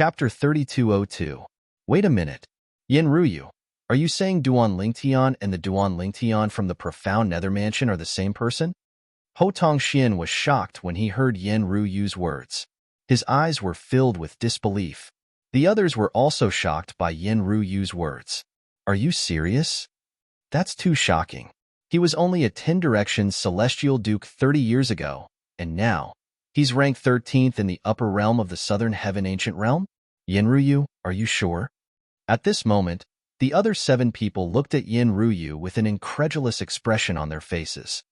Chapter 3202. Wait a minute. Yin Ruyu, are you saying Duan Lingtian and the Duan Lingtian from the profound Nether Mansion are the same person? Ho Tongxian was shocked when he heard Yin Ruyu's words. His eyes were filled with disbelief. The others were also shocked by Yin Ruyu's words. Are you serious? That's too shocking. He was only a 10 Directions Celestial Duke 30 years ago, and now, he's ranked 13th in the upper realm of the Southern Heaven Ancient Realm? Yin Ruyu, are you sure? At this moment, the other 7 people looked at Yin Ruyu with an incredulous expression on their faces.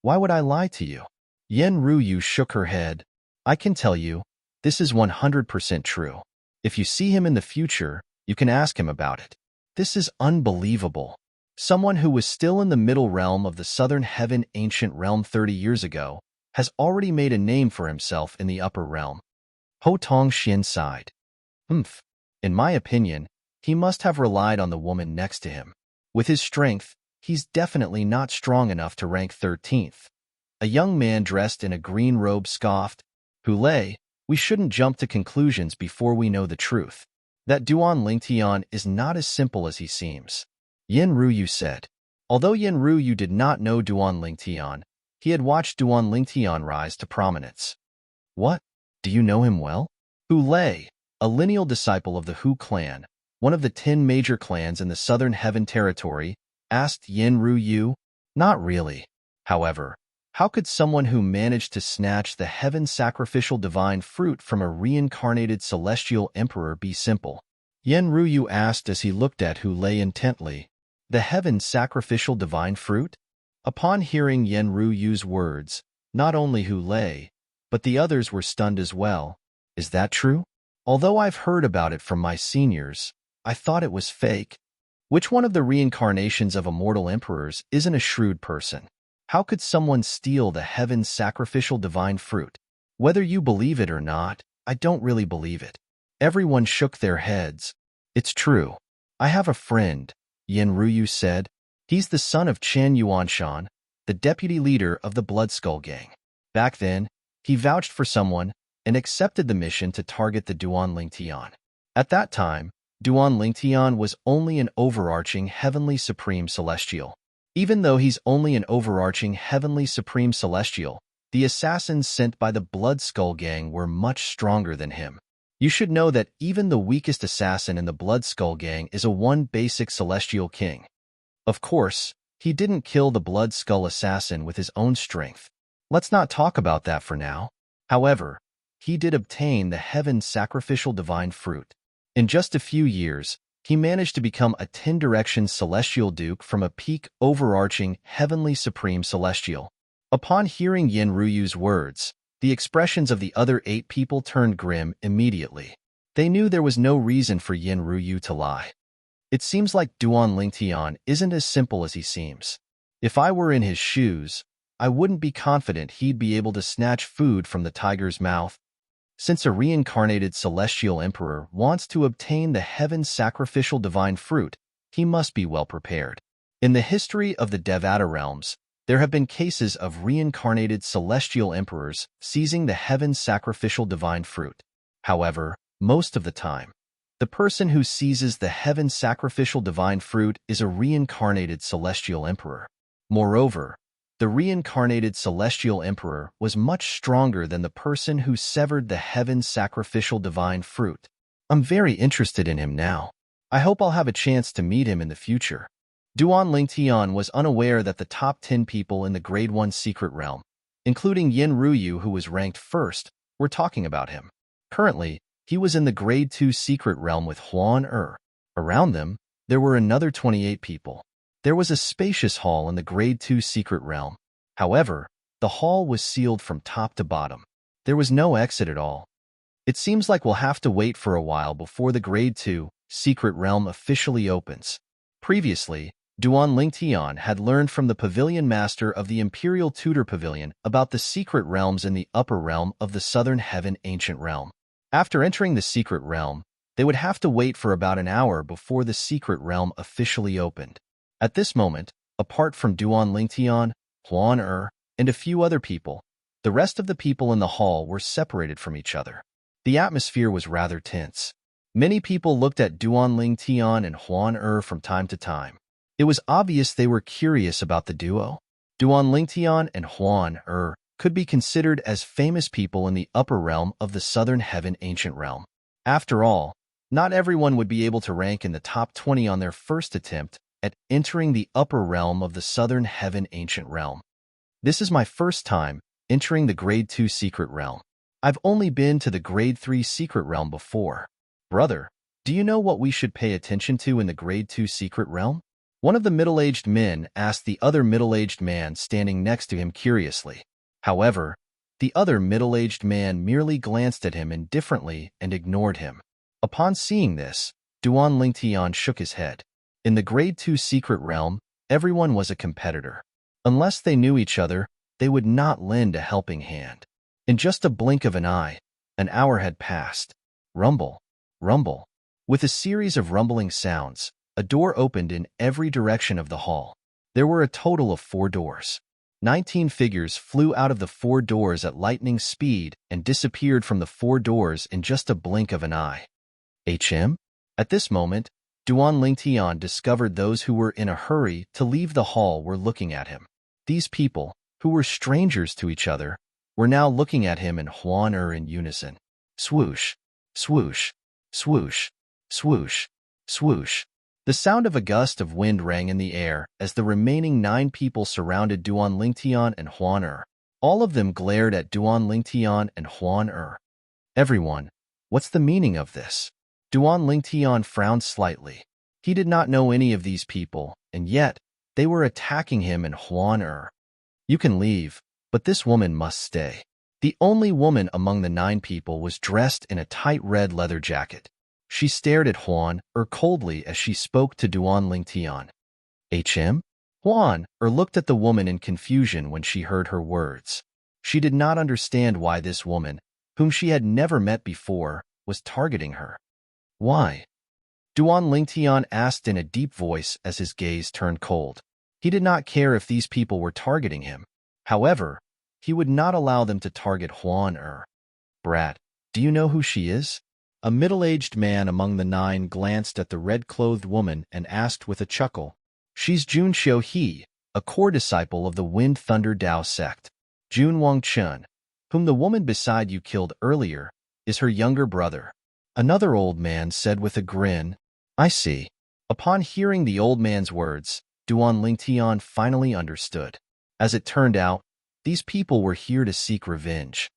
Why would I lie to you? Yin Ruyu shook her head. I can tell you, this is 100% true. If you see him in the future, you can ask him about it. This is unbelievable. Someone who was still in the middle realm of the Southern Heaven Ancient Realm 30 years ago has already made a name for himself in the upper realm. Ho Tongxian sighed. In my opinion, he must have relied on the woman next to him. With his strength, he's definitely not strong enough to rank 13th. A young man dressed in a green robe scoffed. Hule, we shouldn't jump to conclusions before we know the truth. That Duan Lingtian is not as simple as he seems. Yin Ruyu said. Although Yin Ruyu did not know Duan Lingtian, he had watched Duan Lingtian rise to prominence. What? Do you know him well? Hule, a lineal disciple of the Hu clan, one of the 10 major clans in the Southern Heaven Territory, asked Yin Ruyu. Not really. However, how could someone who managed to snatch the heaven sacrificial divine fruit from a reincarnated celestial emperor be simple? Yin Ruyu asked as he looked at Hule intently. The heaven sacrificial divine fruit? Upon hearing Yin Ruyu's words, not only Hule, but the others were stunned as well. Is that true? Although I've heard about it from my seniors, I thought it was fake. Which one of the reincarnations of immortal emperors isn't a shrewd person? How could someone steal the heaven's sacrificial divine fruit? Whether you believe it or not, I don't really believe it. Everyone shook their heads. It's true. I have a friend, Yin Ruyu said. He's the son of Chen Yuanshan, the deputy leader of the Blood Skull Gang. Back then, he vouched for someone and accepted the mission to target the Duan Lingtian. At that time, Duan Lingtian was only an overarching heavenly supreme celestial. Even though he's only an overarching heavenly supreme celestial, the assassins sent by the Blood Skull Gang were much stronger than him. You should know that even the weakest assassin in the Blood Skull Gang is a one basic celestial king. Of course, he didn't kill the Blood Skull assassin with his own strength. Let's not talk about that for now. However, he did obtain the heaven sacrificial divine fruit. In just a few years, he managed to become a 10 Directions Celestial Duke from a peak overarching heavenly supreme celestial. Upon hearing Yin Ruyu's words, the expressions of the other 8 people turned grim immediately. They knew there was no reason for Yin Ruyu to lie. It seems like Duan Lingtian isn't as simple as he seems. If I were in his shoes, I wouldn't be confident he'd be able to snatch food from the tiger's mouth. Since a reincarnated celestial emperor wants to obtain the heaven sacrificial divine fruit, he must be well prepared. In the history of the Devata realms, there have been cases of reincarnated celestial emperors seizing the heaven sacrificial divine fruit. However, most of the time, the person who seizes the heaven sacrificial divine fruit is a reincarnated celestial emperor. Moreover, the reincarnated celestial emperor was much stronger than the person who severed the heaven sacrificial divine fruit. I'm very interested in him now. I hope I'll have a chance to meet him in the future. Duan Lingtian was unaware that the top 10 people in the Grade 1 Secret Realm, including Yin Ruyu who was ranked first, were talking about him. Currently, he was in the Grade 2 Secret Realm with Huan Around them, there were another 28 people. There was a spacious hall in the Grade 2 Secret Realm. However, the hall was sealed from top to bottom. There was no exit at all. It seems like we'll have to wait for a while before the Grade 2 Secret Realm officially opens. Previously, Duan Lingtian had learned from the Pavilion Master of the Imperial Tutor Pavilion about the secret realms in the upper realm of the Southern Heaven Ancient Realm. After entering the secret realm, they would have to wait for about an hour before the secret realm officially opened. At this moment, apart from Duan Lingtian, Huan and a few other people, the rest of the people in the hall were separated from each other. The atmosphere was rather tense. Many people looked at Duan Ling Tian and Huan from time to time. It was obvious they were curious about the duo. Duan Ling Tian and Huan could be considered as famous people in the upper realm of the Southern Heaven Ancient Realm. After all, not everyone would be able to rank in the top 20 on their first attempt at entering the upper realm of the Southern Heaven Ancient Realm. This is my first time entering the Grade 2 Secret Realm. I've only been to the Grade 3 Secret Realm before. Brother, do you know what we should pay attention to in the Grade 2 Secret Realm? One of the middle-aged men asked the other middle-aged man standing next to him curiously. However, the other middle-aged man merely glanced at him indifferently and ignored him. Upon seeing this, Duan Ling Tian shook his head. In the Grade 2 Secret Realm, everyone was a competitor. Unless they knew each other, they would not lend a helping hand. In just a blink of an eye, an hour had passed. Rumble, rumble. With a series of rumbling sounds, a door opened in every direction of the hall. There were a total of 4 doors. 19 figures flew out of the 4 doors at lightning speed and disappeared from the 4 doors in just a blink of an eye. At this moment, Duan Ling Tian discovered those who were in a hurry to leave the hall were looking at him. These people, who were strangers to each other, were now looking at him and Huan in unison. Swoosh, swoosh, swoosh, swoosh, swoosh. The sound of a gust of wind rang in the air as the remaining 9 people surrounded Duan Ling Tian and Huan All of them glared at Duan Ling Tian and Huan Everyone, what's the meaning of this? Duan Ling Tian frowned slightly. He did not know any of these people, and yet, they were attacking him and Huan You can leave, but this woman must stay. The only woman among the 9 people was dressed in a tight red leather jacket. She stared at Huan coldly as she spoke to Duan Ling Tian. Huan looked at the woman in confusion when she heard her words. She did not understand why this woman, whom she had never met before, was targeting her. Why? Duan Ling Tian asked in a deep voice as his gaze turned cold. He did not care if these people were targeting him. However, he would not allow them to target Huan Brat, do you know who she is? A middle-aged man among the 9 glanced at the red-clothed woman and asked with a chuckle. She's Jun Xiu He, a core disciple of the Wind Thunder Dao sect. Jun Wang Chun, whom the woman beside you killed earlier, is her younger brother. Another old man said with a grin. I see. Upon hearing the old man's words, Duan Ling Tian finally understood. As it turned out, these people were here to seek revenge.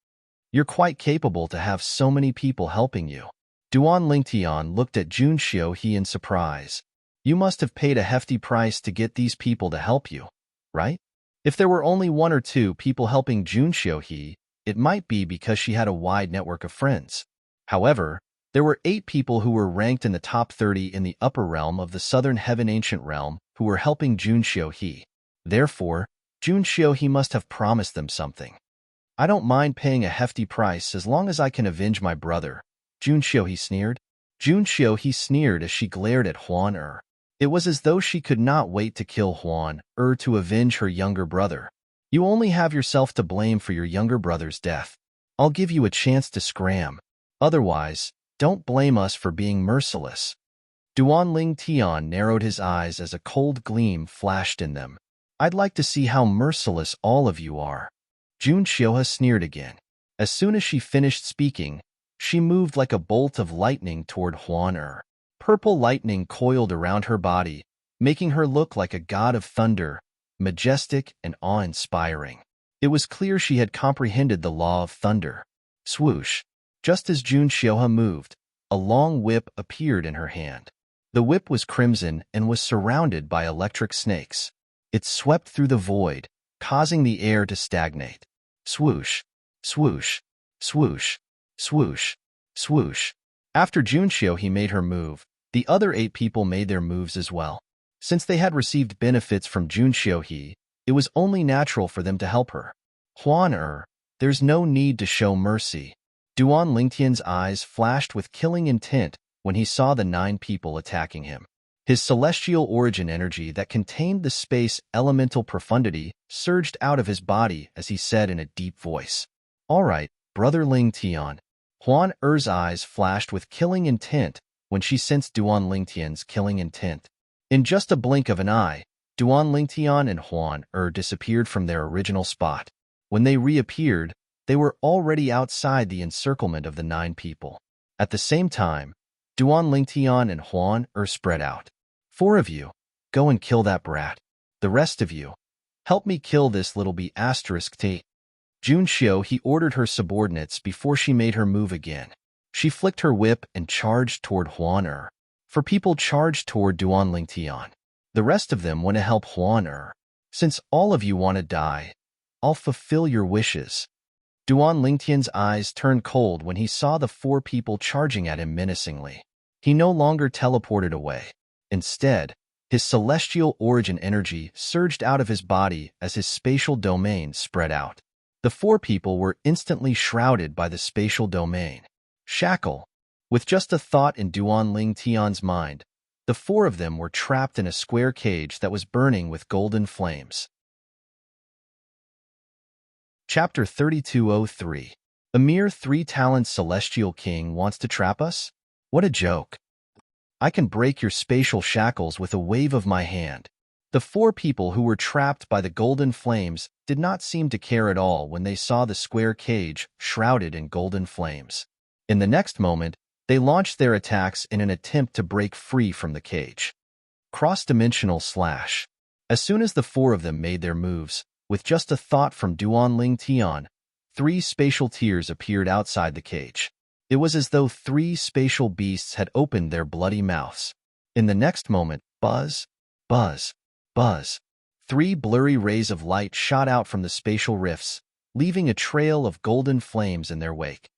You're quite capable to have so many people helping you. Duan Ling Tian looked at Jun Xiu He in surprise. You must have paid a hefty price to get these people to help you, right? If there were only 1 or 2 people helping Jun Xiu He, it might be because she had a wide network of friends. However, there were 8 people who were ranked in the top 30 in the upper realm of the Southern Heaven Ancient Realm who were helping Jun Xiu He. Therefore, Jun Xiu He must have promised them something. I don't mind paying a hefty price as long as I can avenge my brother, Jun Xiu He sneered. Jun Xiu He sneered as she glared at Huan It was as though she could not wait to kill Huan to avenge her younger brother. You only have yourself to blame for your younger brother's death. I'll give you a chance to scram. Otherwise, don't blame us for being merciless. Duan Ling Tian narrowed his eyes as a cold gleam flashed in them. I'd like to see how merciless all of you are. Jun Xiuhe sneered again. As soon as she finished speaking, she moved like a bolt of lightning toward Huan Purple lightning coiled around her body, making her look like a god of thunder, majestic and awe-inspiring. It was clear she had comprehended the law of thunder. Swoosh! Just as Jun Xiuhe moved, a long whip appeared in her hand. The whip was crimson and was surrounded by electric snakes. It swept through the void, causing the air to stagnate. Swoosh! Swoosh! Swoosh! Swoosh! Swoosh! After Jun Xiuhe made her move, the other 8 people made their moves as well. Since they had received benefits from Jun Xiuhe, it was only natural for them to help her. Huan there's no need to show mercy. Duan Lingtian's eyes flashed with killing intent when he saw the 9 people attacking him. His celestial origin energy that contained the space elemental profundity surged out of his body as he said in a deep voice, All right, Brother Ling Tian, Huan Er's eyes flashed with killing intent when she sensed Duan Lingtian's killing intent. In just a blink of an eye, Duan Lingtian and Huan Er disappeared from their original spot. When they reappeared, they were already outside the encirclement of the 9 people. At the same time, Duan Lingtian and Huan Er spread out. 4 of you, go and kill that brat. The rest of you, help me kill this little b****. Jun Xiu, he ordered her subordinates before she made her move again. She flicked her whip and charged toward Huan Er. 4 people charged toward Duan Lingtian. The rest of them went to help Huan Er. Since all of you want to die, I'll fulfill your wishes. Duan Lingtian's eyes turned cold when he saw the 4 people charging at him menacingly. He no longer teleported away. Instead, his celestial origin energy surged out of his body as his spatial domain spread out. The 4 people were instantly shrouded by the spatial domain. Shackle. With just a thought in Duan Lingtian's mind, the 4 of them were trapped in a square cage that was burning with golden flames. Chapter 3203. A mere 3-talent celestial king wants to trap us? What a joke. I can break your spatial shackles with a wave of my hand. The 4 people who were trapped by the golden flames did not seem to care at all when they saw the square cage shrouded in golden flames. In the next moment, they launched their attacks in an attempt to break free from the cage. Cross-dimensional slash. As soon as the 4 of them made their moves, with just a thought from Duan Lingtian, 3 spatial tears appeared outside the cage. It was as though 3 spatial beasts had opened their bloody mouths. In the next moment, buzz, buzz, buzz. 3 blurry rays of light shot out from the spatial rifts, leaving a trail of golden flames in their wake.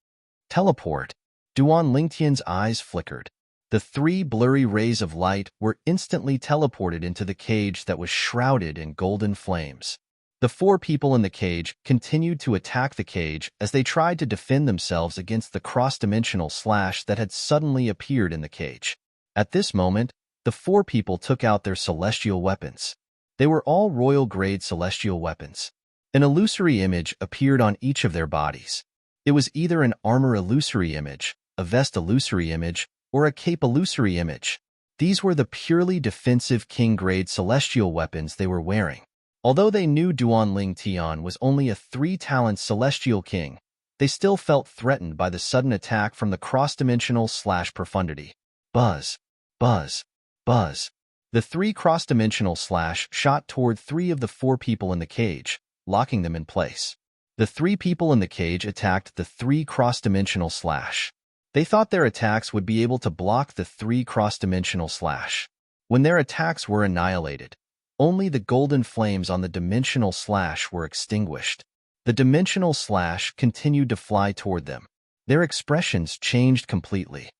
Teleport. Duan Lingtian's eyes flickered. The 3 blurry rays of light were instantly teleported into the cage that was shrouded in golden flames. The 4 people in the cage continued to attack the cage as they tried to defend themselves against the cross-dimensional slash that had suddenly appeared in the cage. At this moment, the 4 people took out their celestial weapons. They were all royal-grade celestial weapons. An illusory image appeared on each of their bodies. It was either an armor illusory image, a vest illusory image, or a cape illusory image. These were the purely defensive king-grade celestial weapons they were wearing. Although they knew Duan Lingtian was only a 3-talent celestial king, they still felt threatened by the sudden attack from the cross-dimensional slash profundity. Buzz, buzz, buzz. The 3 cross-dimensional slash shot toward 3 of the 4 people in the cage, locking them in place. The 3 people in the cage attacked the 3 cross-dimensional slash. They thought their attacks would be able to block the 3 cross-dimensional slash. When their attacks were annihilated, only the golden flames on the dimensional slash were extinguished. The dimensional slash continued to fly toward them. Their expressions changed completely.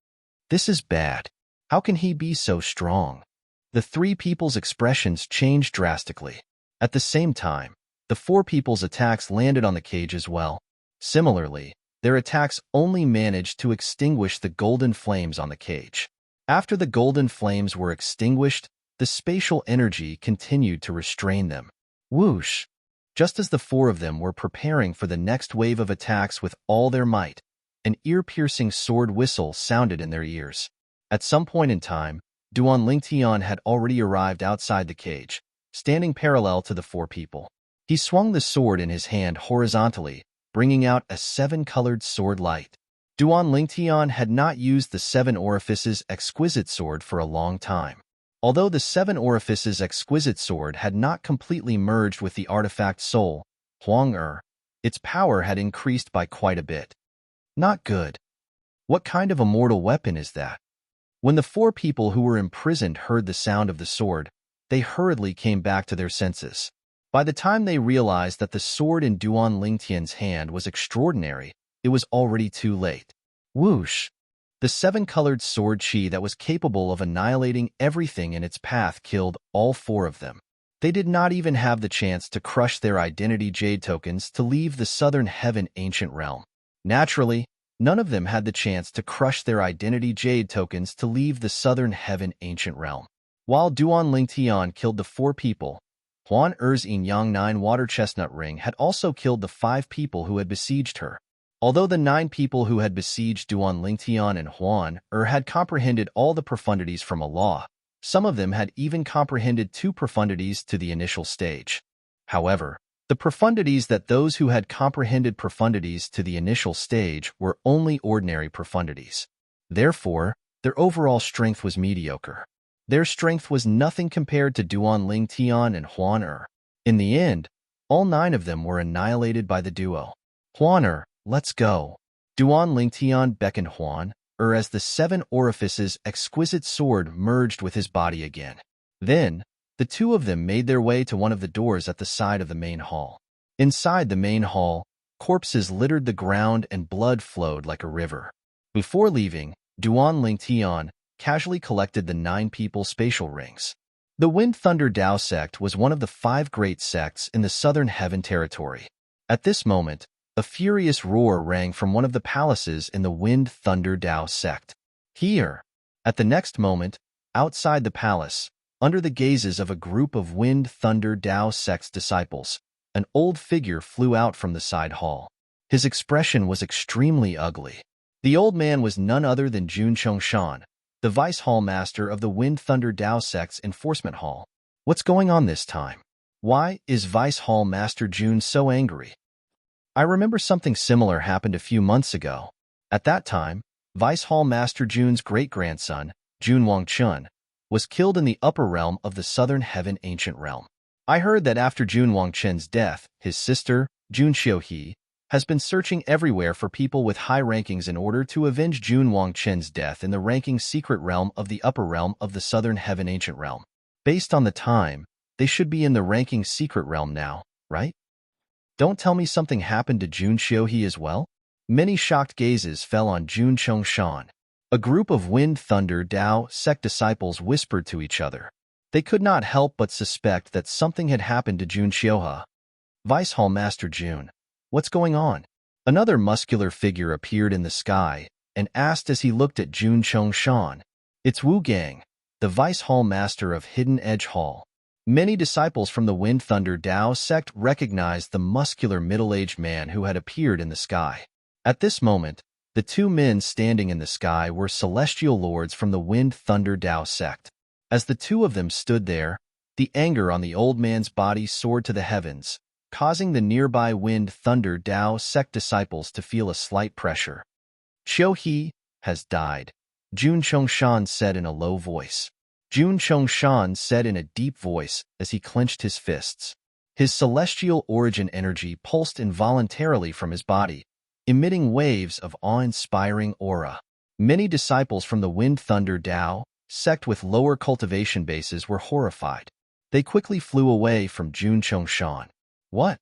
This is bad. How can he be so strong? The 3 people's expressions changed drastically. At the same time, the 4 people's attacks landed on the cage as well. Similarly, their attacks only managed to extinguish the golden flames on the cage. After the golden flames were extinguished, the spatial energy continued to restrain them. Whoosh! Just as the 4 of them were preparing for the next wave of attacks with all their might, an ear-piercing sword whistle sounded in their ears. At some point in time, Duan Lingtian had already arrived outside the cage, standing parallel to the 4 people. He swung the sword in his hand horizontally, bringing out a 7-colored sword light. Duan Lingtian had not used the 7 Orifices exquisite sword for a long time. Although the 7 Orifices exquisite sword had not completely merged with the artifact soul, Huang Er, its power had increased by quite a bit. Not good. What kind of immortal weapon is that? When the 4 people who were imprisoned heard the sound of the sword, they hurriedly came back to their senses. By the time they realized that the sword in Duan Lingtian's hand was extraordinary, it was already too late. Whoosh! The 7-colored sword chi that was capable of annihilating everything in its path killed all 4 of them. They did not even have the chance to crush their identity jade tokens to leave the Southern Heaven ancient realm. Naturally, none of them had the chance to crush their identity jade tokens to leave the Southern Heaven ancient realm. While Duan Lingtian killed the 4 people, Huan Er's Yin Yang 9 water chestnut ring had also killed the 5 people who had besieged her. Although the 9 people who had besieged Duan Lingtian and Huan had comprehended all the profundities from a law, some of them had even comprehended 2 profundities to the initial stage. However, the profundities that those who had comprehended profundities to the initial stage were only ordinary profundities. Therefore, their overall strength was mediocre. Their strength was nothing compared to Duan Lingtian and Huan. In the end, all 9 of them were annihilated by the duo. Huan, let's go. Duan Lingtian beckoned Huan, as the 7 orifices exquisite sword merged with his body again. Then, the 2 of them made their way to one of the doors at the side of the main hall. Inside the main hall, corpses littered the ground and blood flowed like a river. Before leaving, Duan Lingtian casually collected the 9 people's spatial rings. The Wind Thunder Dao sect was one of the 5 great sects in the Southern Heaven territory. At this moment, a furious roar rang from one of the palaces in the Wind Thunder Dao sect. Here! At the next moment, outside the palace, under the gazes of a group of Wind Thunder Dao sect's disciples, an old figure flew out from the side hall. His expression was extremely ugly. The old man was none other than Jun Chongshan, the vice hall master of the Wind Thunder Dao sect's enforcement hall. What's going on this time? Why is Vice Hall Master Jun so angry? I remember something similar happened a few months ago. At that time, Vice Hall Master Jun's great-grandson, Jun Wangchun, was killed in the upper realm of the Southern Heaven Ancient Realm. I heard that after Jun Wangchun's death, his sister, Jun Xiuhe, has been searching everywhere for people with high rankings in order to avenge Jun Wangchun's death in the ranking secret realm of the upper realm of the Southern Heaven Ancient Realm. Based on the time, they should be in the ranking secret realm now, right? Don't tell me something happened to Jun Xiuhe as well? Many shocked gazes fell on Jun Chongshan. A group of Wind Thunder Dao sect disciples whispered to each other. They could not help but suspect that something had happened to Jun Xiuhe. Vice Hall Master Jun, what's going on? Another muscular figure appeared in the sky and asked as he looked at Jun Chongshan. It's Wu Gang, the Vice Hall Master of Hidden Edge Hall. Many disciples from the Wind Thunder Dao sect recognized the muscular middle-aged man who had appeared in the sky. At this moment, the 2 men standing in the sky were celestial lords from the Wind Thunder Dao sect. As the 2 of them stood there, the anger on the old man's body soared to the heavens, causing the nearby Wind Thunder Dao sect disciples to feel a slight pressure. Xiuhe has died, Jun Chongshan said in a low voice. Jun Chongshan said in a deep voice as he clenched his fists. His celestial origin energy pulsed involuntarily from his body, emitting waves of awe-inspiring aura. Many disciples from the Wind Thunder Dao sect with lower cultivation bases were horrified. They quickly flew away from Jun Chongshan. What?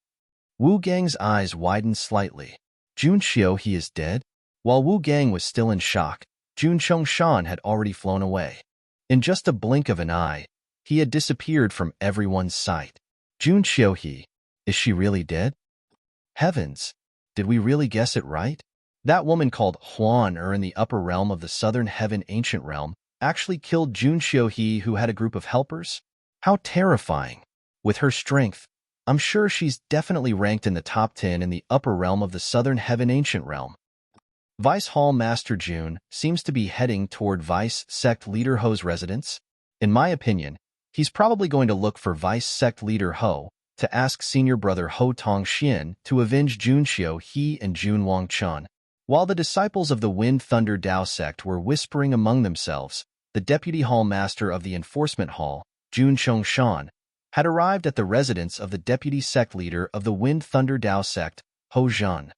Wu Gang's eyes widened slightly. Jun Xiuhe is dead? While Wu Gang was still in shock, Jun Chongshan had already flown away. In just a blink of an eye, he had disappeared from everyone's sight. Jun Xiuhe, is she really dead? Heavens, did we really guess it right? That woman called Huan in the upper realm of the Southern Heaven Ancient Realm actually killed Jun Xiuhe, who had a group of helpers? How terrifying. With her strength, I'm sure she's definitely ranked in the top 10 in the upper realm of the Southern Heaven Ancient Realm. Vice Hall Master Jun seems to be heading toward Vice Sect Leader Ho's residence. In my opinion, he's probably going to look for Vice Sect Leader Ho to ask Senior Brother Ho Tongxian to avenge Jun Xiuhe and Jun Wangchun. While the disciples of the Wind Thunder Dao sect were whispering among themselves, the Deputy Hall Master of the Enforcement Hall, Jun Chongshan, had arrived at the residence of the Deputy Sect Leader of the Wind Thunder Dao sect, Ho Zhan.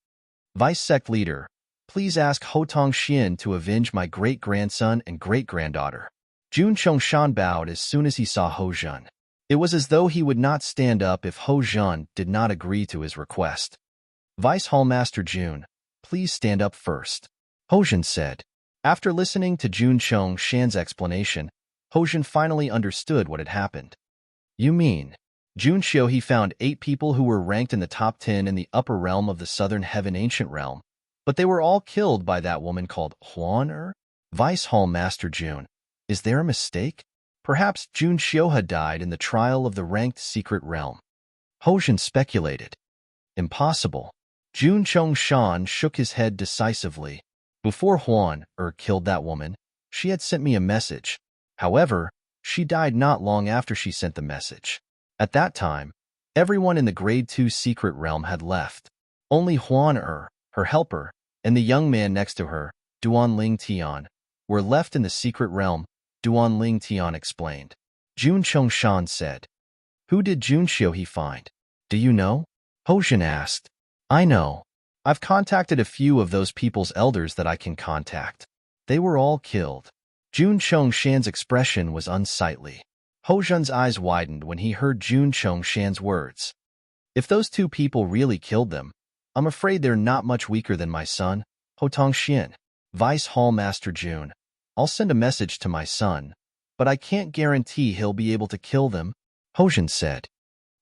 Vice Sect Leader, please ask Ho Tongxian to avenge my great-grandson and great-granddaughter. Jun Chongshan bowed as soon as he saw Ho Zhan. It was as though he would not stand up if Ho Zhan did not agree to his request. Vice Hall Master Jun, please stand up first, Ho Zhan said. After listening to Jun Chongshan's explanation, Ho Zhan finally understood what had happened. You mean, Jun Xiuhe found 8 people who were ranked in the top 10 in the upper realm of the Southern Heaven Ancient Realm, but they were all killed by that woman called Huan? Vice Hall Master Jun, is there a mistake? Perhaps Jun Xiuhe died in the trial of the ranked secret realm. Ho Zhan speculated. Impossible. Jun Chongshan shook his head decisively. Before killed that woman, she had sent me a message. However, she died not long after she sent the message. At that time, everyone in the Grade 2 secret realm had left. Only her helper, and the young man next to her, Duan Ling Tian, were left in the secret realm, Duan Ling Tian explained. Jun Chongshan said. Who did Jun Xiuhe find? Do you know? Hojin asked. I know. I've contacted a few of those people's elders that I can contact. They were all killed. Jun Chongshan's expression was unsightly. Hojin's eyes widened when he heard Jun Chongshan's words. If those two people really killed them, I'm afraid they're not much weaker than my son, Ho Tongxian. Vice Hall Master Jun. I'll send a message to my son, but I can't guarantee he'll be able to kill them, Hojin said.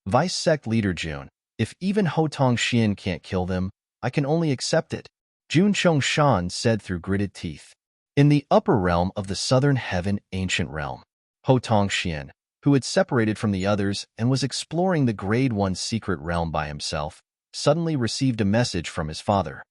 Vice Sect Leader Jun. If even Ho Tongxian can't kill them, I can only accept it, Jun Chongshan said through gritted teeth. In the upper realm of the southern heaven ancient realm, Ho Tongxian, who had separated from the others and was exploring the Grade 1 secret realm by himself, suddenly received a message from his father.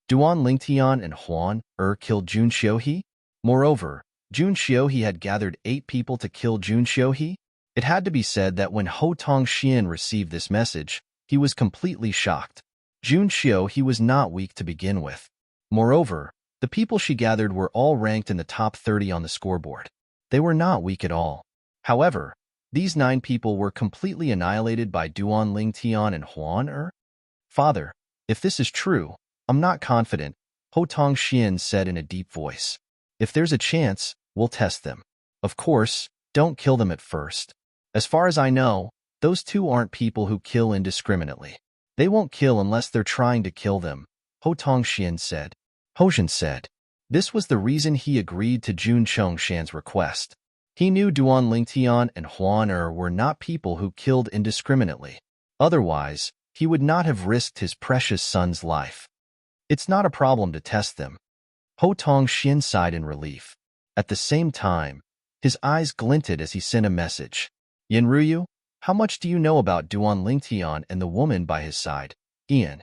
Duan Lingtian and Huan killed Jun Xiuhe? Moreover, Jun Xiuhe had gathered 8 people to kill Jun Xiuhe? It had to be said that when Ho Tongxian received this message, he was completely shocked. Jun Xiuhe was not weak to begin with. Moreover, the people she gathered were all ranked in the top 30 on the scoreboard. They were not weak at all. However, these 9 people were completely annihilated by Duan Lingtian and Huan Father, if this is true, I'm not confident, Ho Tongxian said in a deep voice. If there's a chance, we'll test them. Of course, don't kill them at first. As far as I know, those 2 aren't people who kill indiscriminately. They won't kill unless they're trying to kill them, Ho Tongxian said. Hojin said. This was the reason he agreed to Jun Chongshan's request. He knew Duan Lingtian and Huan were not people who killed indiscriminately. Otherwise, he would not have risked his precious son's life. It's not a problem to test them. Ho Tongxian sighed in relief. At the same time, his eyes glinted as he sent a message. Yanruyu, how much do you know about Duan Lingtian and the woman by his side, Ian?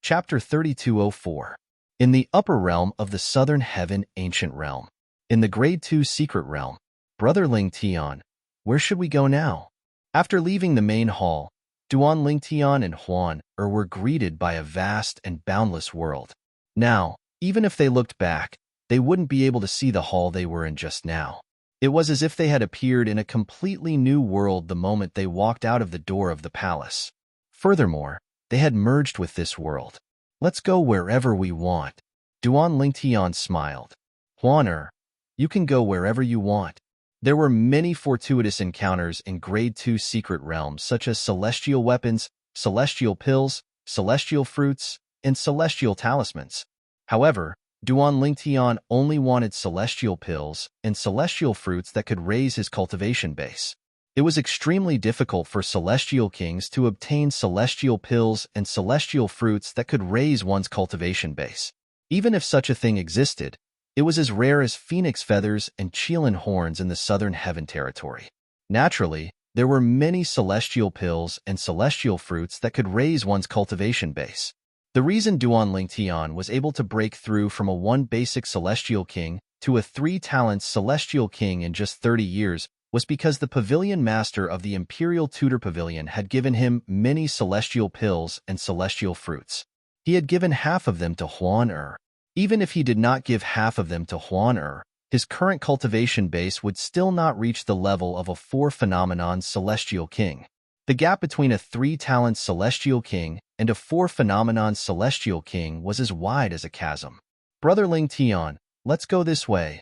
Chapter 3204. In the upper realm of the southern heaven ancient realm. In the Grade 2 secret realm. Brother Lingtian, where should we go now? After leaving the main hall, Duan Lingtian and Huan were greeted by a vast and boundless world. Now, even if they looked back, they wouldn't be able to see the hall they were in just now. It was as if they had appeared in a completely new world the moment they walked out of the door of the palace. Furthermore, they had merged with this world. Let's go wherever we want. Duan Lingtian smiled. Huan you can go wherever you want. There were many fortuitous encounters in Grade 2 secret realms such as celestial weapons, celestial pills, celestial fruits, and celestial talismans. However, Duan Lingtian only wanted celestial pills and celestial fruits that could raise his cultivation base. It was extremely difficult for celestial kings to obtain celestial pills and celestial fruits that could raise one's cultivation base. Even if such a thing existed, it was as rare as phoenix feathers and qilin horns in the southern heaven territory. Naturally, there were many celestial pills and celestial fruits that could raise one's cultivation base. The reason Duan Lingtian was able to break through from a 1 basic celestial king to a 3 talents celestial king in just 30 years was because the pavilion master of the Imperial Tutor Pavilion had given him many celestial pills and celestial fruits. He had given half of them to Huan Even if he did not give half of them to Huan his current cultivation base would still not reach the level of a 4 phenomenon celestial king. The gap between a 3 talents celestial king and a 4 phenomenon celestial king was as wide as a chasm. Brother Lingtian, let's go this way.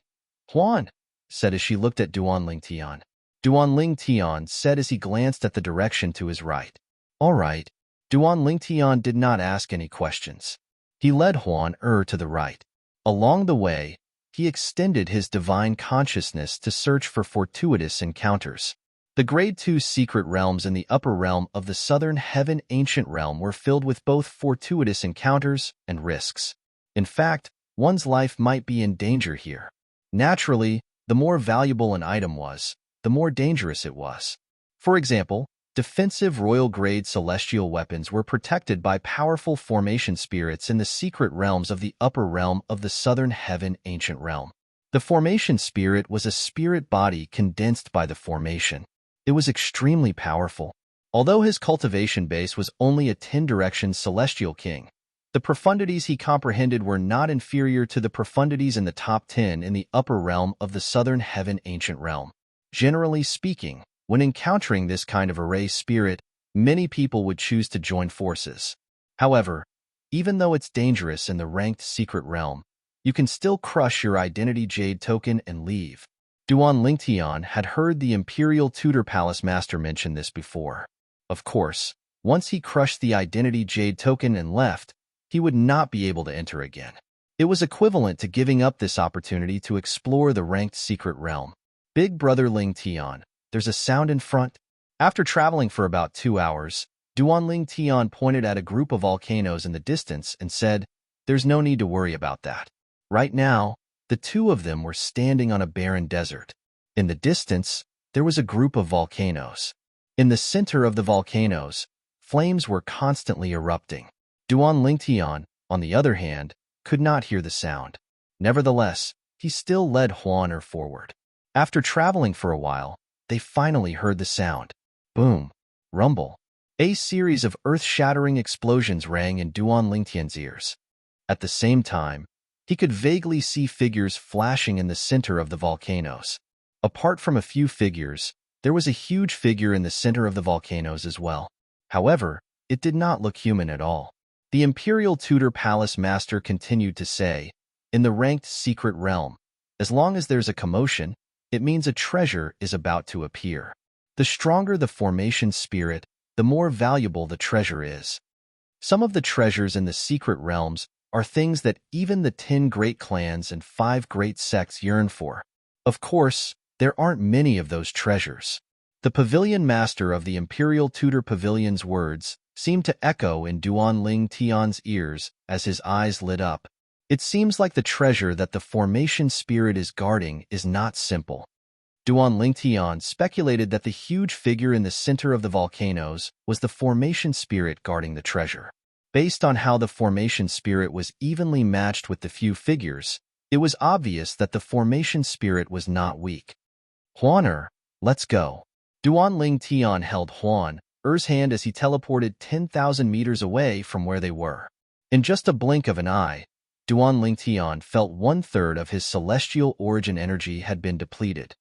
Huan said as she looked at Duan Lingtian. Duan Lingtian said as he glanced at the direction to his right. All right. Duan Lingtian did not ask any questions. He led Huan to the right. Along the way, he extended his divine consciousness to search for fortuitous encounters. The Grade 2 secret realms in the upper realm of the southern heaven ancient realm were filled with both fortuitous encounters and risks. In fact, one's life might be in danger here. Naturally, the more valuable an item was, the more dangerous it was. For example, Defensive royal-grade celestial weapons were protected by powerful formation spirits in the secret realms of the upper realm of the southern heaven ancient realm. The formation spirit was a spirit body condensed by the formation. It was extremely powerful. Although his cultivation base was only a 10-direction celestial king, the profundities he comprehended were not inferior to the profundities in the top 10 in the upper realm of the southern heaven ancient realm. Generally speaking, when encountering this kind of array spirit, many people would choose to join forces. However, even though it's dangerous in the ranked secret realm, you can still crush your identity jade token and leave. Duan Lingtian had heard the Imperial Tudor Palace Master mention this before. Of course, once he crushed the identity jade token and left, he would not be able to enter again. It was equivalent to giving up this opportunity to explore the ranked secret realm. Big Brother Lingtian, there's a sound in front. After traveling for about 2 hours, Duan Lingtian pointed at a group of volcanoes in the distance and said, "There's no need to worry about that." Right now, the two of them were standing on a barren desert. In the distance, there was a group of volcanoes. In the center of the volcanoes, flames were constantly erupting. Duan Lingtian, on the other hand, could not hear the sound. Nevertheless, he still led Huaner forward. After traveling for a while, they finally heard the sound. Boom. Rumble. A series of earth-shattering explosions rang in Duan Lingtian's ears. At the same time, he could vaguely see figures flashing in the center of the volcanoes. Apart from a few figures, there was a huge figure in the center of the volcanoes as well. However, it did not look human at all. The Imperial Tudor Palace Master continued to say, "In the ranked secret realm, as long as there's a commotion, it means a treasure is about to appear. The stronger the formation spirit, the more valuable the treasure is. Some of the treasures in the secret realms are things that even the 10 great clans and 5 great sects yearn for. Of course, there aren't many of those treasures." The pavilion master of the Imperial Tudor Pavilion's words seemed to echo in Duan Lingtian's ears as his eyes lit up. It seems like the treasure that the formation spirit is guarding is not simple. Duan Lingtian speculated that the huge figure in the center of the volcanoes was the formation spirit guarding the treasure. Based on how the formation spirit was evenly matched with the few figures, it was obvious that the formation spirit was not weak. "Huaner, let's go." Duan Lingtian held Huaner's hand as he teleported 10,000 meters away from where they were. In just a blink of an eye, Duan Lingtian felt 1/3 of his celestial origin energy had been depleted.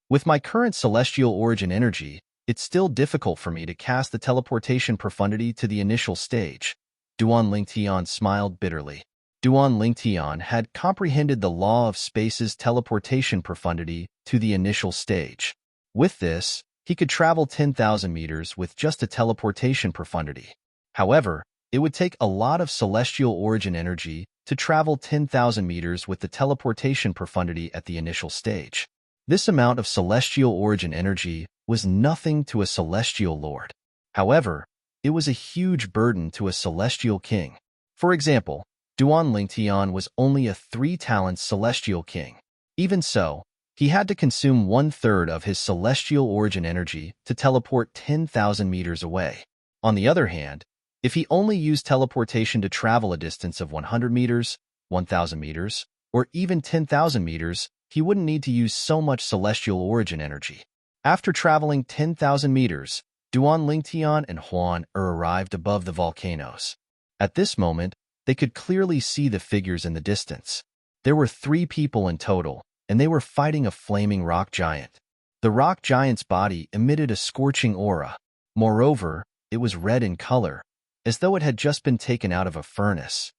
"With my current celestial origin energy, it's still difficult for me to cast the teleportation profundity to the initial stage." Duan Lingtian smiled bitterly. Duan Lingtian had comprehended the law of space's teleportation profundity to the initial stage. With this, he could travel 10,000 meters with just a teleportation profundity. However, it would take a lot of celestial origin energy to travel 10,000 meters with the teleportation profundity at the initial stage. This amount of celestial origin energy was nothing to a celestial lord. However, it was a huge burden to a celestial king. For example, Duan Lingtian was only a 3-talent celestial king. Even so, he had to consume 1/3 of his celestial origin energy to teleport 10,000 meters away. On the other hand, if he only used teleportation to travel a distance of 100 meters, 1,000 meters, or even 10,000 meters, he wouldn't need to use so much celestial origin energy. After traveling 10,000 meters, Duan Lingtian and Huaner arrived above the volcanoes. At this moment, they could clearly see the figures in the distance. There were 3 people in total, and they were fighting a flaming rock giant. The rock giant's body emitted a scorching aura. Moreover, it was red in color, as though it had just been taken out of a furnace.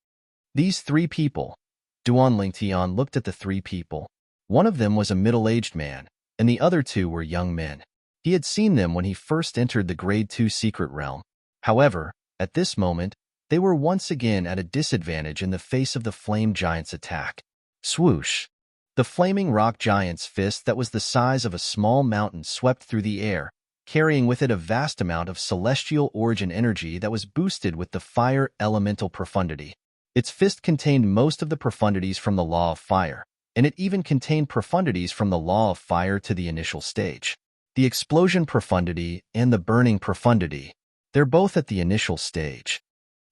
These 3 people. Duan Lingtian looked at the 3 people. One of them was a middle-aged man, and the other 2 were young men. He had seen them when he first entered the Grade 2 secret realm. However, at this moment, they were once again at a disadvantage in the face of the flame giant's attack. Swoosh! The flaming rock giant's fist that was the size of a small mountain swept through the air, carrying with it a vast amount of celestial origin energy that was boosted with the fire elemental profundity. Its fist contained most of the profundities from the law of fire, and it even contained profundities from the law of fire to the initial stage. the explosion profundity and the burning profundity. They're both at the initial stage.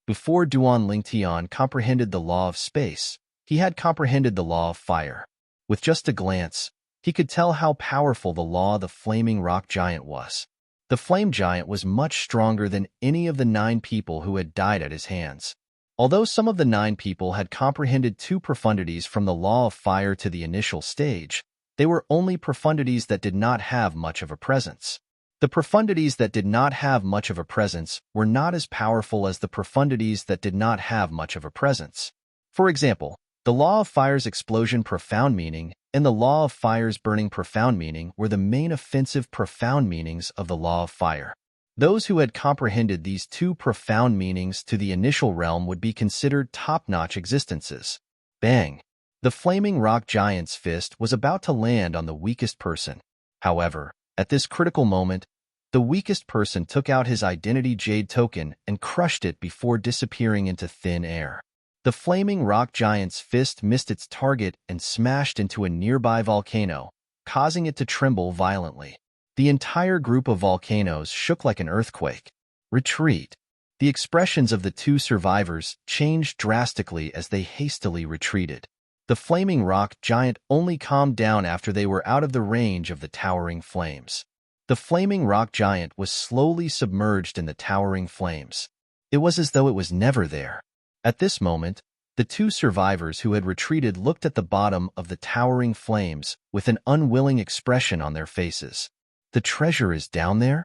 Before Duan Lingtian comprehended the law of space, he had comprehended the law of fire. With just a glance, he could tell how powerful the law of the flaming rock giant was. The flame giant was much stronger than any of the 9 people who had died at his hands. Although some of the 9 people had comprehended 2 profundities from the law of fire to the initial stage, they were only profundities that did not have much of a presence. The profundities that did not have much of a presence were not as powerful as the profundities that did not have much of a presence. For example, the law of fire's explosion profound meaning and the law of fire's burning profound meaning were the main offensive profound meanings of the law of fire. Those who had comprehended these 2 profound meanings to the initial realm would be considered top-notch existences. Bang! The flaming rock giant's fist was about to land on the weakest person. However, at this critical moment, the weakest person took out his identity jade token and crushed it before disappearing into thin air. The flaming rock giant's fist missed its target and smashed into a nearby volcano, causing it to tremble violently. The entire group of volcanoes shook like an earthquake. Retreat. The expressions of the 2 survivors changed drastically as they hastily retreated. The flaming rock giant only calmed down after they were out of the range of the towering flames. The flaming rock giant was slowly submerged in the towering flames. It was as though it was never there. At this moment, the 2 survivors who had retreated looked at the bottom of the towering flames with an unwilling expression on their faces. The treasure is down there?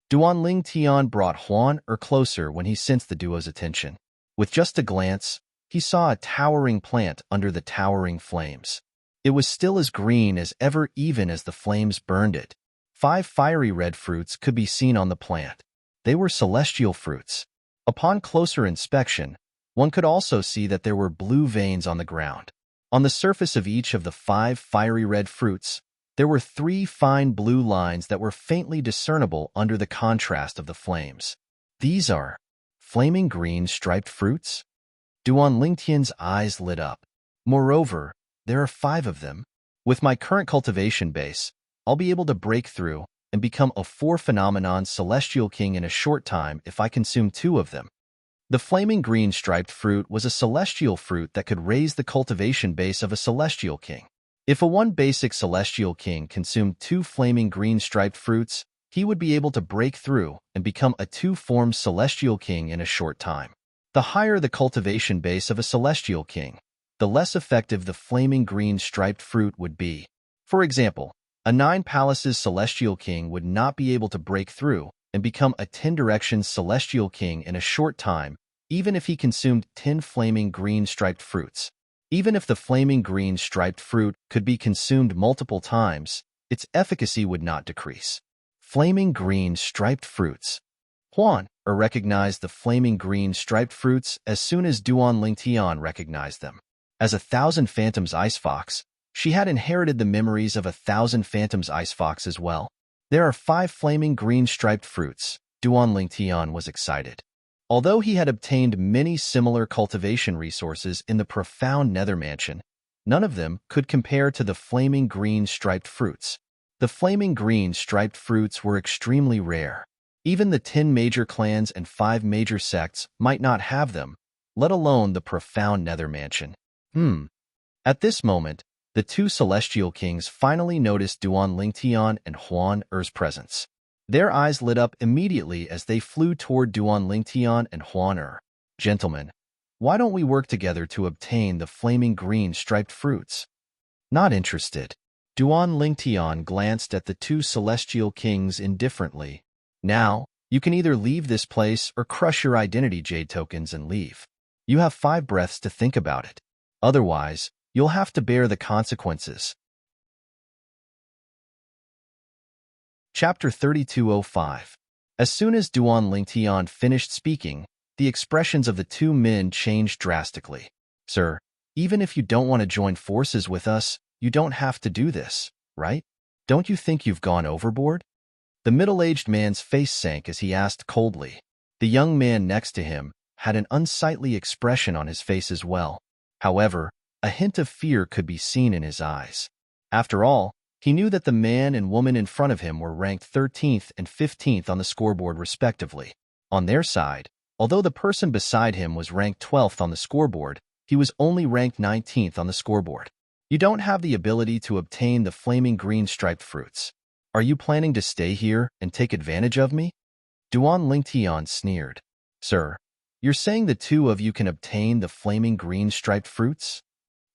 Duan Lingtian brought Huan closer when he sensed the duo's attention. With just a glance, he saw a towering plant under the towering flames. It was still as green as ever even as the flames burned it. 5 fiery red fruits could be seen on the plant. They were celestial fruits. Upon closer inspection, one could also see that there were blue veins on the ground. On the surface of each of the 5 fiery red fruits, there were 3 fine blue lines that were faintly discernible under the contrast of the flames. These are flaming green striped fruits? Duan Lingtian's eyes lit up. Moreover, there are 5 of them. With my current cultivation base, I'll be able to break through and become a 4-phenomenon celestial king in a short time if I consume 2 of them. The flaming green striped fruit was a celestial fruit that could raise the cultivation base of a celestial king. If a 1 basic celestial king consumed 2 flaming green striped fruits, he would be able to break through and become a 2-formed celestial king in a short time. The higher the cultivation base of a celestial king, the less effective the flaming green striped fruit would be. For example, a 9 palaces celestial king would not be able to break through and become a 10 directions celestial king in a short time, even if he consumed 10 flaming green striped fruits. Even if the flaming green striped fruit could be consumed multiple times, its efficacy would not decrease. Flaming green striped fruits. Huan recognized the flaming green striped fruits as soon as Duan Lingtian recognized them. As 1,000 Phantoms Ice Fox, she had inherited the memories of 1,000 Phantoms Ice Fox as well. There are 5 flaming green striped fruits. Duan Lingtian was excited. Although he had obtained many similar cultivation resources in the profound Nether Mansion, none of them could compare to the flaming green striped fruits. The flaming green striped fruits were extremely rare. Even the 10 major clans and 5 major sects might not have them, let alone the profound Nether Mansion. At this moment, the 2 celestial kings finally noticed Duan Lingtian and Huan Er's presence. Their eyes lit up immediately as they flew toward Duan Lingtian and Huan Er. Gentlemen, why don't we work together to obtain the flaming green striped fruits? Not interested. Duan Lingtian glanced at the 2 celestial kings indifferently. Now, you can either leave this place or crush your identity jade tokens and leave. You have 5 breaths to think about it. Otherwise, you'll have to bear the consequences. Chapter 3205. As soon as Duan Lingtian finished speaking, the expressions of the 2 men changed drastically. Sir, even if you don't want to join forces with us, you don't have to do this, right? Don't you think you've gone overboard? The middle-aged man's face sank as he asked coldly. The young man next to him had an unsightly expression on his face as well. However, a hint of fear could be seen in his eyes. After all, He knew that the man and woman in front of him were ranked 13th and 15th on the scoreboard respectively. On their side, although the person beside him was ranked 12th on the scoreboard, he was only ranked 19th on the scoreboard. You don't have the ability to obtain the flaming green striped fruits. Are you planning to stay here and take advantage of me? Duan Lingtian sneered. Sir, you're saying the two of you can obtain the flaming green striped fruits?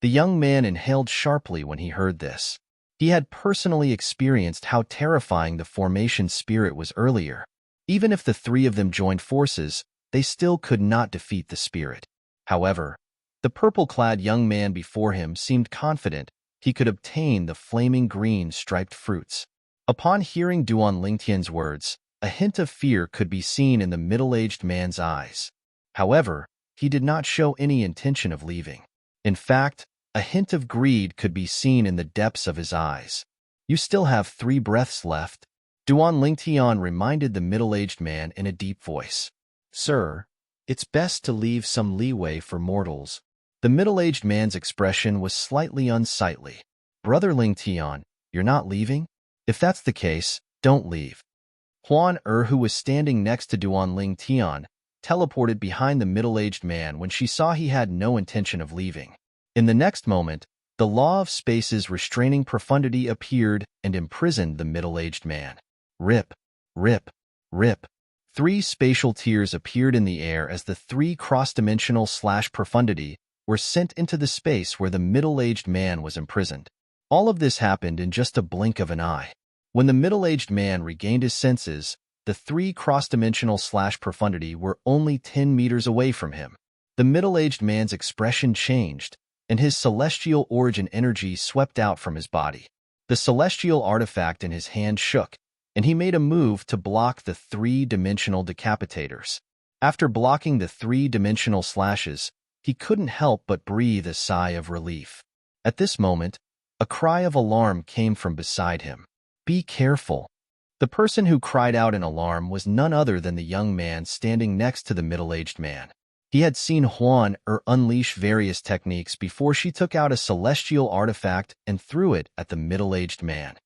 The young man inhaled sharply when he heard this. He had personally experienced how terrifying the formation spirit was earlier. Even if the three of them joined forces, they still could not defeat the spirit. However, the purple-clad young man before him seemed confident he could obtain the flaming green striped fruits. Upon hearing Duan Lingtian's words, a hint of fear could be seen in the middle-aged man's eyes. However, he did not show any intention of leaving. In fact, a hint of greed could be seen in the depths of his eyes. You still have 3 breaths left, Duan Lingtian reminded the middle-aged man in a deep voice. Sir, it's best to leave some leeway for mortals. The middle-aged man's expression was slightly unsightly. Brother Lingtian, you're not leaving? If that's the case, don't leave. Huan who was standing next to Duan Lingtian, teleported behind the middle-aged man when she saw he had no intention of leaving. In the next moment, the law of space's restraining profundity appeared and imprisoned the middle-aged man. Rip, rip, rip. 3 spatial tears appeared in the air as the 3 cross-dimensional / profundity were sent into the space where the middle-aged man was imprisoned. All of this happened in just a blink of an eye. When the middle-aged man regained his senses, the 3 cross-dimensional / profundity were only 10 meters away from him. The middle-aged man's expression changed, and his celestial origin energy swept out from his body. The celestial artifact in his hand shook, and he made a move to block the 3-dimensional decapitators. After blocking the 3-dimensional slashes, he couldn't help but breathe a sigh of relief. At this moment, a cry of alarm came from beside him. Be careful. The person who cried out in alarm was none other than the young man standing next to the middle-aged man. He had seen Huan unleash various techniques before she took out a celestial artifact and threw it at the middle-aged man.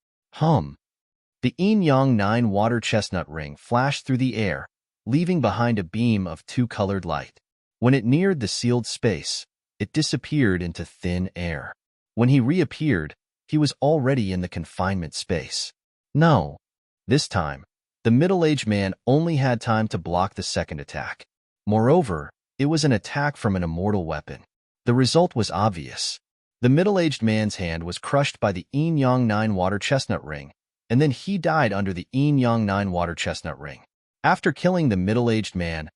The Yin-Yang 9 water chestnut ring flashed through the air, leaving behind a beam of 2-colored light. When it neared the sealed space, it disappeared into thin air. When he reappeared, he was already in the confinement space. No. This time, the middle-aged man only had time to block the second attack. Moreover, it was an attack from an immortal weapon. The result was obvious. The middle-aged man's hand was crushed by the Yin-Yang 9 water chestnut ring, and then he died under the Yin-Yang 9 water chestnut ring. After killing the middle-aged man,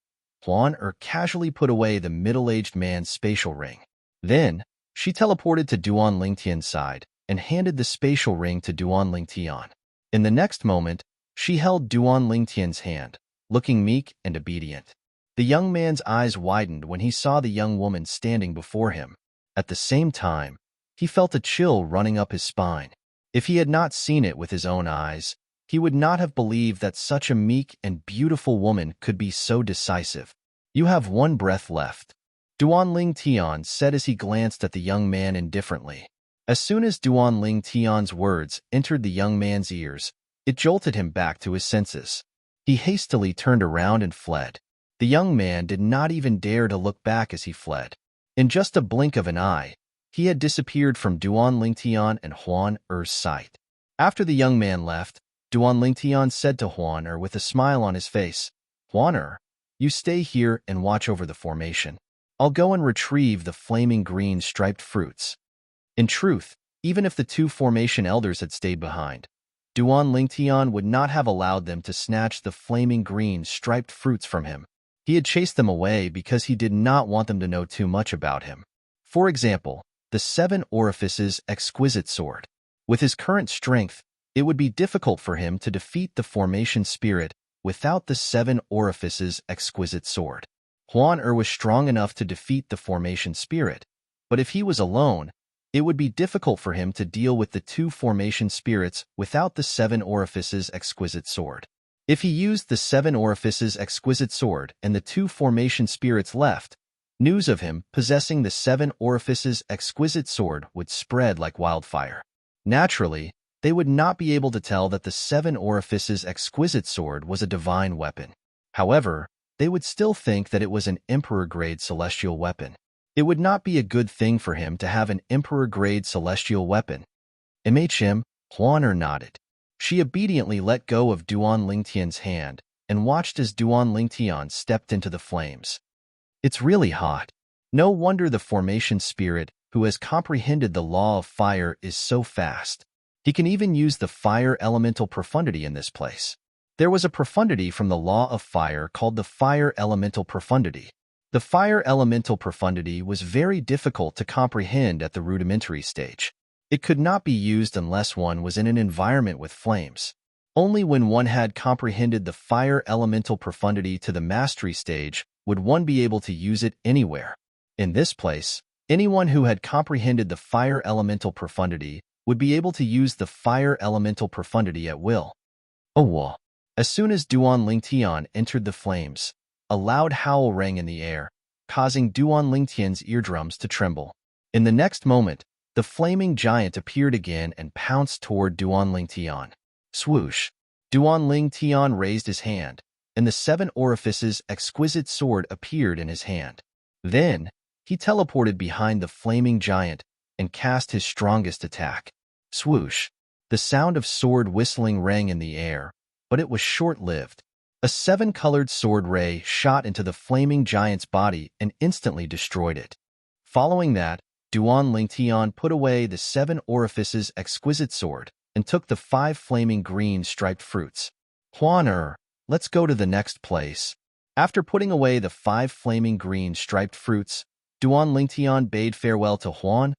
Huan casually put away the middle-aged man's spatial ring. Then, she teleported to Duan Lingtian's side and handed the spatial ring to Duan Lingtian. In the next moment, she held Duan Lingtian's hand, looking meek and obedient. The young man's eyes widened when he saw the young woman standing before him. At the same time, he felt a chill running up his spine. If he had not seen it with his own eyes, he would not have believed that such a meek and beautiful woman could be so decisive. You have 1 breath left, Duan Lingtian said as he glanced at the young man indifferently. As soon as Duan Lingtian's words entered the young man's ears, it jolted him back to his senses. He hastily turned around and fled. The young man did not even dare to look back as he fled. In just a blink of an eye, he had disappeared from Duan Lingtian and Huan sight. After the young man left, Duan Lingtian said to Huan with a smile on his face, Huan you stay here and watch over the formation. I'll go and retrieve the flaming green striped fruits. In truth, even if the 2 formation elders had stayed behind, Duan Lingtian would not have allowed them to snatch the flaming green striped fruits from him. He had chased them away because he did not want them to know too much about him. For example, the 7 Orifices exquisite sword. With his current strength, it would be difficult for him to defeat the formation spirit without the 7 Orifices exquisite sword. Huan was strong enough to defeat the formation spirit, but if he was alone, it would be difficult for him to deal with the 2 formation spirits without the 7 Orifices exquisite sword. If he used the 7 Orifices exquisite sword and the 2 formation spirits left, news of him possessing the 7 Orifices exquisite sword would spread like wildfire. Naturally, they would not be able to tell that the seven orifices exquisite sword was a divine weapon. However, they would still think that it was an emperor-grade celestial weapon. It would not be a good thing for him to have an emperor-grade celestial weapon. MHM, Huan nodded. She obediently let go of Duan Lingtian's hand and watched as Duan Lingtian stepped into the flames. It's really hot. No wonder the formation spirit, who has comprehended the law of fire, is so fast. He can even use the fire elemental profundity in this place. There was a profundity from the law of fire called the fire elemental profundity. The fire elemental profundity was very difficult to comprehend at the rudimentary stage. It could not be used unless one was in an environment with flames. Only when one had comprehended the fire elemental profundity to the mastery stage would one be able to use it anywhere. In this place, anyone who had comprehended the fire elemental profundity would be able to use the fire elemental profundity at will. Oh, whoa. As soon as Duan Lingtian entered the flames, a loud howl rang in the air, causing Duan Lingtian's eardrums to tremble. In the next moment, the flaming giant appeared again and pounced toward Duan Lingtian. Swoosh! Duan Lingtian raised his hand, and the seven orifices exquisite sword appeared in his hand. Then, he teleported behind the flaming giant and cast his strongest attack. Swoosh! The sound of sword whistling rang in the air, but it was short-lived. A seven-colored sword ray shot into the flaming giant's body and instantly destroyed it. Following that, Duan Lingtian put away the seven orifices exquisite sword and took the 5 flaming green striped fruits. Huan let's go to the next place. After putting away the 5 flaming green striped fruits, Duan Lingtian bade farewell to Huan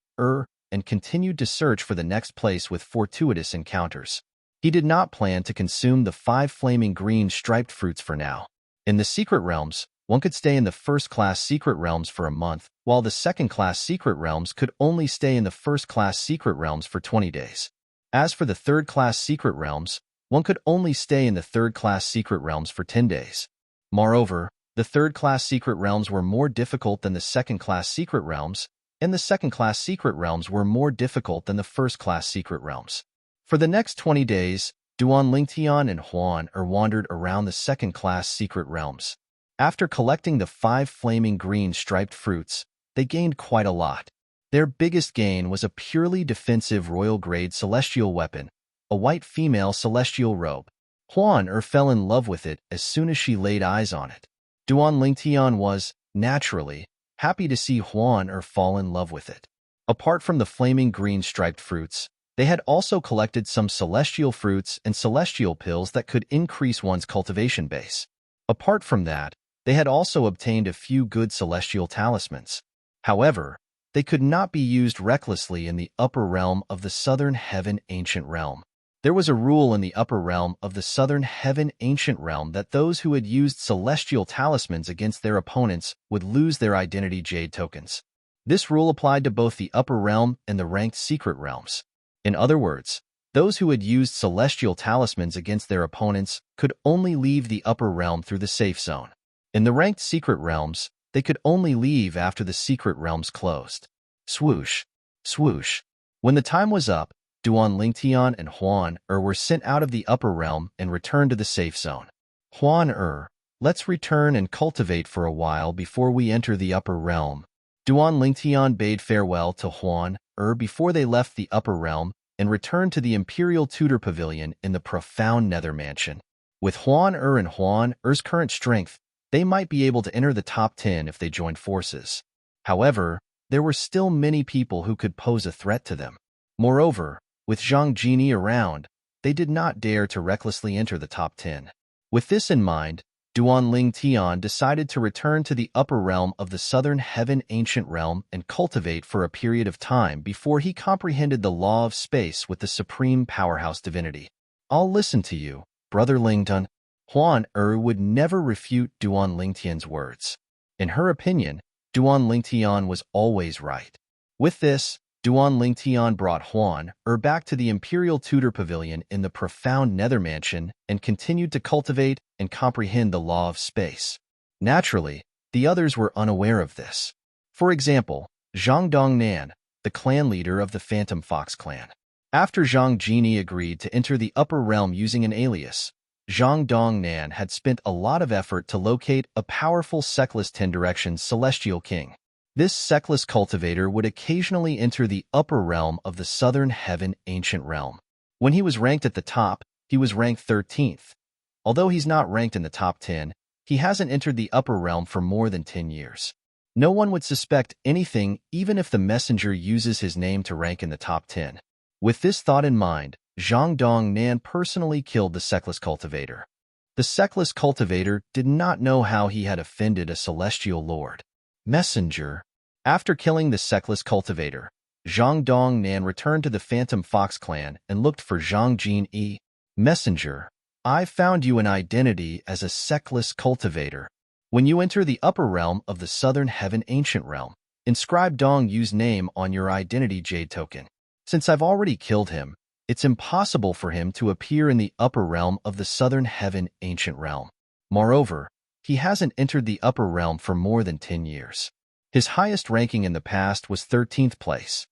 and continued to search for the next place with fortuitous encounters. He did not plan to consume the 5 flaming green striped fruits for now. In the secret realms, one could stay in the first-class secret realms for a month, while the second-class secret realms could only stay in the first-class secret realms for 20 days. As for the third-class secret realms, one could only stay in the third-class secret realms for 10 days. Moreover, the third-class secret realms were more difficult than the second-class secret realms, and the second-class secret realms were more difficult than the first-class secret realms. For the next 20 days, Duan Lingtian and Huan wandered around the second-class secret realms. After collecting the 5 flaming green striped fruits, they gained quite a lot. Their biggest gain was a purely defensive royal-grade celestial weapon, a white female celestial robe. Huan fell in love with it as soon as she laid eyes on it. Duan Lingtian was, naturally, happy to see Huan fall in love with it. Apart from the flaming green striped fruits, they had also collected some celestial fruits and celestial pills that could increase one's cultivation base. Apart from that, they had also obtained a few good celestial talismans. However, they could not be used recklessly in the upper realm of the Southern Heaven Ancient Realm. There was a rule in the upper realm of the Southern Heaven Ancient Realm that those who had used celestial talismans against their opponents would lose their identity jade tokens. This rule applied to both the upper realm and the ranked secret realms. In other words, those who had used celestial talismans against their opponents could only leave the upper realm through the safe zone. In the ranked secret realms, they could only leave after the secret realms closed. Swoosh! Swoosh! When the time was up, Duan Lingtian and Huan were sent out of the upper realm and returned to the safe zone. Huan let's return and cultivate for a while before we enter the upper realm. Duan Lingtian bade farewell to Huan before they left the upper realm and returned to the Imperial Tudor Pavilion in the profound Nether Mansion. With Huan and Huan's current strength, they might be able to enter the top 10 if they joined forces. However, there were still many people who could pose a threat to them. Moreover, with Zhang Jini around, they did not dare to recklessly enter the top 10. With this in mind, Duan Lingtian decided to return to the upper realm of the Southern Heaven Ancient Realm and cultivate for a period of time before he comprehended the law of space with the supreme powerhouse divinity. I'll listen to you, Brother Lingtun. Huan would never refute Duan Lingtian's words. In her opinion, Duan Lingtian was always right. With this, Duan Lingtian brought Huan back to the Imperial Tudor Pavilion in the profound Nether Mansion and continued to cultivate and comprehend the law of space. Naturally, the others were unaware of this. For example, Zhang Dongnan, the clan leader of the Phantom Fox clan. After Zhang Jini agreed to enter the upper realm using an alias, Zhang Dongnan had spent a lot of effort to locate a powerful Seckless 10-direction celestial king. This Seckless cultivator would occasionally enter the upper realm of the southern heaven ancient realm. When he was ranked at the top, he was ranked 13th. Although he's not ranked in the top 10, he hasn't entered the upper realm for more than 10 years. No one would suspect anything even if the messenger uses his name to rank in the top 10. With this thought in mind, Zhang Dongnan personally killed the Seckless cultivator. The Seckless cultivator did not know how he had offended a celestial lord. Messenger. After killing the Seckless cultivator, Zhang Dongnan returned to the Phantom Fox clan and looked for Zhang Jin. Messenger. I found you an identity as a Seckless cultivator. When you enter the upper realm of the Southern Heaven Ancient Realm, inscribe Dong Yu's name on your identity jade token. Since I've already killed him, it's impossible for him to appear in the upper realm of the Southern Heaven Ancient Realm. Moreover, he hasn't entered the upper realm for more than 10 years. His highest ranking in the past was 13th place.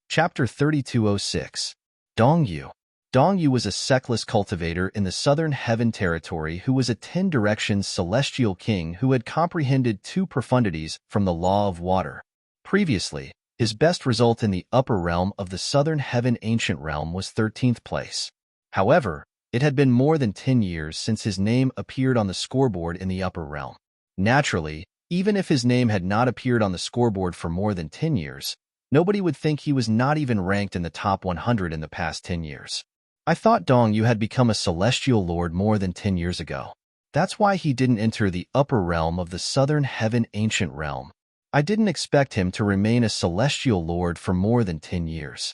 Chapter 3206. Dong Yu. Dong Yu was a Seckless cultivator in the Southern Heaven territory who was a 10-direction celestial king who had comprehended 2 profundities from the law of water. Previously, his best result in the upper realm of the Southern Heaven Ancient Realm was 13th place. However, it had been more than 10 years since his name appeared on the scoreboard in the upper realm. Naturally, even if his name had not appeared on the scoreboard for more than 10 years, nobody would think he was not even ranked in the top 100 in the past 10 years. I thought Dong Yu had become a celestial lord more than 10 years ago. That's why he didn't enter the upper realm of the Southern Heaven Ancient Realm. I didn't expect him to remain a celestial lord for more than 10 years.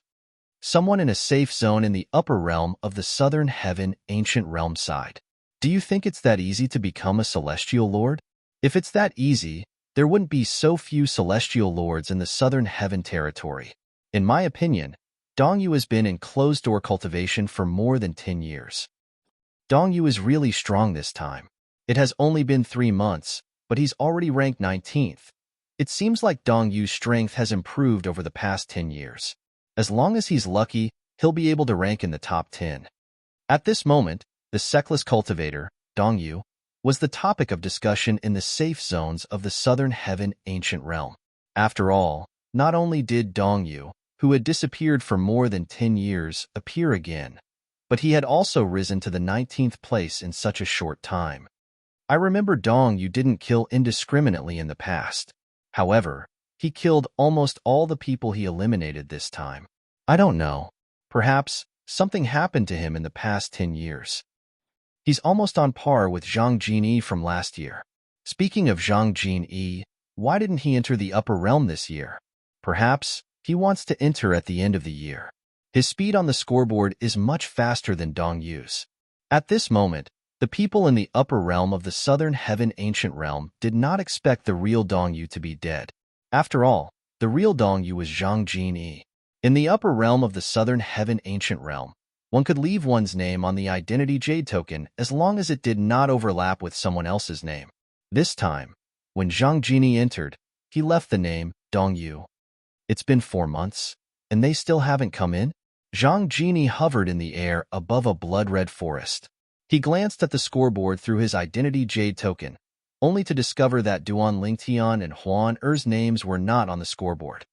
Someone in a safe zone in the upper realm of the Southern Heaven Ancient Realm side. Do you think it's that easy to become a celestial lord? If it's that easy, there wouldn't be so few celestial lords in the Southern Heaven territory. In my opinion, Dong Yu has been in closed-door cultivation for more than 10 years. Dong Yu is really strong this time. It has only been 3 months, but he's already ranked 19th. It seems like Dong Yu's strength has improved over the past 10 years. As long as he's lucky, he'll be able to rank in the top 10. At this moment, the Seckless cultivator, Dong Yu, was the topic of discussion in the safe zones of the Southern Heaven Ancient Realm. After all, not only did Dong Yu, who had disappeared for more than 10 years, appear again, but he had also risen to the 19th place in such a short time. I remember Dong Yu didn't kill indiscriminately in the past. However, he killed almost all the people he eliminated this time. I don't know. Perhaps something happened to him in the past 10 years. He's almost on par with Zhang Jini from last year. Speaking of Zhang Jini, why didn't he enter the upper realm this year? Perhaps he wants to enter at the end of the year. His speed on the scoreboard is much faster than Dong Yu's. At this moment, the people in the upper realm of the Southern Heaven Ancient Realm did not expect the real Dong Yu to be dead. After all, the real Dong Yu was Zhang Jini. In the upper realm of the Southern Heaven Ancient Realm, one could leave one's name on the identity jade token as long as it did not overlap with someone else's name. This time, when Zhang Jini entered, he left the name Dong Yu. It's been 4 months, and they still haven't come in? Zhang Jini hovered in the air above a blood-red forest. He glanced at the scoreboard through his identity jade token, only to discover that Duan Lingtian and Huan Er's names were not on the scoreboard.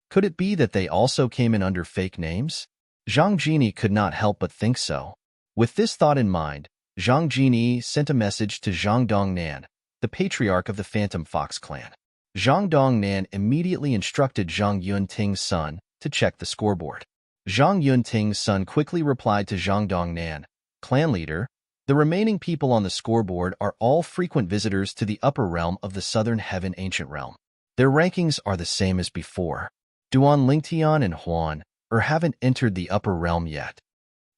Could it be that they also came in under fake names? Zhang Jini could not help but think so. With this thought in mind, Zhang Jini sent a message to Zhang Dongnan, the patriarch of the Phantom Fox clan. Zhang Dongnan immediately instructed Zhang Yunting's son to check the scoreboard. Zhang Yunting's son quickly replied to Zhang Dongnan, clan leader, the remaining people on the scoreboard are all frequent visitors to the upper realm of the Southern Heaven Ancient Realm. Their rankings are the same as before. Duan Lingtian and Huan haven't entered the upper realm yet.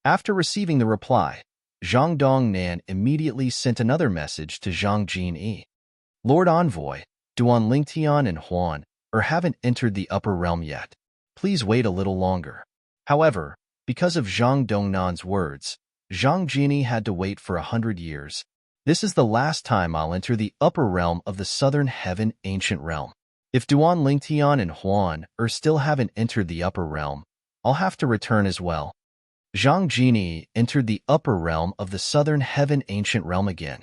After receiving the reply, Zhang Dongnan immediately sent another message to Zhang Jini. Lord Envoy, Duan Lingtian and Huan haven't entered the upper realm yet. Please wait a little longer. However, because of Zhang Dongnan's words, Zhang Jini had to wait for 100 years. This is the last time I'll enter the upper realm of the Southern Heaven Ancient Realm. If Duan Lingtian and Huan still haven't entered the upper realm, I'll have to return as well. Zhang Jini entered the upper realm of the southern heaven ancient realm again.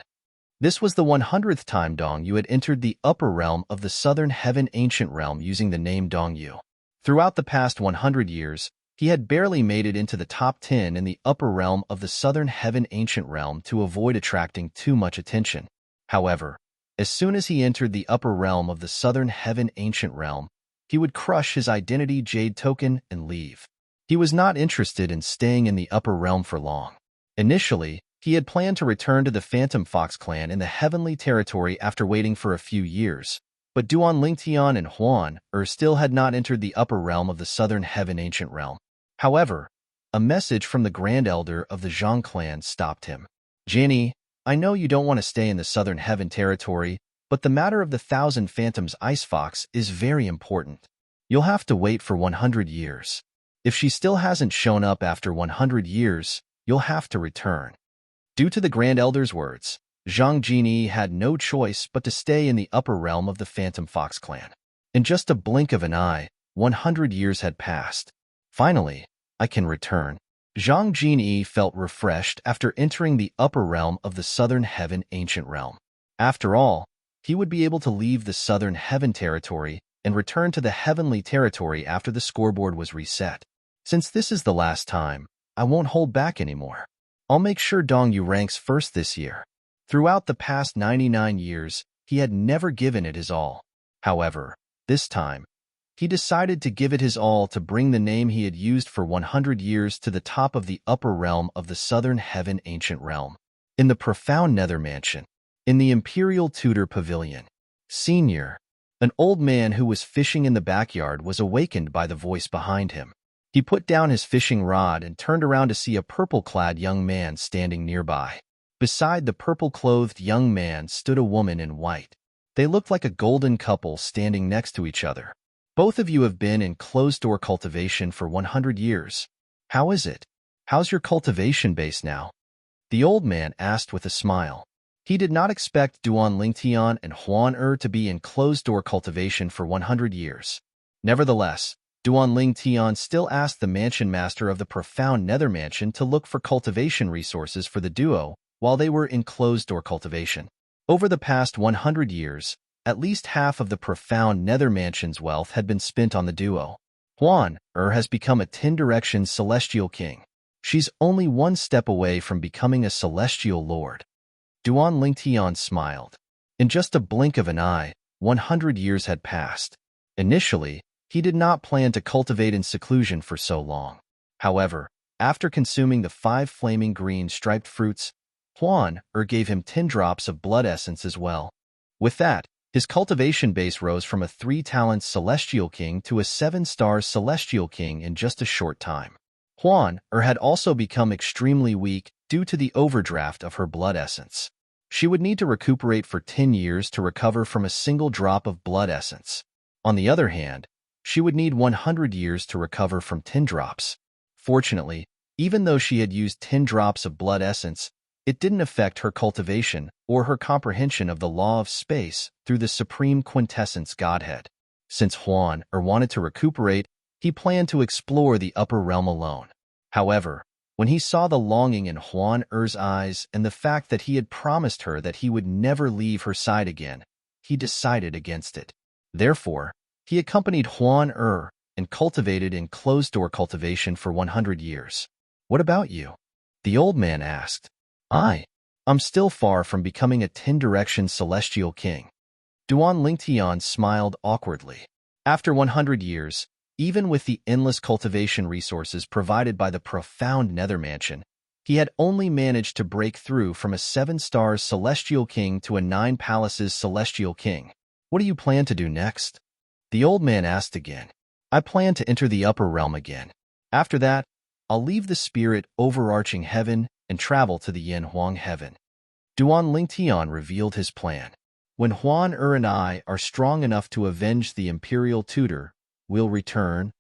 This was the 100th time Dong Yu had entered the upper realm of the southern heaven ancient realm using the name Dong Yu. Throughout the past 100 years, he had barely made it into the top 10 in the upper realm of the southern heaven ancient realm to avoid attracting too much attention. However, as soon as he entered the upper realm of the southern heaven ancient realm, he would crush his identity jade token and leave. He was not interested in staying in the upper realm for long. Initially, he had planned to return to the Phantom Fox clan in the Heavenly Territory after waiting for a few years, but Duan Lingtian and Huan still had not entered the upper realm of the Southern Heaven Ancient Realm. However, a message from the Grand Elder of the Zhang clan stopped him. Jinny, I know you don't want to stay in the Southern Heaven Territory, but the matter of the 1,000 Phantoms Ice Fox is very important. You'll have to wait for 100 years. If she still hasn't shown up after 100 years, you'll have to return. Due to the Grand Elder's words, Zhang Jini had no choice but to stay in the upper realm of the Phantom Fox clan. In just a blink of an eye, 100 years had passed. Finally, I can return. Zhang Jini felt refreshed after entering the upper realm of the Southern Heaven Ancient Realm. After all, he would be able to leave the Southern Heaven Territory and return to the Heavenly Territory after the scoreboard was reset. Since this is the last time, I won't hold back anymore. I'll make sure Dong Yu ranks first this year. Throughout the past 99 years, he had never given it his all. However, this time, he decided to give it his all to bring the name he had used for 100 years to the top of the upper realm of the Southern Heaven Ancient Realm. In the profound Nether Mansion, in the Imperial Tudor Pavilion, Senior, an old man who was fishing in the backyard, was awakened by the voice behind him. He put down his fishing rod and turned around to see a purple-clad young man standing nearby. Beside the purple-clothed young man stood a woman in white. They looked like a golden couple standing next to each other. Both of you have been in closed-door cultivation for 100 years. How is it? How's your cultivation base now? The old man asked with a smile. He did not expect Duan Lingtian and Huan to be in closed-door cultivation for 100 years. Nevertheless, Duan Lingtian still asked the mansion master of the profound Nether Mansion to look for cultivation resources for the duo while they were in closed-door cultivation. Over the past 100 years, at least half of the profound Nether Mansion's wealth had been spent on the duo. Huan has become a 10-direction celestial king. She's only one step away from becoming a celestial lord. Duan Lingtian smiled. In just a blink of an eye, 100 years had passed. Initially, he did not plan to cultivate in seclusion for so long. However, after consuming the 5 flaming green striped fruits, Huan gave him 10 drops of blood essence as well. With that, his cultivation base rose from a 3-talent celestial king to a 7-star celestial king in just a short time. Huan had also become extremely weak due to the overdraft of her blood essence. She would need to recuperate for 10 years to recover from a single drop of blood essence. On the other hand, she would need 100 years to recover from 10 drops. Fortunately, even though she had used 10 drops of blood essence, it didn't affect her cultivation or her comprehension of the law of space through the supreme quintessence Godhead. Since Huan wanted to recuperate, he planned to explore the upper realm alone. However, when he saw the longing in Huan-Er's eyes and the fact that he had promised her that he would never leave her side again, he decided against it. Therefore, he accompanied Huan-Er and cultivated in closed-door cultivation for 100 years. What about you? The old man asked. I'm still far from becoming a 10-direction celestial king. Duan Lingtian smiled awkwardly. After 100 years, even with the endless cultivation resources provided by the profound Nether Mansion, he had only managed to break through from a 7-star celestial king to a 9 palaces celestial king. What do you plan to do next? The old man asked again. I plan to enter the upper realm again. After that, I'll leave the spirit overarching heaven and travel to the Yanhuang heaven. Duan Lingtian revealed his plan. When Huan-Er and I are strong enough to avenge the imperial tutor, we'll return.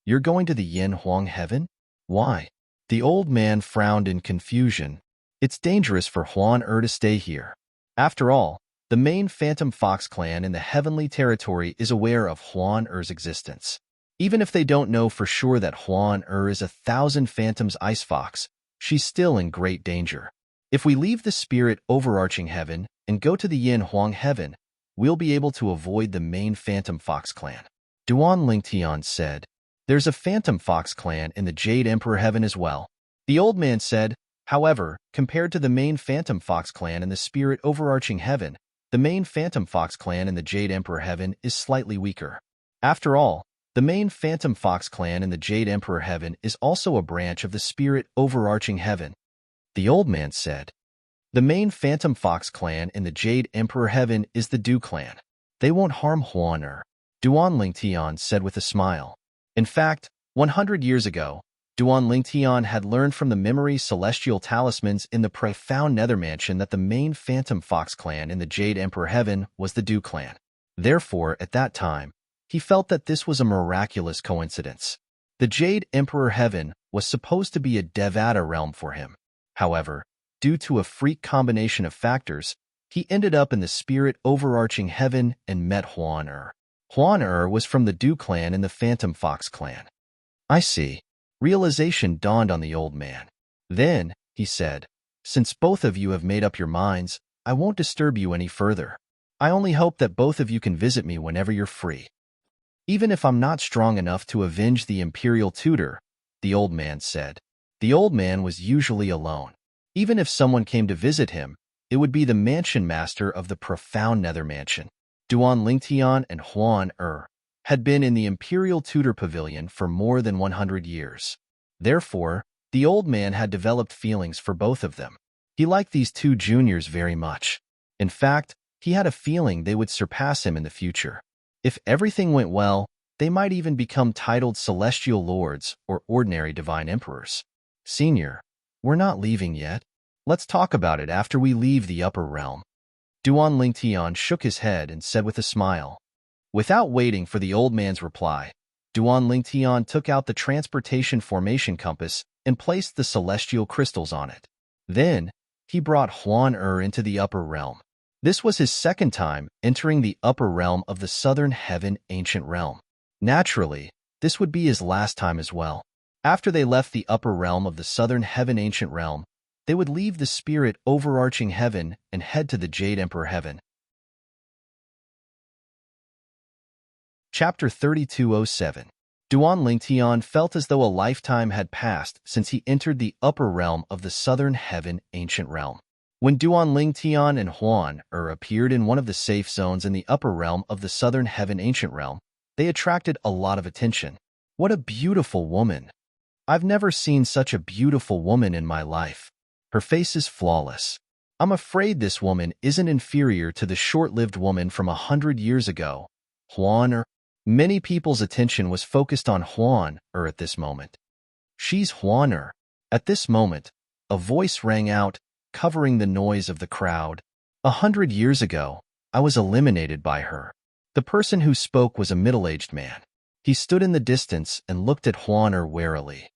You're going to the Yanhuang heaven? Why? The old man frowned in confusion. It's dangerous for Huan-Er to stay here. After all, The main Phantom Fox clan in the Heavenly Territory is aware of Huan Er's existence. Even if they don't know for sure that Huan Er is 1,000 Phantoms Ice Fox, she's still in great danger. If we leave the spirit overarching heaven and go to the Yin Huang heaven, we'll be able to avoid the main Phantom Fox clan. Duan Lingtian said, "There's a Phantom Fox clan in the Jade Emperor heaven as well." The old man said, "However, compared to the main Phantom Fox clan in the spirit overarching heaven, the main Phantom Fox clan in the Jade Emperor heaven is slightly weaker. After all, the main Phantom Fox clan in the Jade Emperor heaven is also a branch of the spirit overarching heaven." The old man said, "The main Phantom Fox clan in the Jade Emperor heaven is the Du clan. They won't harm Huan Er," Duan Lingtian said with a smile. In fact, 100 years ago, Duan Lingtian had learned from the memory celestial talismans in the profound nether mansion that the main Phantom Fox clan in the Jade Emperor heaven was the Du clan. Therefore, at that time, he felt that this was a miraculous coincidence. The Jade Emperor heaven was supposed to be a Devata realm for him. However, due to a freak combination of factors, he ended up in the spirit overarching heaven and met Huan Er. Huan Er was from the Du clan and the Phantom Fox clan. "I see." Realization dawned on the old man. Then, he said, "Since both of you have made up your minds, I won't disturb you any further. I only hope that both of you can visit me whenever you're free. Even if I'm not strong enough to avenge the Imperial Tutor," the old man said. The old man was usually alone. Even if someone came to visit him, it would be the mansion master of the profound nether mansion. Duan Lingtian and Huan Er had been in the Imperial Tutor Pavilion for more than 100 years. Therefore, the old man had developed feelings for both of them. He liked these two juniors very much. In fact, he had a feeling they would surpass him in the future. If everything went well, they might even become titled Celestial Lords or ordinary Divine Emperors. "Senior, we're not leaving yet. Let's talk about it after we leave the upper realm." Duan Lingtian shook his head and said with a smile. Without waiting for the old man's reply, Duan Lingtian took out the transportation formation compass and placed the celestial crystals on it. Then, he brought Huan Er into the upper realm. This was his second time entering the upper realm of the Southern Heaven Ancient Realm. Naturally, this would be his last time as well. After they left the upper realm of the Southern Heaven Ancient Realm, they would leave the spirit overarching heaven and head to the Jade Emperor heaven. Chapter 3207. Duan Lingtian felt as though a lifetime had passed since he entered the upper realm of the Southern Heaven Ancient Realm. When Duan Lingtian and Huan Er appeared in one of the safe zones in the upper realm of the Southern Heaven Ancient Realm, they attracted a lot of attention. "What a beautiful woman! I've never seen such a beautiful woman in my life. Her face is flawless. I'm afraid this woman isn't inferior to the short-lived woman from 100 years ago." Huan Er. Many people's attention was focused on Huan Er at this moment. "She's Huan Er." At this moment, a voice rang out, covering the noise of the crowd. 100 years ago, I was eliminated by her." The person who spoke was a middle-aged man. He stood in the distance and looked at Huan Er warily.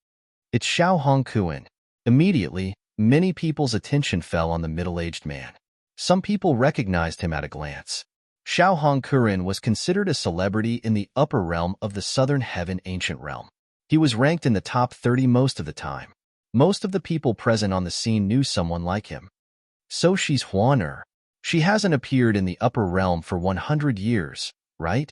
"It's Xiao Hongkuan." Immediately, many people's attention fell on the middle-aged man. Some people recognized him at a glance. Xiao Hongkuan was considered a celebrity in the upper realm of the Southern Heaven Ancient Realm. He was ranked in the top 30 most of the time. Most of the people present on the scene knew someone like him. "So she's Huan Er. She hasn't appeared in the upper realm for 100 years, right?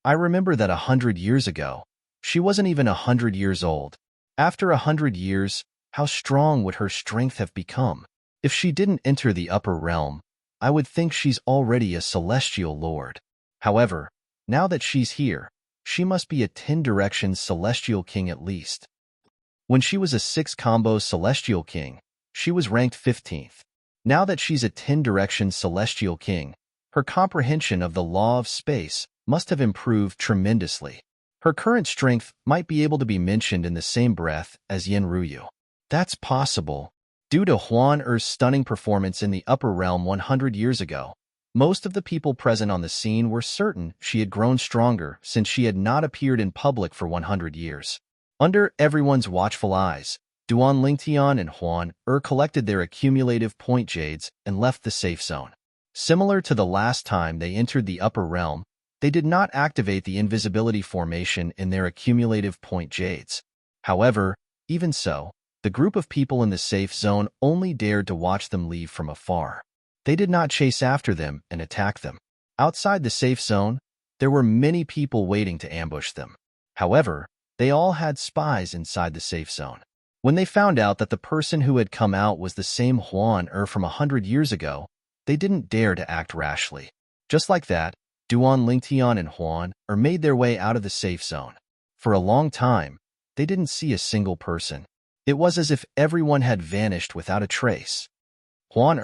I remember that 100 years ago, she wasn't even 100 years old. After 100 years, how strong would her strength have become? If she didn't enter the upper realm, I would think she's already a celestial lord. However, now that she's here, she must be a 10 directions celestial king at least." When she was a 6 combo celestial king, she was ranked 15th. Now that she's a 10 directions celestial king, her comprehension of the law of space must have improved tremendously. Her current strength might be able to be mentioned in the same breath as Yin Ruyu. That's possible. Due to Huan Er's stunning performance in the upper realm 100 years ago, most of the people present on the scene were certain she had grown stronger since she had not appeared in public for 100 years. Under everyone's watchful eyes, Duan Lingtian and Huan Er collected their accumulative point jades and left the safe zone. Similar to the last time they entered the upper realm, they did not activate the invisibility formation in their accumulative point jades. However, even so, the group of people in the safe zone only dared to watch them leave from afar. They did not chase after them and attack them. Outside the safe zone, there were many people waiting to ambush them. However, they all had spies inside the safe zone. When they found out that the person who had come out was the same Huan from 100 years ago, they didn't dare to act rashly. Just like that, Duan Lingtian and Huan made their way out of the safe zone. For a long time, they didn't see a single person. It was as if everyone had vanished without a trace. Huan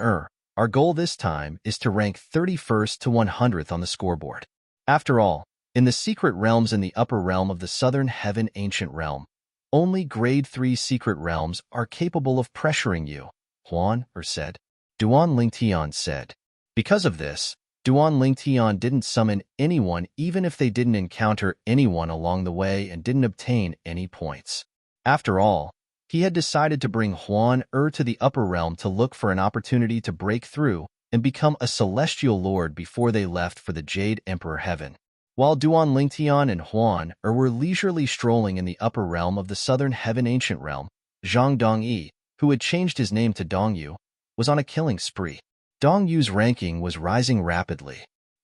our goal this time is to rank 31st to 100th on the scoreboard. After all, in the secret realms in the upper realm of the Southern Heaven Ancient Realm, only Grade 3 secret realms are capable of pressuring you, Huan said. Duan Lingtian said. Because of this, Duan Lingtian didn't summon anyone even if they didn't encounter anyone along the way and didn't obtain any points. After all, he had decided to bring Huan to the upper realm to look for an opportunity to break through and become a celestial lord before they left for the Jade Emperor Heaven. While Duan Lingtian and Huan were leisurely strolling in the upper realm of the Southern Heaven Ancient Realm, Zhang Dongyi, who had changed his name to Dongyu, was on a killing spree. Dongyu's ranking was rising rapidly.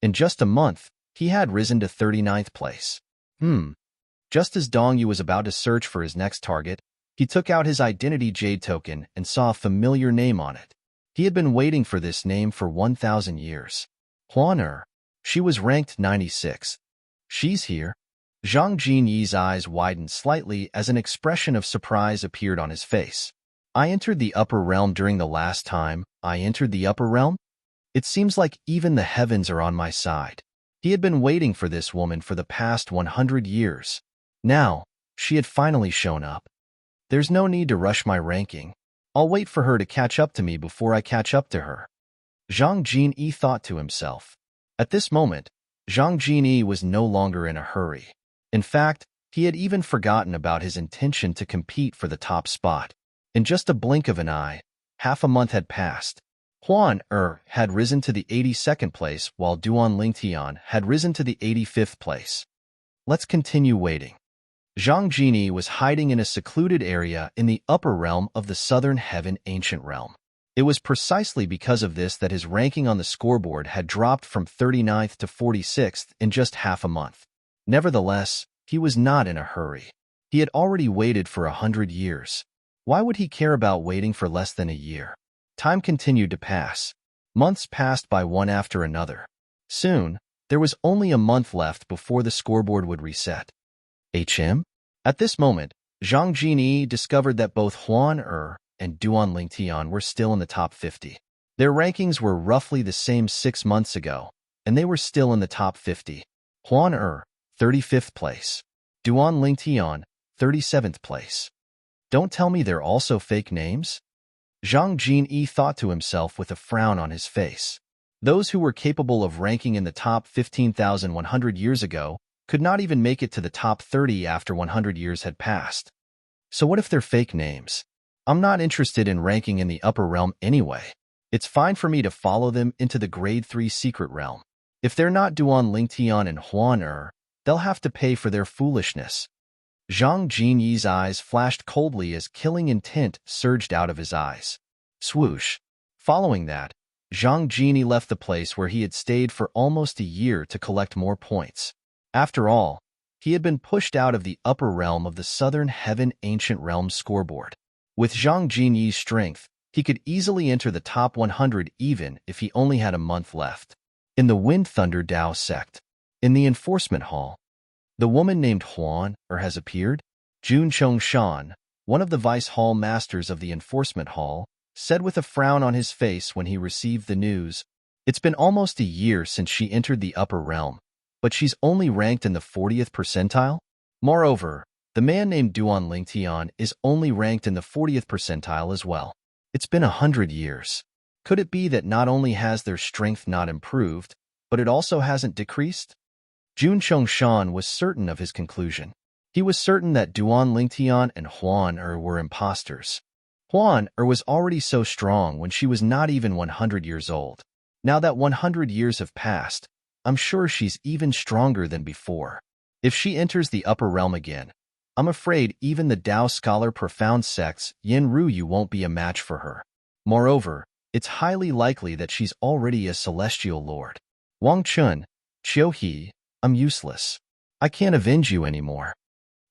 In just a month, he had risen to 39th place. Just as Dongyu was about to search for his next target, he took out his identity jade token and saw a familiar name on it. He had been waiting for this name for 1,000 years. Huan She was ranked 96th. She's here. Zhang Jinyi's eyes widened slightly as an expression of surprise appeared on his face. I entered the upper realm during the last time I entered the upper realm? It seems like even the heavens are on my side. He had been waiting for this woman for the past 100 years. Now, she had finally shown up. There's no need to rush my ranking. I'll wait for her to catch up to me before I catch up to her. Zhang Jinyi thought to himself. At this moment, Zhang Jinyi was no longer in a hurry. In fact, he had even forgotten about his intention to compete for the top spot. In just a blink of an eye, half a month had passed. Huan had risen to the 82nd place while Duan Lingtian had risen to the 85th place. Let's continue waiting. Zhang Jinyi was hiding in a secluded area in the upper realm of the Southern Heaven Ancient Realm. It was precisely because of this that his ranking on the scoreboard had dropped from 39th to 46th in just half a month. Nevertheless, he was not in a hurry. He had already waited for 100 years. Why would he care about waiting for less than a year? Time continued to pass. Months passed by one after another. Soon, there was only a month left before the scoreboard would reset. At this moment, Zhang Jinyi discovered that both Huan and Duan Lingtian were still in the top 50. Their rankings were roughly the same 6 months ago, and they were still in the top 50. Huan 35th place. Duan Lingtian, 37th place. Don't tell me they're also fake names? Zhang Jinyi thought to himself with a frown on his face. Those who were capable of ranking in the top 15,100 years ago could not even make it to the top 30 after 100 years had passed. So what if they're fake names? I'm not interested in ranking in the upper realm anyway. It's fine for me to follow them into the grade 3 secret realm. If they're not Duan Lingtian and Huan they'll have to pay for their foolishness. Zhang Jinyi's eyes flashed coldly as killing intent surged out of his eyes. Swoosh. Following that, Zhang Jinyi left the place where he had stayed for almost a year to collect more points. After all, he had been pushed out of the upper realm of the Southern Heaven Ancient Realm scoreboard. With Zhang Jinyi's strength, he could easily enter the top 100 even if he only had a month left. In the Wind Thunder Dao sect, in the enforcement hall, the woman named Huan has appeared. Jun Chongshan, one of the vice hall masters of the enforcement hall, said with a frown on his face when he received the news. It's been almost a year since she entered the upper realm, but she's only ranked in the 40th percentile? Moreover, the man named Duan Lingtian is only ranked in the 40th percentile as well. It's been 100 years. Could it be that not only has their strength not improved, but it also hasn't decreased? Jun Chongshan was certain of his conclusion. He was certain that Duan Lingtian and Huan were imposters. Huan was already so strong when she was not even 100 years old. Now that 100 years have passed, I'm sure she's even stronger than before. If she enters the upper realm again, I'm afraid even the Tao scholar profound sect's Yin Ruyu won't be a match for her. Moreover, it's highly likely that she's already a celestial lord. Wang Chun, Qiu He, I'm useless. I can't avenge you anymore.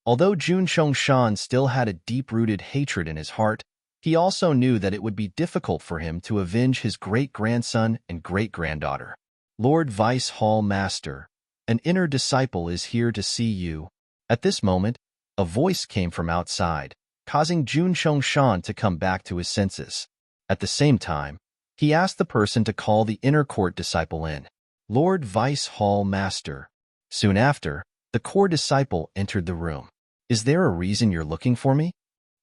Although Jun Chongshan still had a deep-rooted hatred in his heart, he also knew that it would be difficult for him to avenge his great-grandson and great-granddaughter. Lord Vice Hall Master, an inner disciple is here to see you. At this moment, a voice came from outside, causing Jun Chongshan to come back to his senses. At the same time, he asked the person to call the inner court disciple in. Lord Vice Hall Master. Soon after, the core disciple entered the room. Is there a reason you're looking for me?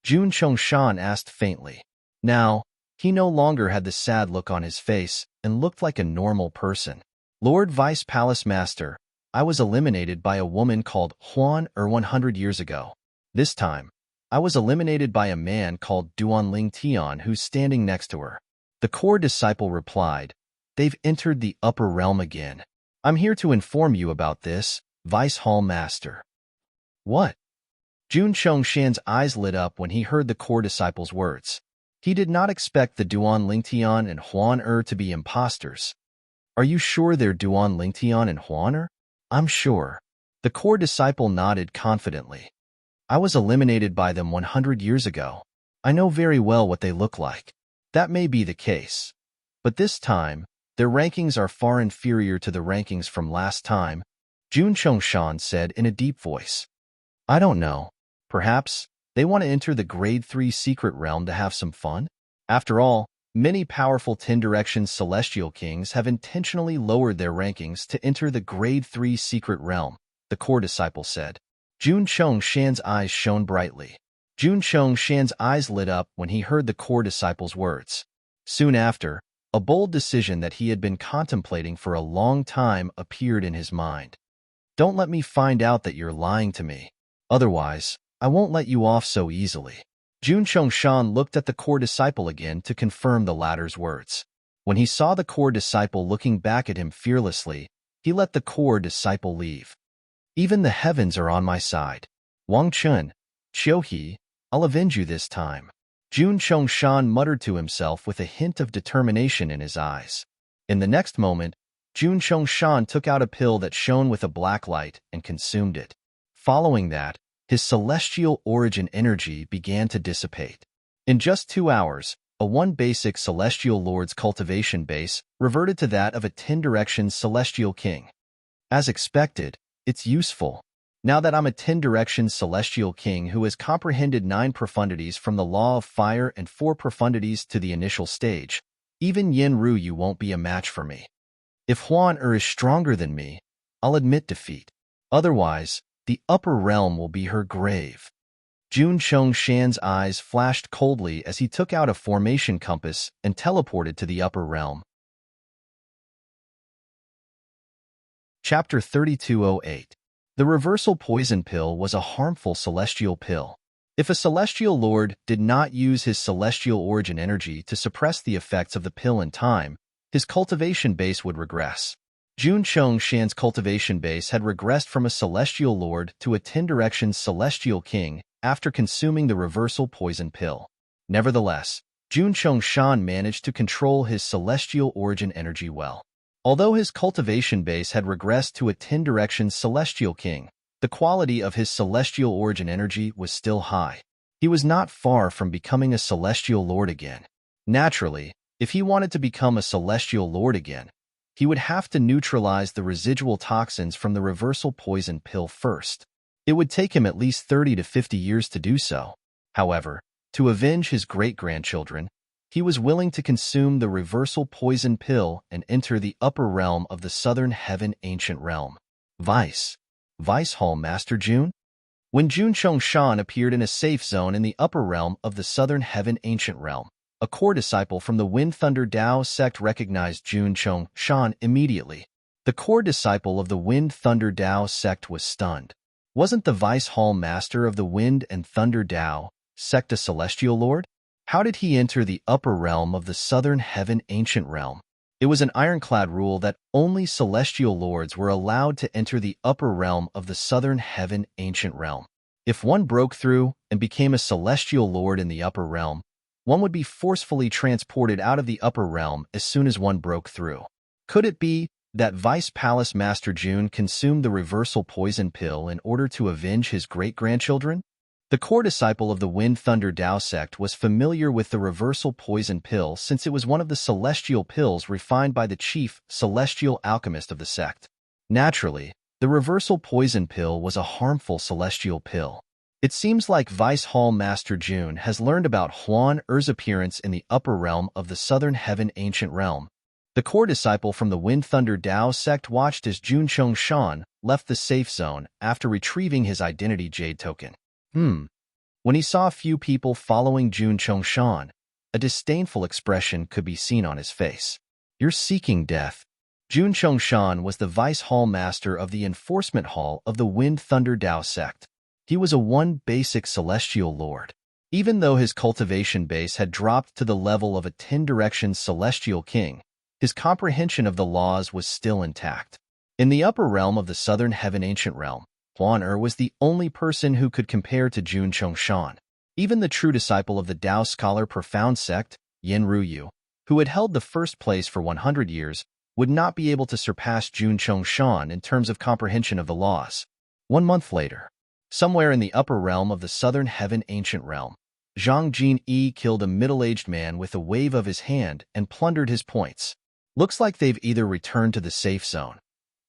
Jun Chongshan asked faintly. Now, he no longer had the sad look on his face and looked like a normal person. Lord Vice Palace Master, I was eliminated by a woman called Huan 100 years ago. This time, I was eliminated by a man called Duanling Tian who's standing next to her. The core disciple replied, They've entered the upper realm again. I'm here to inform you about this, Vice Hall Master. What? Jun Chongshan's eyes lit up when he heard the core disciple's words. He did not expect the Duan Lingtian and Huan to be imposters. Are you sure they're Duan Lingtian and Huan? I'm sure. The core disciple nodded confidently. I was eliminated by them 100 years ago. I know very well what they look like. That may be the case. But this time, their rankings are far inferior to the rankings from last time, Jun Chongshan said in a deep voice. I don't know. Perhaps they want to enter the Grade 3 secret realm to have some fun? After all, many powerful 10-direction celestial kings have intentionally lowered their rankings to enter the Grade 3 secret realm, the core disciple said. Jun Chongshan's eyes shone brightly. Jun Chongshan's eyes lit up when he heard the core disciple's words. Soon after, a bold decision that he had been contemplating for a long time appeared in his mind. Don't let me find out that you're lying to me. Otherwise, I won't let you off so easily. Jun Chongshan looked at the core disciple again to confirm the latter's words. When he saw the core disciple looking back at him fearlessly, he let the core disciple leave. Even the heavens are on my side. Wang Chun, Qiu He, I'll avenge you this time. Jun Chongshan muttered to himself with a hint of determination in his eyes. In the next moment, Jun Chongshan took out a pill that shone with a black light and consumed it. Following that, his celestial origin energy began to dissipate. In just 2 hours, a 1 basic celestial lord's cultivation base reverted to that of a 10-direction celestial king. As expected, it's useful. Now that I'm a 10-direction celestial king who has comprehended 9 profundities from the law of fire and 4 profundities to the initial stage, even Yin Ruyu won't be a match for me. If Huan is stronger than me, I'll admit defeat. Otherwise, the upper realm will be her grave. Jun Chongshan's eyes flashed coldly as he took out a formation compass and teleported to the upper realm. Chapter 3208. The reversal poison pill was a harmful celestial pill. If a celestial lord did not use his celestial origin energy to suppress the effects of the pill in time, his cultivation base would regress. Jun Chongshan's cultivation base had regressed from a celestial lord to a 10-direction celestial king after consuming the reversal poison pill. Nevertheless, Jun Chongshan managed to control his celestial origin energy well. Although his cultivation base had regressed to a 10-direction celestial king, the quality of his celestial origin energy was still high. He was not far from becoming a celestial lord again. Naturally, if he wanted to become a celestial lord again, he would have to neutralize the residual toxins from the reversal poison pill first. It would take him at least 30 to 50 years to do so. However, to avenge his great-grandchildren, he was willing to consume the reversal poison pill and enter the upper realm of the southern heaven ancient realm. Vice Hall Master Jun? When Jun Chongshan appeared in a safe zone in the upper realm of the southern heaven ancient realm, a core disciple from the Wind Thunder Tao sect recognized Jun Chongshan immediately. The core disciple of the Wind Thunder Tao sect was stunned. Wasn't the Vice Hall Master of the Wind and Thunder Tao sect a celestial lord? How did he enter the upper realm of the southern heaven ancient realm? It was an ironclad rule that only celestial lords were allowed to enter the upper realm of the southern heaven ancient realm. If one broke through and became a celestial lord in the upper realm, one would be forcefully transported out of the upper realm as soon as one broke through. Could it be that Vice Palace Master June consumed the reversal poison pill in order to avenge his great-grandchildren? The core disciple of the Wind Thunder Tao sect was familiar with the reversal poison pill since it was one of the celestial pills refined by the chief celestial alchemist of the sect. Naturally, the reversal poison pill was a harmful celestial pill. It seems like Vice Hall Master June has learned about Huan Er's appearance in the upper realm of the southern heaven ancient realm. The core disciple from the Wind Thunder Tao sect watched as Jun Chongshan left the safe zone after retrieving his identity jade token. When he saw a few people following Jun Chongshan, a disdainful expression could be seen on his face. You're seeking death. Jun Chongshan was the Vice Hall Master of the Enforcement Hall of the Wind Thunder Tao sect. He was a one basic celestial lord. Even though his cultivation base had dropped to the level of a 10-direction celestial king, his comprehension of the laws was still intact. In the upper realm of the southern heaven ancient realm, Huan Er was the only person who could compare to Jun Chongshan. Even the true disciple of the Tao scholar profound sect, Yin Ruyu, who had held the first place for 100 years, would not be able to surpass Jun Chongshan in terms of comprehension of the laws. 1 month later, somewhere in the upper realm of the southern heaven ancient realm, Zhang Jin-yi killed a middle-aged man with a wave of his hand and plundered his points. Looks like they've either returned to the safe zone,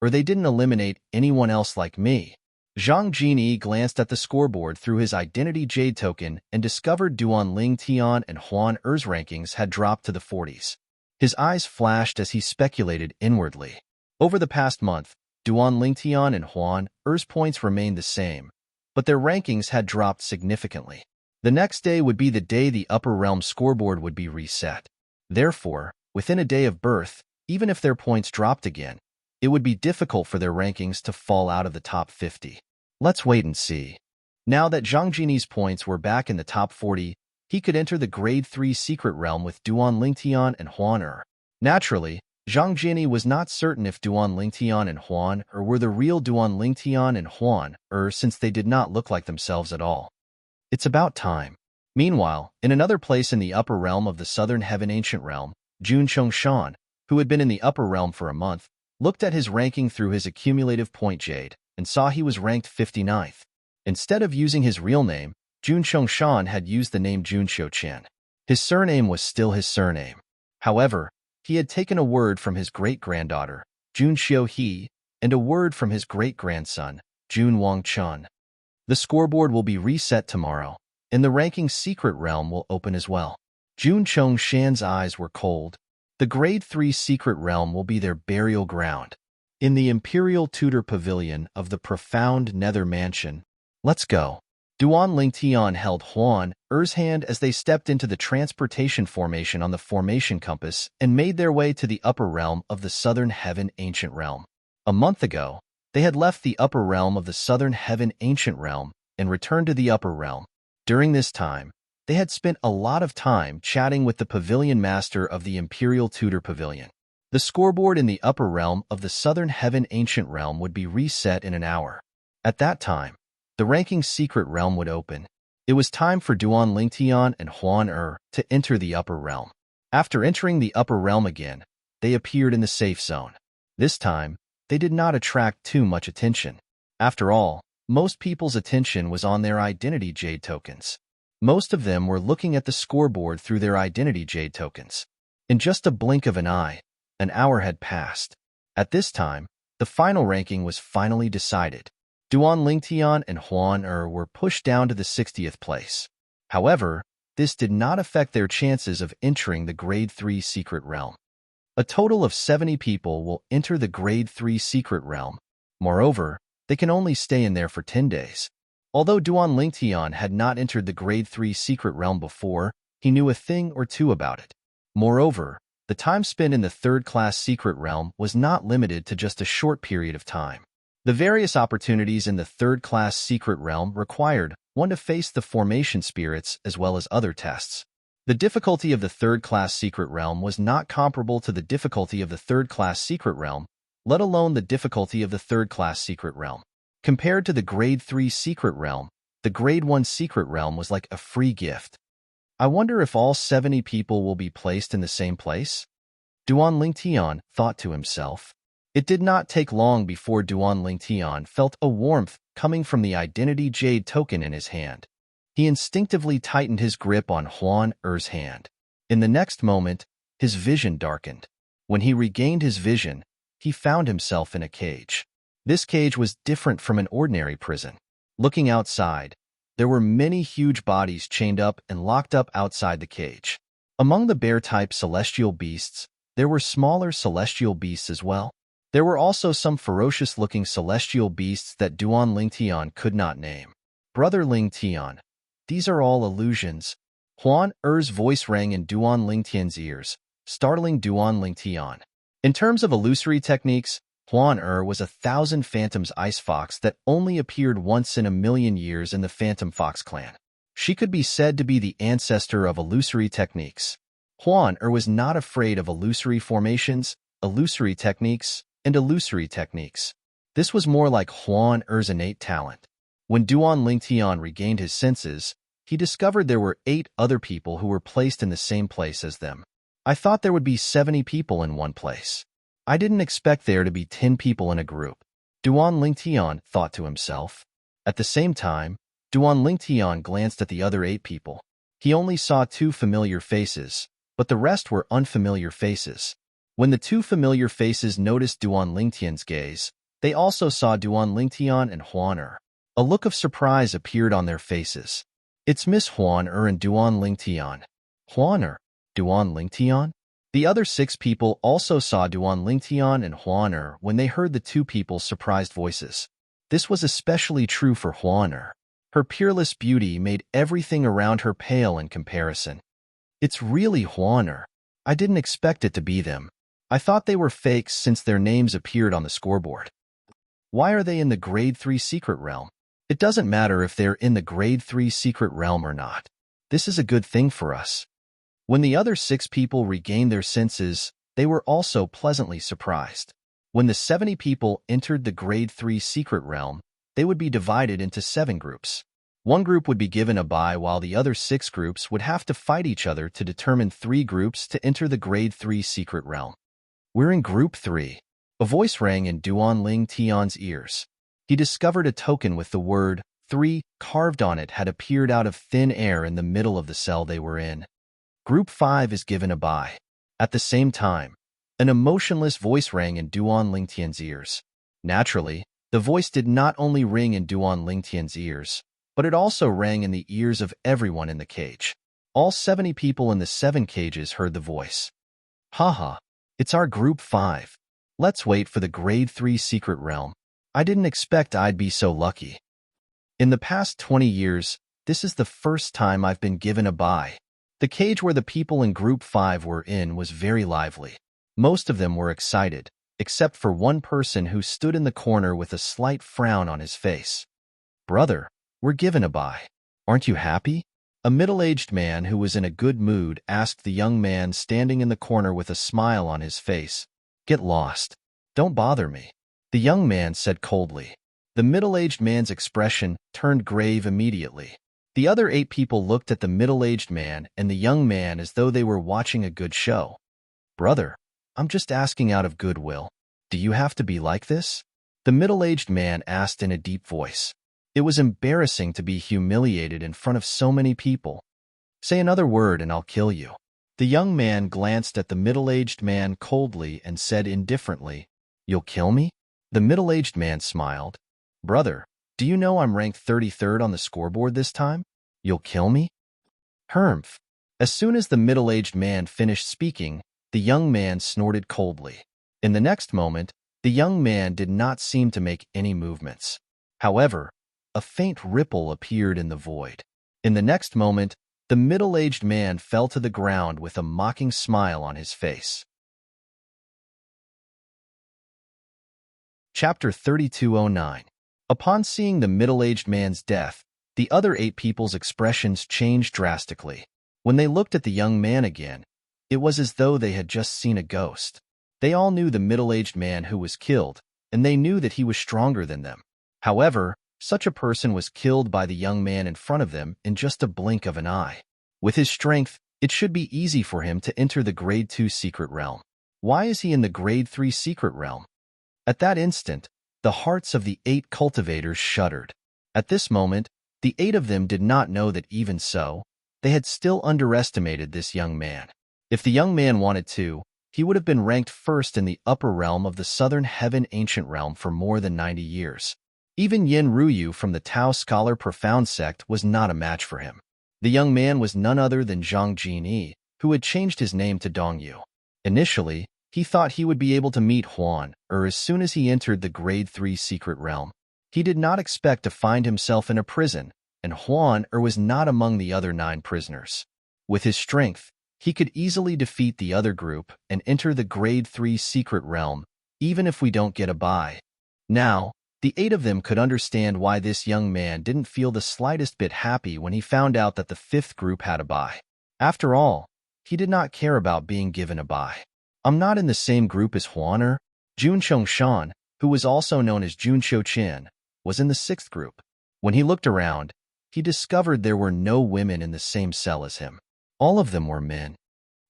or they didn't eliminate anyone else like me. Zhang Jin-yi glanced at the scoreboard through his identity jade token and discovered Duan Ling Tian and Huan Er's rankings had dropped to the 40s. His eyes flashed as he speculated inwardly. Over the past month, Duan Ling Tian and Huan Er's points remained the same, but their rankings had dropped significantly. The next day would be the day the upper realm scoreboard would be reset. Therefore, within a day of birth, even if their points dropped again, it would be difficult for their rankings to fall out of the top 50. Let's wait and see. Now that Zhang Jini's points were back in the top 40, he could enter the Grade 3 secret realm with Duan Lingtian and Huan Er. Naturally, Zhang Jini was not certain if Duan Lingtian and Huan Er were the real Duan Lingtian and Huan Er since they did not look like themselves at all. It's about time. Meanwhile, in another place in the upper realm of the southern heaven ancient realm, Jun Chongshan, who had been in the upper realm for a month, looked at his ranking through his accumulative point jade and saw he was ranked 59th. Instead of using his real name, Jun Chongshan had used the name Jun Xiuqian. His surname was still his surname. However, he had taken a word from his great-granddaughter, Jun Xiuhe, and a word from his great-grandson, Jun Wangchun. The scoreboard will be reset tomorrow, and the ranking secret realm will open as well. Jun Chongshan's eyes were cold. The Grade 3 secret realm will be their burial ground. In the Imperial Tudor Pavilion of the profound Nether Mansion. Let's go. Duan Lingtian held Huan Er's hand as they stepped into the transportation formation on the formation compass and made their way to the upper realm of the southern heaven ancient realm. A month ago, they had left the upper realm of the southern heaven ancient realm and returned to the upper realm. During this time, they had spent a lot of time chatting with the pavilion master of the Imperial Tudor Pavilion. The scoreboard in the upper realm of the southern heaven ancient realm would be reset in an hour. At that time, the ranking secret realm would open. It was time for Duan Lingtian and Huan Er to enter the upper realm. After entering the upper realm again, they appeared in the safe zone. This time, they did not attract too much attention. After all, most people's attention was on their identity jade tokens. Most of them were looking at the scoreboard through their identity jade tokens. In just a blink of an eye, an hour had passed. At this time, the final ranking was finally decided. Duan Lingtian and Huan Er were pushed down to the 60th place. However, this did not affect their chances of entering the Grade 3 secret realm. A total of 70 people will enter the Grade 3 secret realm. Moreover, they can only stay in there for 10 days. Although Duan Lingtian had not entered the Grade 3 secret realm before, he knew a thing or two about it. Moreover, the time spent in the third-class secret realm was not limited to just a short period of time. The various opportunities in the third-class secret realm required one to face the formation spirits as well as other tests. The difficulty of the third-class secret realm was not comparable to the difficulty of the third-class secret realm, let alone the difficulty of the third-class secret realm. Compared to the Grade 3 secret realm, the Grade 1 secret realm was like a free gift. I wonder if all 70 people will be placed in the same place? Duan Lingtian thought to himself. It did not take long before Duan Lingtian felt a warmth coming from the identity jade token in his hand. He instinctively tightened his grip on Huan Er's hand. In the next moment, his vision darkened. When he regained his vision, he found himself in a cage. This cage was different from an ordinary prison. Looking outside, there were many huge bodies chained up and locked up outside the cage. Among the bear-type celestial beasts, there were smaller celestial beasts as well. There were also some ferocious-looking celestial beasts that Duan Lingtian could not name. Brother Lingtian, these are all illusions. Huan Er's voice rang in Duan Lingtian's ears, startling Duan Lingtian. In terms of illusory techniques, Huan Er was 1,000 Phantom's ice fox that only appeared once in a million years in the Phantom Fox clan. She could be said to be the ancestor of illusory techniques. Huan Er was not afraid of illusory formations, illusory techniques, and illusory techniques. This was more like Huan Er's innate talent. When Duan Lingtian regained his senses, he discovered there were 8 other people who were placed in the same place as them. I thought there would be 70 people in one place. I didn't expect there to be 10 people in a group. Duan Lingtian thought to himself. At the same time, Duan Lingtian glanced at the other 8 people. He only saw 2 familiar faces, but the rest were unfamiliar faces. When the 2 familiar faces noticed Duan Lingtian's gaze, they also saw Duan Lingtian and Huan Er. A look of surprise appeared on their faces. It's Miss Huan Er and Duan Lingtian. Huan Er, Duan Lingtian? The other 6 people also saw Duan Lingtian and Huan Er when they heard the 2 people's surprised voices. This was especially true for Huan Er. Her peerless beauty made everything around her pale in comparison. It's really Huan Er. I didn't expect it to be them. I thought they were fakes since their names appeared on the scoreboard. Why are they in the Grade 3 secret realm? It doesn't matter if they're in the Grade 3 secret realm or not. This is a good thing for us. When the other 6 people regained their senses, they were also pleasantly surprised. When the 70 people entered the Grade 3 secret realm, they would be divided into 7 groups. One group would be given a bye while the other 6 groups would have to fight each other to determine 3 groups to enter the Grade 3 secret realm. We're in Group 3. A voice rang in Duan Lingtian's ears. He discovered a token with the word 3 carved on it had appeared out of thin air in the middle of the cell they were in. Group 5 is given a bye. At the same time, an emotionless voice rang in Duan Lingtian's ears. Naturally, the voice did not only ring in Duan Lingtian's ears, but it also rang in the ears of everyone in the cage. All 70 people in the 7 cages heard the voice. Haha, it's our Group 5. Let's wait for the Grade 3 secret realm. I didn't expect I'd be so lucky. In the past 20 years, this is the first time I've been given a bye. The cage where the people in Group 5 were in was very lively. Most of them were excited, except for one person who stood in the corner with a slight frown on his face. Brother, we're given a bye. Aren't you happy? A middle-aged man who was in a good mood asked the young man standing in the corner with a smile on his face. Get lost. Don't bother me. The young man said coldly. The middle-aged man's expression turned grave immediately. The other 8 people looked at the middle-aged man and the young man as though they were watching a good show. Brother, I'm just asking out of goodwill. Do you have to be like this? The middle-aged man asked in a deep voice. It was embarrassing to be humiliated in front of so many people. Say another word and I'll kill you. The young man glanced at the middle-aged man coldly and said indifferently, You'll kill me? The middle-aged man smiled. Brother, do you know I'm ranked 33rd on the scoreboard this time? You'll kill me? Hermph. As soon as the middle-aged man finished speaking, the young man snorted coldly. In the next moment, the young man did not seem to make any movements. However, a faint ripple appeared in the void. In the next moment, the middle-aged man fell to the ground with a mocking smile on his face. Chapter 3209. Upon seeing the middle-aged man's death, the other 8 people's expressions changed drastically. When they looked at the young man again, it was as though they had just seen a ghost. They all knew the middle-aged man who was killed, and they knew that he was stronger than them. However, such a person was killed by the young man in front of them in just a blink of an eye. With his strength, it should be easy for him to enter the Grade 2 secret realm. Why is he in the Grade 3 secret realm? At that instant, the hearts of the 8 cultivators shuddered. At this moment, the 8 of them did not know that even so, they had still underestimated this young man. If the young man wanted to, he would have been ranked first in the upper realm of the Southern Heaven Ancient Realm for more than 90 years. Even Yin Ruyu from the Tao Scholar Profound sect was not a match for him. The young man was none other than Zhang Jinyi, who had changed his name to Dongyu. Initially, he thought he would be able to meet Huan as soon as he entered the Grade 3 secret realm. He did not expect to find himself in a prison, and Huan was not among the other 9 prisoners. With his strength, he could easily defeat the other group and enter the Grade 3 secret realm, even if we don't get a bye. Now, the 8 of them could understand why this young man didn't feel the slightest bit happy when he found out that the 5th group had a bye. After all, he did not care about being given a bye. I'm not in the same group as Huan. Jun Chongshan, who was also known as Jun Qian, was in the 6th group. When he looked around, he discovered there were no women in the same cell as him. All of them were men.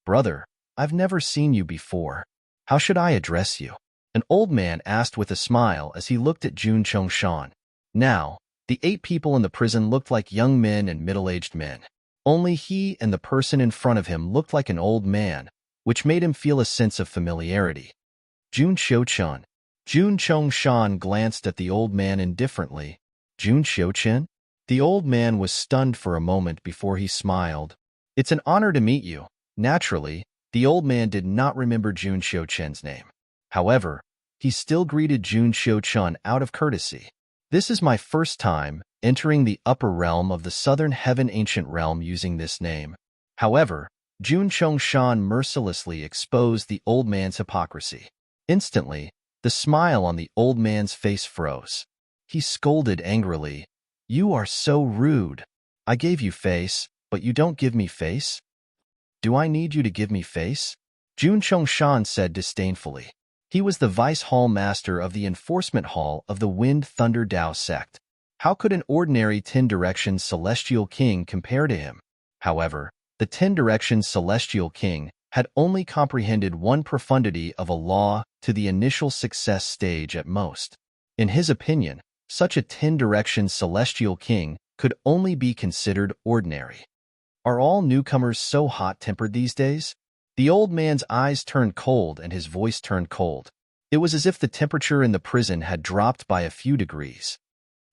Brother, I've never seen you before. How should I address you? An old man asked with a smile as he looked at Jun Chongshan. Now, the 8 people in the prison looked like young men and middle-aged men. Only he and the person in front of him looked like an old man, which made him feel a sense of familiarity. Jun Xiuchen. Jun Chongshan glanced at the old man indifferently. Jun Xiuchen? The old man was stunned for a moment before he smiled. It's an honor to meet you. Naturally, the old man did not remember Jun Xiuchen's name. However, he still greeted Jun Xiuchen out of courtesy. This is my first time entering the upper realm of the Southern Heaven Ancient Realm using this name. However, Jun Chongshan mercilessly exposed the old man's hypocrisy. Instantly, the smile on the old man's face froze. He scolded angrily. You are so rude. I gave you face, but you don't give me face? Do I need you to give me face? Jun Chongshan said disdainfully. He was the vice hall master of the enforcement hall of the Wind Thunder Dao sect. How could an ordinary 10 Directions Celestial King compare to him? However, the 10 Directions Celestial King had only comprehended one profundity of a law to the initial success stage at most. In his opinion, such a 10 Directions Celestial King could only be considered ordinary. Are all newcomers so hot-tempered these days? The old man's eyes turned cold and his voice turned cold. It was as if the temperature in the prison had dropped by a few degrees.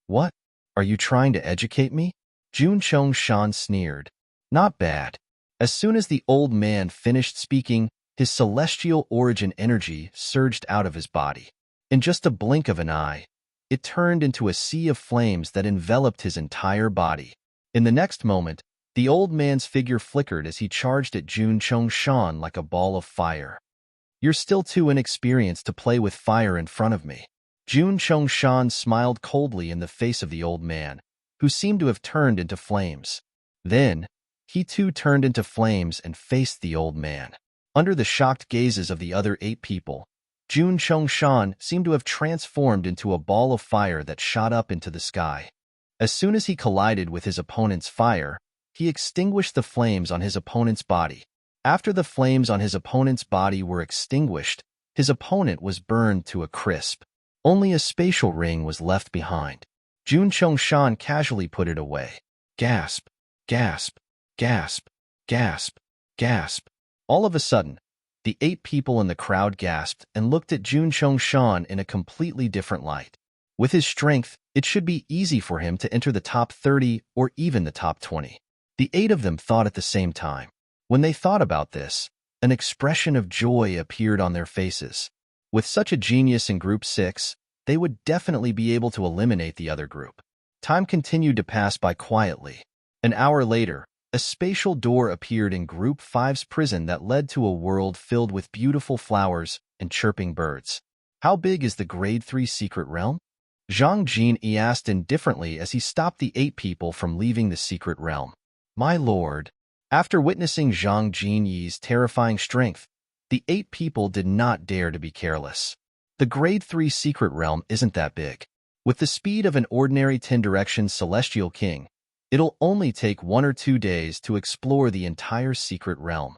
What? Are you trying to educate me? Jun Chongshan sneered. Not bad. As soon as the old man finished speaking, his celestial origin energy surged out of his body. In just a blink of an eye, it turned into a sea of flames that enveloped his entire body. In the next moment, the old man's figure flickered as he charged at Jun Chongshan like a ball of fire. You're still too inexperienced to play with fire in front of me. Jun Chongshan smiled coldly in the face of the old man, who seemed to have turned into flames. Then, he too turned into flames and faced the old man. Under the shocked gazes of the other 8 people, Jun Chongshan seemed to have transformed into a ball of fire that shot up into the sky. As soon as he collided with his opponent's fire, he extinguished the flames on his opponent's body. After the flames on his opponent's body were extinguished, his opponent was burned to a crisp. Only a spatial ring was left behind. Jun Chongshan casually put it away. Gasp, gasp, gasp, gasp, gasp. All of a sudden, the 8 people in the crowd gasped and looked at Jun Chongshan in a completely different light. With his strength, it should be easy for him to enter the top 30 or even the top 20. The 8 of them thought at the same time. When they thought about this, an expression of joy appeared on their faces. With such a genius in Group 6, they would definitely be able to eliminate the other group. Time continued to pass by quietly. An hour later, a spatial door appeared in Group 5's prison that led to a world filled with beautiful flowers and chirping birds. How big is the Grade 3 secret realm? Zhang Jinyi asked indifferently as he stopped the 8 people from leaving the secret realm. My lord, After witnessing Zhang Jinyi's terrifying strength, the 8 people did not dare to be careless. The Grade 3 Secret Realm isn't that big. With the speed of an ordinary 10-direction Celestial King, it'll only take 1 or 2 days to explore the entire Secret Realm.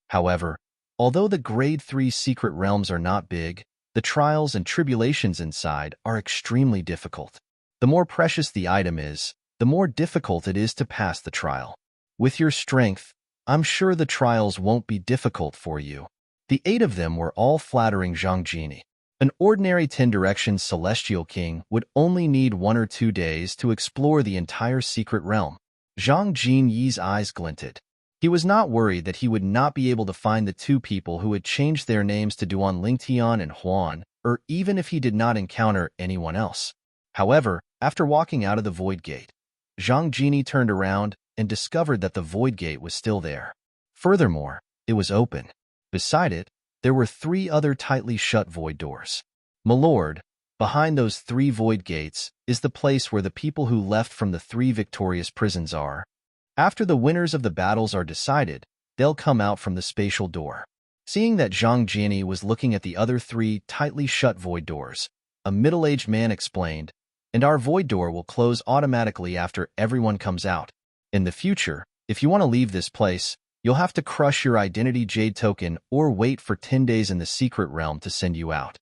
However, although the Grade 3 Secret Realms are not big, the trials and tribulations inside are extremely difficult. The more precious the item is, the more difficult it is to pass the trial. With your strength, I'm sure the trials won't be difficult for you. The 8 of them were all flattering Zhang Jini. An ordinary 10-direction Celestial King would only need 1 or 2 days to explore the entire Secret Realm. Zhang Jinyi's eyes glinted. He was not worried that he would not be able to find the 2 people who had changed their names to Duan Lingtian and Huan, or even if he did not encounter anyone else. However, after walking out of the Void Gate, Zhang Jini turned around and discovered that the Void Gate was still there. Furthermore, it was open. Beside it, there were 3 other tightly shut void doors. My lord, behind those 3 void gates is the place where the people who left from the 3 victorious prisons are. After the winners of the battles are decided, they'll come out from the spatial door. Seeing that Zhang Jini was looking at the other 3 tightly shut void doors, a middle-aged man explained, and our void door will close automatically after everyone comes out. In the future, if you want to leave this place, you'll have to crush your identity jade token or wait for 10 days in the secret realm to send you out.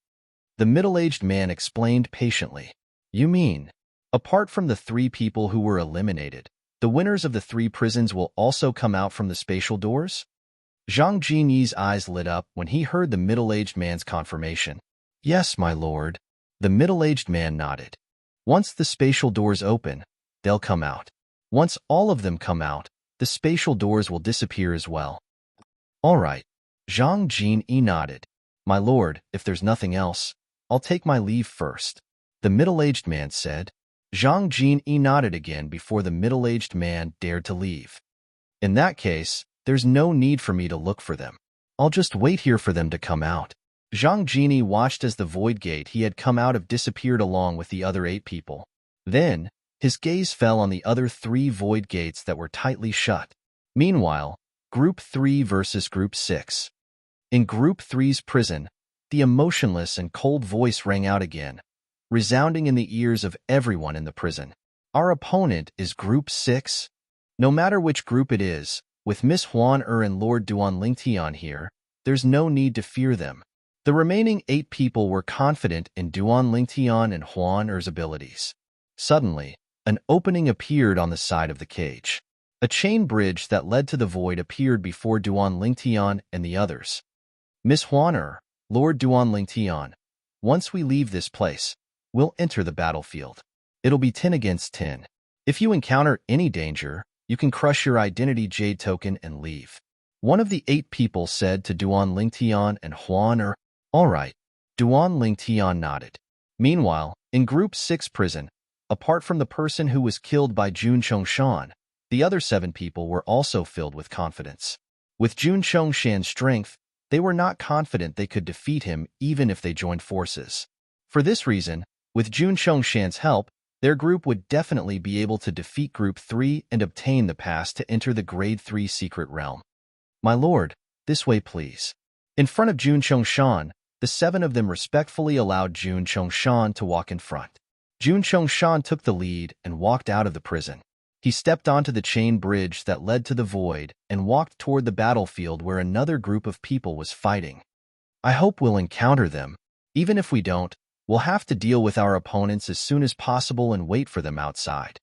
The middle-aged man explained patiently. You mean, apart from the 3 people who were eliminated, the winners of the 3 prisons will also come out from the spatial doors? Zhang Jinyi's eyes lit up when he heard the middle-aged man's confirmation. Yes, my lord. The middle-aged man nodded. Once the spatial doors open, they'll come out. Once all of them come out, the spatial doors will disappear as well. All right. Zhang Jinyi nodded. My lord, if there's nothing else, I'll take my leave first. The middle-aged man said. Zhang Jinyi nodded again before the middle-aged man dared to leave. In that case, there's no need for me to look for them. I'll just wait here for them to come out. Zhang Jinyi watched as the void gate he had come out of disappeared along with the other 8 people. Then, his gaze fell on the other 3 void gates that were tightly shut. Meanwhile, Group 3 versus Group 6. In Group 3's prison, the emotionless and cold voice rang out again, resounding in the ears of everyone in the prison. Our opponent is Group 6. No matter which group it is, with Miss Huan and Lord Duan Lingtian here, there's no need to fear them. The remaining 8 people were confident in Duan Lingtian and Huan abilities. Suddenly, an opening appeared on the side of the cage. A chain bridge that led to the void appeared before Duan Lingtian and the others. Miss Huan Lord Duan Lingtian, once we leave this place, we'll enter the battlefield. It'll be 10 against 10. If you encounter any danger, you can crush your identity jade token and leave. One of the 8 people said to Duan Lingtian and Huan All right. Duan Lingtian nodded. Meanwhile, in Group 6 prison, apart from the person who was killed by Jun Chongshan, the other 7 people were also filled with confidence. With Jun Chongshan's strength, they were not confident they could defeat him even if they joined forces. For this reason, with Jun Chongshan's help, their group would definitely be able to defeat Group 3 and obtain the pass to enter the Grade 3 Secret Realm. My lord, this way please. In front of Jun Chongshan, the 7 of them respectfully allowed Jun Chongshan to walk in front. Jun Chongshan took the lead and walked out of the prison. He stepped onto the chain bridge that led to the void and walked toward the battlefield where another group of people was fighting. I hope we'll encounter them. Even if we don't, we'll have to deal with our opponents as soon as possible and wait for them outside.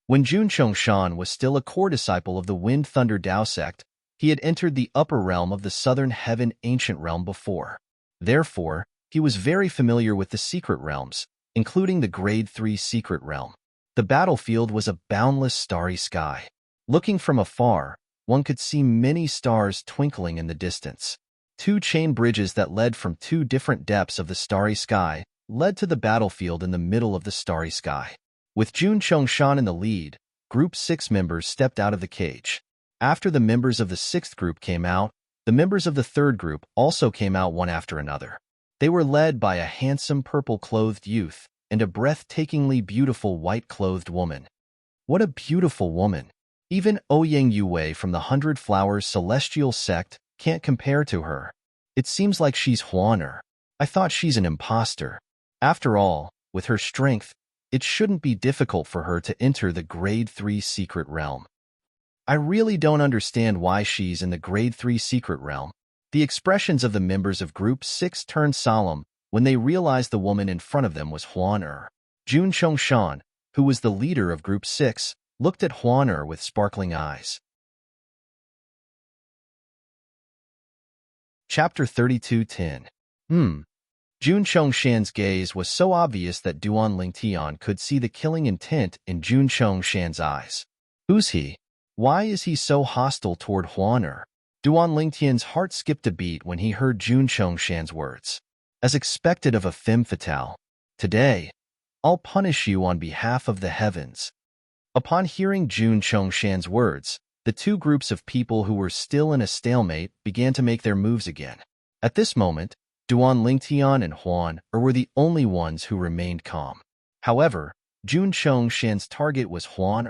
When Jun Chongshan was still a core disciple of the Wind Thunder Dao sect, he had entered the upper realm of the Southern Heaven Ancient Realm before. Therefore, he was very familiar with the secret realms, including the Grade 3 Secret Realm. The battlefield was a boundless starry sky. Looking from afar, one could see many stars twinkling in the distance. 2 chain bridges that led from 2 different depths of the starry sky led to the battlefield in the middle of the starry sky. With Jun Chongshan in the lead, Group 6 members stepped out of the cage. After the members of the 6th group came out, the members of the 3rd group also came out one after another. They were led by a handsome purple-clothed youth and a breathtakingly beautiful white-clothed woman. What a beautiful woman! Even Ouyang Yue from the Hundred Flowers Celestial Sect can't compare to her. It seems like she's Huaner. I thought she's an imposter. After all, with her strength, it shouldn't be difficult for her to enter the Grade 3 Secret Realm. I really don't understand why she's in the Grade 3 Secret Realm. The expressions of the members of Group 6 turned solemn when they realized the woman in front of them was Huaner. Jun Chongshan, who was the leader of Group 6, looked at Huaner with sparkling eyes. Chapter 32:10. Jun Chongshan's gaze was so obvious that Duan Lingtian could see the killing intent in Jun Chongshan's eyes. Who's he? Why is he so hostile toward Huaner? Duan Lingtian's heart skipped a beat when he heard Jun Chongshan's words. As expected of a femme fatale, today, I'll punish you on behalf of the heavens. Upon hearing Jun Chongshan's words, the two groups of people who were still in a stalemate began to make their moves again. At this moment, Duan Lingtian and Huan were the only ones who remained calm. However, Jun Chongshan's target was Huan.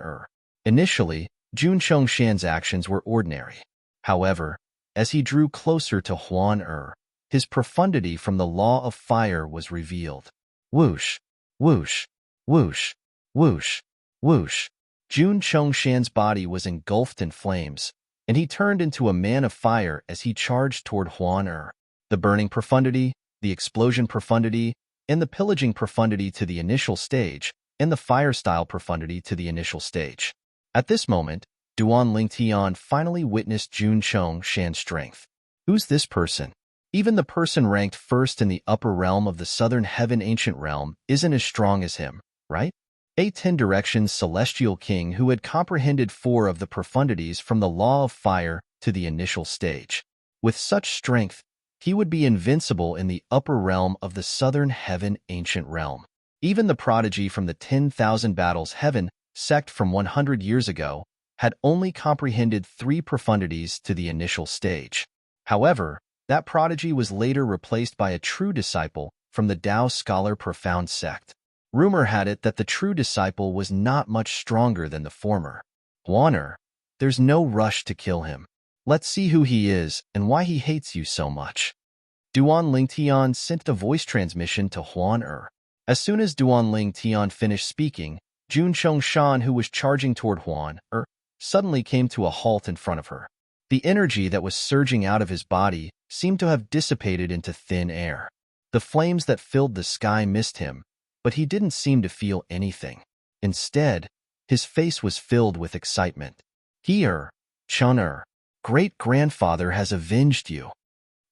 Initially, Jun Chongshan's actions were ordinary. However, as he drew closer to Huan, his profundity from the law of fire was revealed. Whoosh, whoosh, whoosh, whoosh, whoosh. Jun Chongshan's body was engulfed in flames, and he turned into a man of fire as he charged toward Huan. The burning profundity, the explosion profundity, and the pillaging profundity to the initial stage, and the fire-style profundity to the initial stage. At this moment, Duan Lingtian finally witnessed Jun Chongshan's strength. Who's this person? Even the person ranked first in the upper realm of the Southern Heaven Ancient Realm isn't as strong as him, right? A 10 Directions Celestial King who had comprehended 4 of the profundities from the Law of Fire to the initial stage. With such strength, he would be invincible in the upper realm of the Southern Heaven Ancient Realm. Even the prodigy from the 10,000 Battles Heaven sect from 100 years ago had only comprehended 3 profundities to the initial stage. However, that prodigy was later replaced by a true disciple from the Tao Scholar Profound sect. Rumor had it that the true disciple was not much stronger than the former. Huaner, there's no rush to kill him. Let's see who he is and why he hates you so much. Duan Lingtian sent a voice transmission to Huan. As soon as Duan Lingtian finished speaking, Jun Chongshan, who was charging toward Huan, suddenly came to a halt in front of her. The energy that was surging out of his body seemed to have dissipated into thin air. The flames that filled the sky missed him, but he didn't seem to feel anything. Instead, his face was filled with excitement. Chun, great-grandfather has avenged you.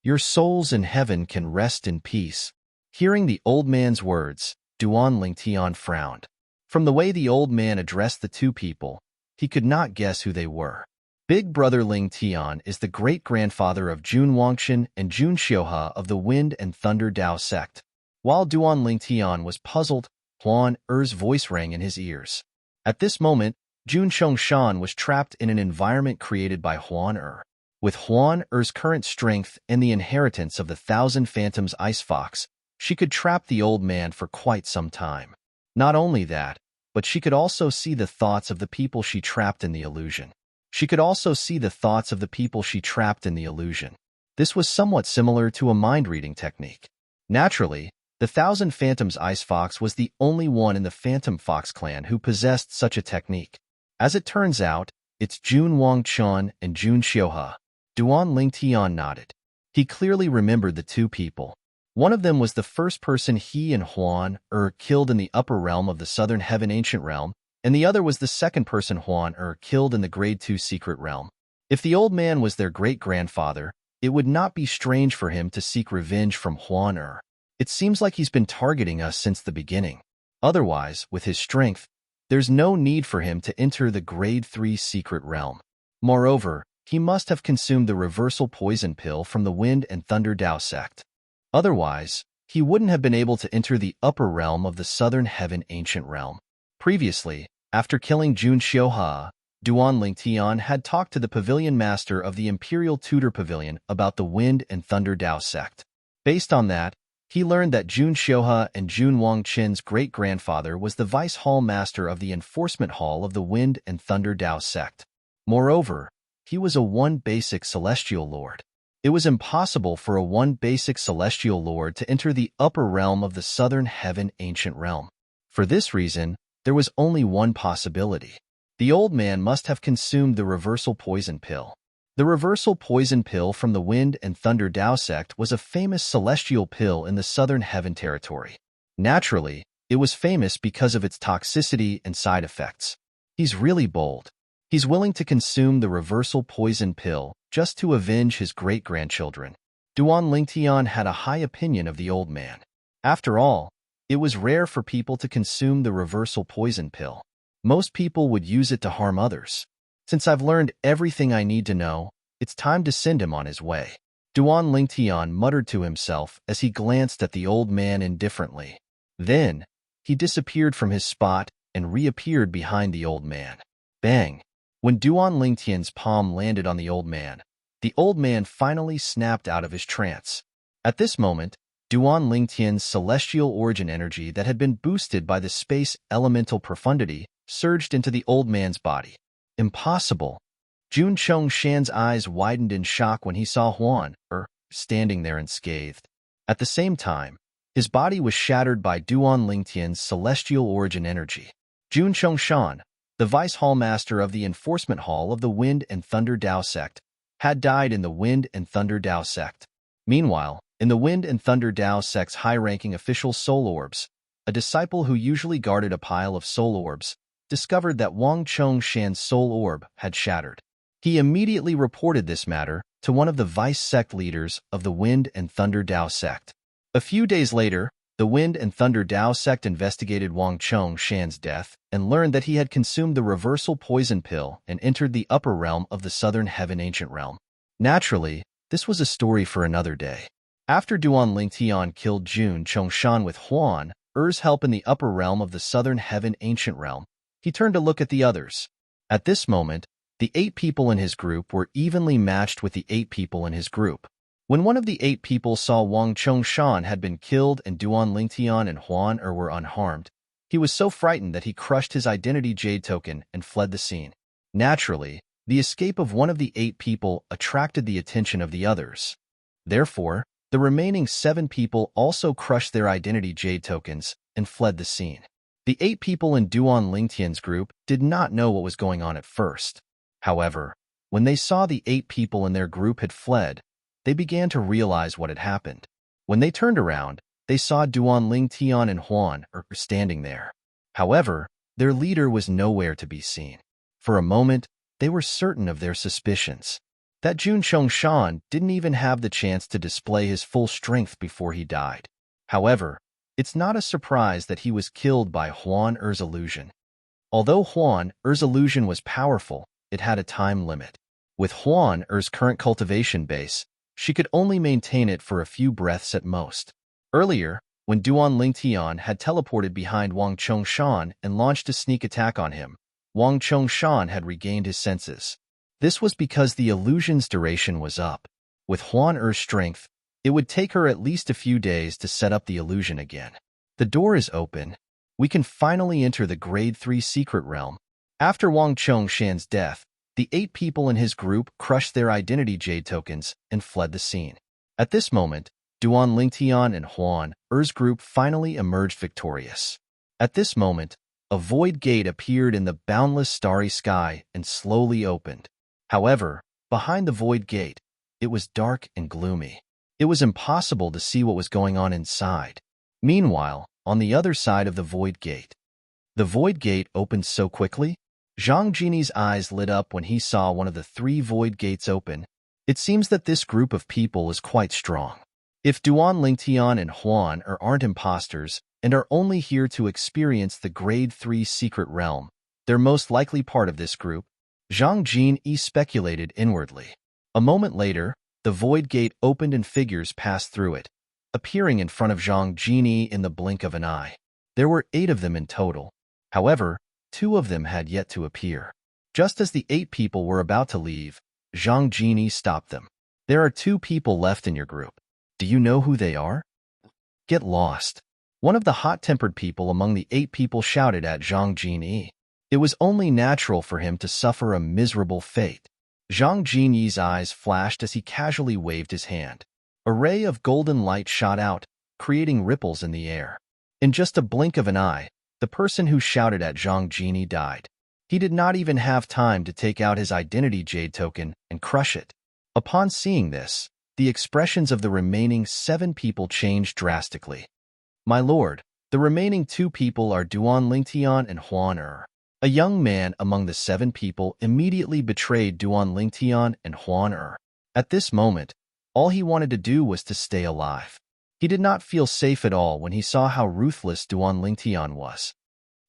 Your souls in heaven can rest in peace. Hearing the old man's words, Duan Lingtian frowned. From the way the old man addressed the two people, he could not guess who they were. Big Brother Lingtian is the great-grandfather of Jun Wangchen and Jun Xiuhe of the Wind and Thunder Tao sect. While Duan Lingtian was puzzled, Huan Er's voice rang in his ears. At this moment, Jun Chongshan was trapped in an environment created by Huan. With Huan Er's current strength and the inheritance of the 1,000 Phantoms Ice Fox, she could trap the old man for quite some time. Not only that, but she could also see the thoughts of the people she trapped in the illusion. This was somewhat similar to a mind-reading technique. Naturally, the 1,000 Phantoms Ice Fox was the only one in the Phantom Fox clan who possessed such a technique. As it turns out, it's Jun Wangchen and Jun Xiuhe. Duan Lingtian nodded. He clearly remembered the two people. One of them was the first person he and Huan killed in the upper realm of the Southern Heaven Ancient Realm, and the other was the second person Huan killed in the Grade 2 Secret Realm. If the old man was their great-grandfather, it would not be strange for him to seek revenge from Huan. It seems like he's been targeting us since the beginning. Otherwise, with his strength, there's no need for him to enter the Grade 3 Secret Realm. Moreover, he must have consumed the reversal poison pill from the Wind and Thunder Tao sect. Otherwise, he wouldn't have been able to enter the upper realm of the Southern Heaven Ancient Realm. Previously, after killing Jun Xiuhe, Duan Lingtian had talked to the Pavilion Master of the Imperial Tutor Pavilion about the Wind and Thunder Tao sect. Based on that, he learned that Jun Xiuhe and Jun Wangchen's great-grandfather was the Vice Hall Master of the Enforcement Hall of the Wind and Thunder Tao sect. Moreover, he was a one-basic celestial lord. It was impossible for a one-basic celestial lord to enter the upper realm of the southern heaven ancient realm. For this reason, there was only one possibility. The old man must have consumed the reversal poison pill. The reversal poison pill from the Wind and Thunder Tao sect was a famous celestial pill in the southern heaven territory. Naturally, it was famous because of its toxicity and side effects. He's really bold. He's willing to consume the reversal poison pill just to avenge his great-grandchildren. Duan Lingtian had a high opinion of the old man. After all, it was rare for people to consume the reversal poison pill. Most people would use it to harm others. Since I've learned everything I need to know, it's time to send him on his way. Duan Lingtian muttered to himself as he glanced at the old man indifferently. Then, he disappeared from his spot and reappeared behind the old man. Bang! When Duan Lingtian's palm landed on the old man finally snapped out of his trance. At this moment, Duan Lingtian's celestial origin energy that had been boosted by the space elemental profundity surged into the old man's body. Impossible! Jun Chongshan's eyes widened in shock when he saw Huan standing there unscathed. At the same time, his body was shattered by Duan Lingtian's celestial origin energy. Jun Chongshan, the vice hallmaster of the enforcement hall of the Wind and Thunder Tao sect, had died in the Wind and Thunder Tao sect. Meanwhile, in the Wind and Thunder Tao sect's high-ranking official soul orbs, a disciple who usually guarded a pile of soul orbs discovered that Wang Chongshan's soul orb had shattered. He immediately reported this matter to one of the vice sect leaders of the Wind and Thunder Tao sect. A few days later, the Wind and Thunder Tao sect investigated Wang Chongshan's death and learned that he had consumed the reversal poison pill and entered the upper realm of the southern heaven ancient realm. Naturally, this was a story for another day. After Duan Lingtian killed Jun Chongshan with Huan Er's help in the upper realm of the southern heaven ancient realm, he turned to look at the others. At this moment, the 8 people in his group were evenly matched with the 8 people in his group. When one of the 8 people saw Wang Chongshan had been killed and Duan Lingtian and Huan were unharmed, he was so frightened that he crushed his identity jade token and fled the scene. Naturally, the escape of one of the 8 people attracted the attention of the others. Therefore, the remaining 7 people also crushed their identity jade tokens and fled the scene. The 8 people in Duan Lingtian's group did not know what was going on at first. However, when they saw the 8 people in their group had fled, they began to realize what had happened. When they turned around, they saw Duan Lingtian and Huan standing there. However, their leader was nowhere to be seen. For a moment, they were certain of their suspicions. That Jun Chongshan didn't even have the chance to display his full strength before he died. However, it's not a surprise that he was killed by Huan Er's illusion. Although Huan Er's illusion was powerful, it had a time limit. With Huan Er's current cultivation base, she could only maintain it for a few breaths at most. Earlier, when Duan Lingtian had teleported behind Wang Chongshan and launched a sneak attack on him, Wang Chongshan had regained his senses. This was because the illusion's duration was up. With Huan Er's strength, it would take her at least a few days to set up the illusion again. The door is open. We can finally enter the Grade 3 secret realm. After Wang Chongshan's death, the 8 people in his group crushed their identity jade tokens and fled the scene. At this moment, Duan Lingtian and Huan Er's group finally emerged victorious. At this moment, a void gate appeared in the boundless starry sky and slowly opened. However, behind the void gate, it was dark and gloomy. It was impossible to see what was going on inside. Meanwhile, on the other side of the void gate opened so quickly. Zhang Jini's eyes lit up when he saw one of the 3 void gates open. It seems that this group of people is quite strong. If Duan Lingtian and Huan aren't imposters and are only here to experience the Grade 3 secret realm, they're most likely part of this group. Zhang Jin speculated inwardly. A moment later, the void gate opened and figures passed through it, appearing in front of Zhang Jini in the blink of an eye. There were 8 of them in total. However, 2 of them had yet to appear. Just as the 8 people were about to leave, Zhang Jini stopped them. There are 2 people left in your group. Do you know who they are? Get lost. One of the hot-tempered people among the 8 people shouted at Zhang Jini. It was only natural for him to suffer a miserable fate. Zhang Jinyi's eyes flashed as he casually waved his hand. A ray of golden light shot out, creating ripples in the air. In just a blink of an eye, the person who shouted at Zhang Jinyi died. He did not even have time to take out his identity jade token and crush it. Upon seeing this, the expressions of the remaining 7 people changed drastically. My lord, the remaining 2 people are Duan Lingtian and Huan Er. A young man among the 7 people immediately betrayed Duan Lingtian and Huan Er. At this moment, all he wanted to do was to stay alive. He did not feel safe at all when he saw how ruthless Duan Lingtian was.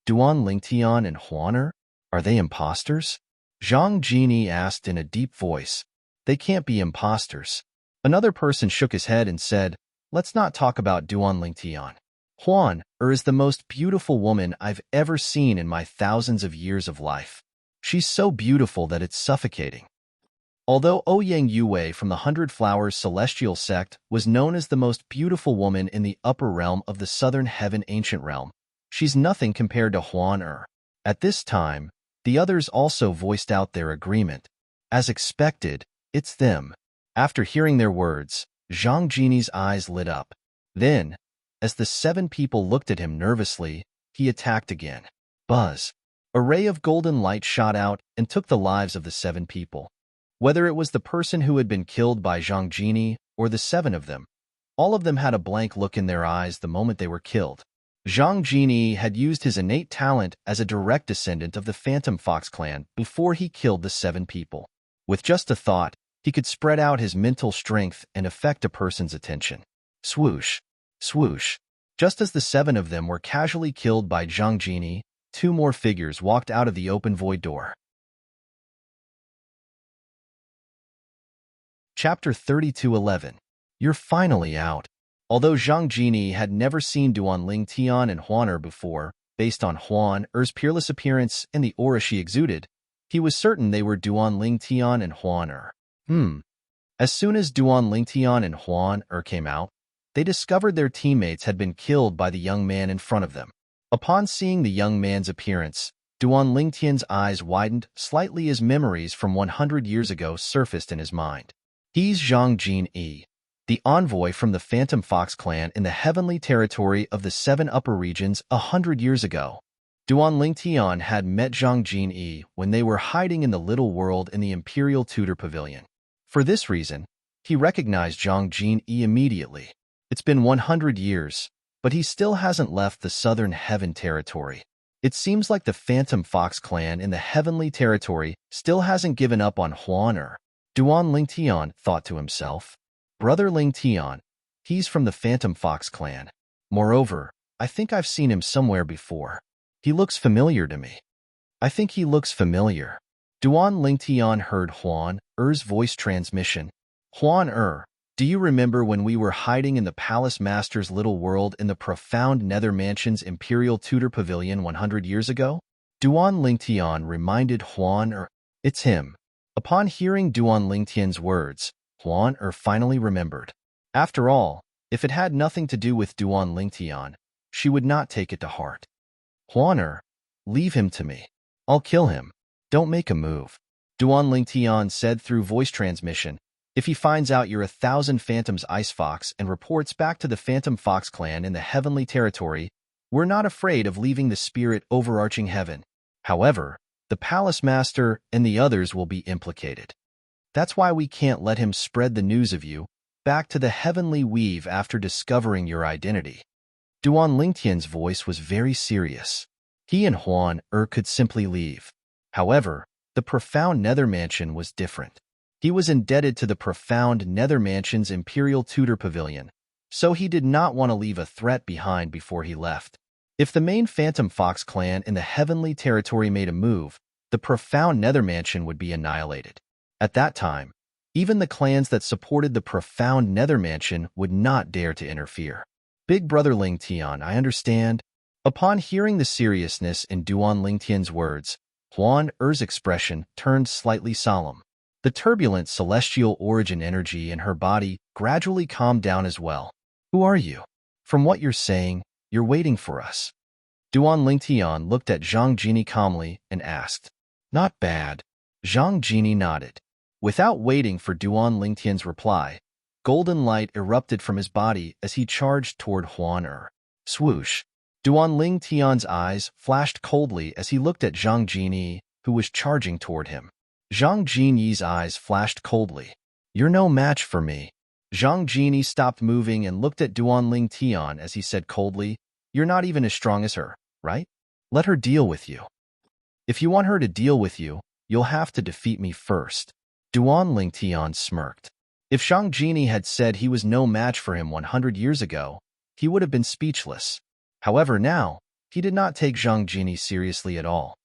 Duan Lingtian and Huan Er? Are they imposters? Zhang Jinyi asked in a deep voice. They can't be imposters. Another person shook his head and said, let's not talk about Duan Lingtian. Huan Er is the most beautiful woman I've ever seen in my thousands of years of life. She's so beautiful that it's suffocating. Although Ouyang Yue from the 100 Flowers Celestial Sect was known as the most beautiful woman in the upper realm of the Southern Heaven Ancient Realm, she's nothing compared to Huan Er. At this time, the others also voiced out their agreement. As expected, it's them. After hearing their words, Zhang Jinyi's eyes lit up. Then, as the 7 people looked at him nervously, he attacked again. Buzz. A ray of golden light shot out and took the lives of the 7 people. Whether it was the person who had been killed by Zhang Jinyi or the 7 of them, all of them had a blank look in their eyes the moment they were killed. Zhang Jinyi had used his innate talent as a direct descendant of the Phantom Fox clan before he killed the 7 people. With just a thought, he could spread out his mental strength and affect a person's attention. Swoosh, swoosh. Just as the 7 of them were casually killed by Zhang Jinyi, 2 more figures walked out of the open void door. Chapter 32:11. You're finally out. Although Zhang Jinyi had never seen Duan Lingtian and Huan Er before, based on Huan Er's peerless appearance and the aura she exuded, he was certain they were Duan Lingtian and Huan Er. As soon as Duan Lingtian and Huan Er came out, they discovered their teammates had been killed by the young man in front of them. Upon seeing the young man's appearance, Duan Lingtian's eyes widened slightly as memories from 100 years ago surfaced in his mind. He's Zhang Jinyi, the envoy from the Phantom Fox clan in the heavenly territory of the 7 upper regions 100 years ago. Duan Lingtian had met Zhang Jinyi when they were hiding in the little world in the Imperial Tudor Pavilion. For this reason, he recognized Zhang Jinyi immediately. It's been 100 years, but he still hasn't left the Southern Heaven territory. It seems like the Phantom Fox clan in the heavenly territory still hasn't given up on Huan Er. Duan Lingtian thought to himself. Brother Lingtian, he's from the Phantom Fox clan. Moreover, I think I've seen him somewhere before. He looks familiar to me. I think he looks familiar. Duan Lingtian heard Huan Er's voice transmission. Huan Er, do you remember when we were hiding in the Palace Master's little world in the profound Nether Mansion's Imperial Tudor Pavilion 100 years ago? Duan Lingtian reminded Huan Er. It's him. Upon hearing Duan Lingtian's words, Huan Er finally remembered. After all, if it had nothing to do with Duan Lingtian, she would not take it to heart. Huan Er, leave him to me. I'll kill him. Don't make a move. Duan Lingtian said through voice transmission. If he finds out you're 1,000 Phantom's Ice Fox and reports back to the Phantom Fox clan in the heavenly territory, we're not afraid of leaving the spirit overarching heaven. However, the Palace Master and the others will be implicated. That's why we can't let him spread the news of you back to the heavenly weave after discovering your identity. Duan Lingtian's voice was very serious. He and Huan Er could simply leave. However, the profound Nether Mansion was different. He was indebted to the profound Nether Mansion's Imperial Tudor Pavilion, so he did not want to leave a threat behind before he left. If the main Phantom Fox clan in the heavenly territory made a move, the profound Nether Mansion would be annihilated. At that time, even the clans that supported the profound Nether Mansion would not dare to interfere. Big Brother Lingtian, I understand. Upon hearing the seriousness in Duan Lingtian's words, Huan Er's expression turned slightly solemn. The turbulent celestial origin energy in her body gradually calmed down as well. Who are you? From what you're saying, you're waiting for us. Duan Lingtian looked at Zhang Jini calmly and asked, "Not bad." Zhang Jini nodded. Without waiting for Duan Lingtian's reply, golden light erupted from his body as he charged toward Huan Er. Swoosh! Duan Lingtian's eyes flashed coldly as he looked at Zhang Jini, who was charging toward him. Zhang Jini's eyes flashed coldly. "You're no match for me." Zhang Jini stopped moving and looked at Duan Lingtian as he said coldly, "You're not even as strong as her, right? Let her deal with you. If you want her to deal with you, you'll have to defeat me first." Duan Lingtian smirked. If Zhang Jini had said he was no match for him 100 years ago, he would have been speechless. However, now, he did not take Zhang Jini seriously at all.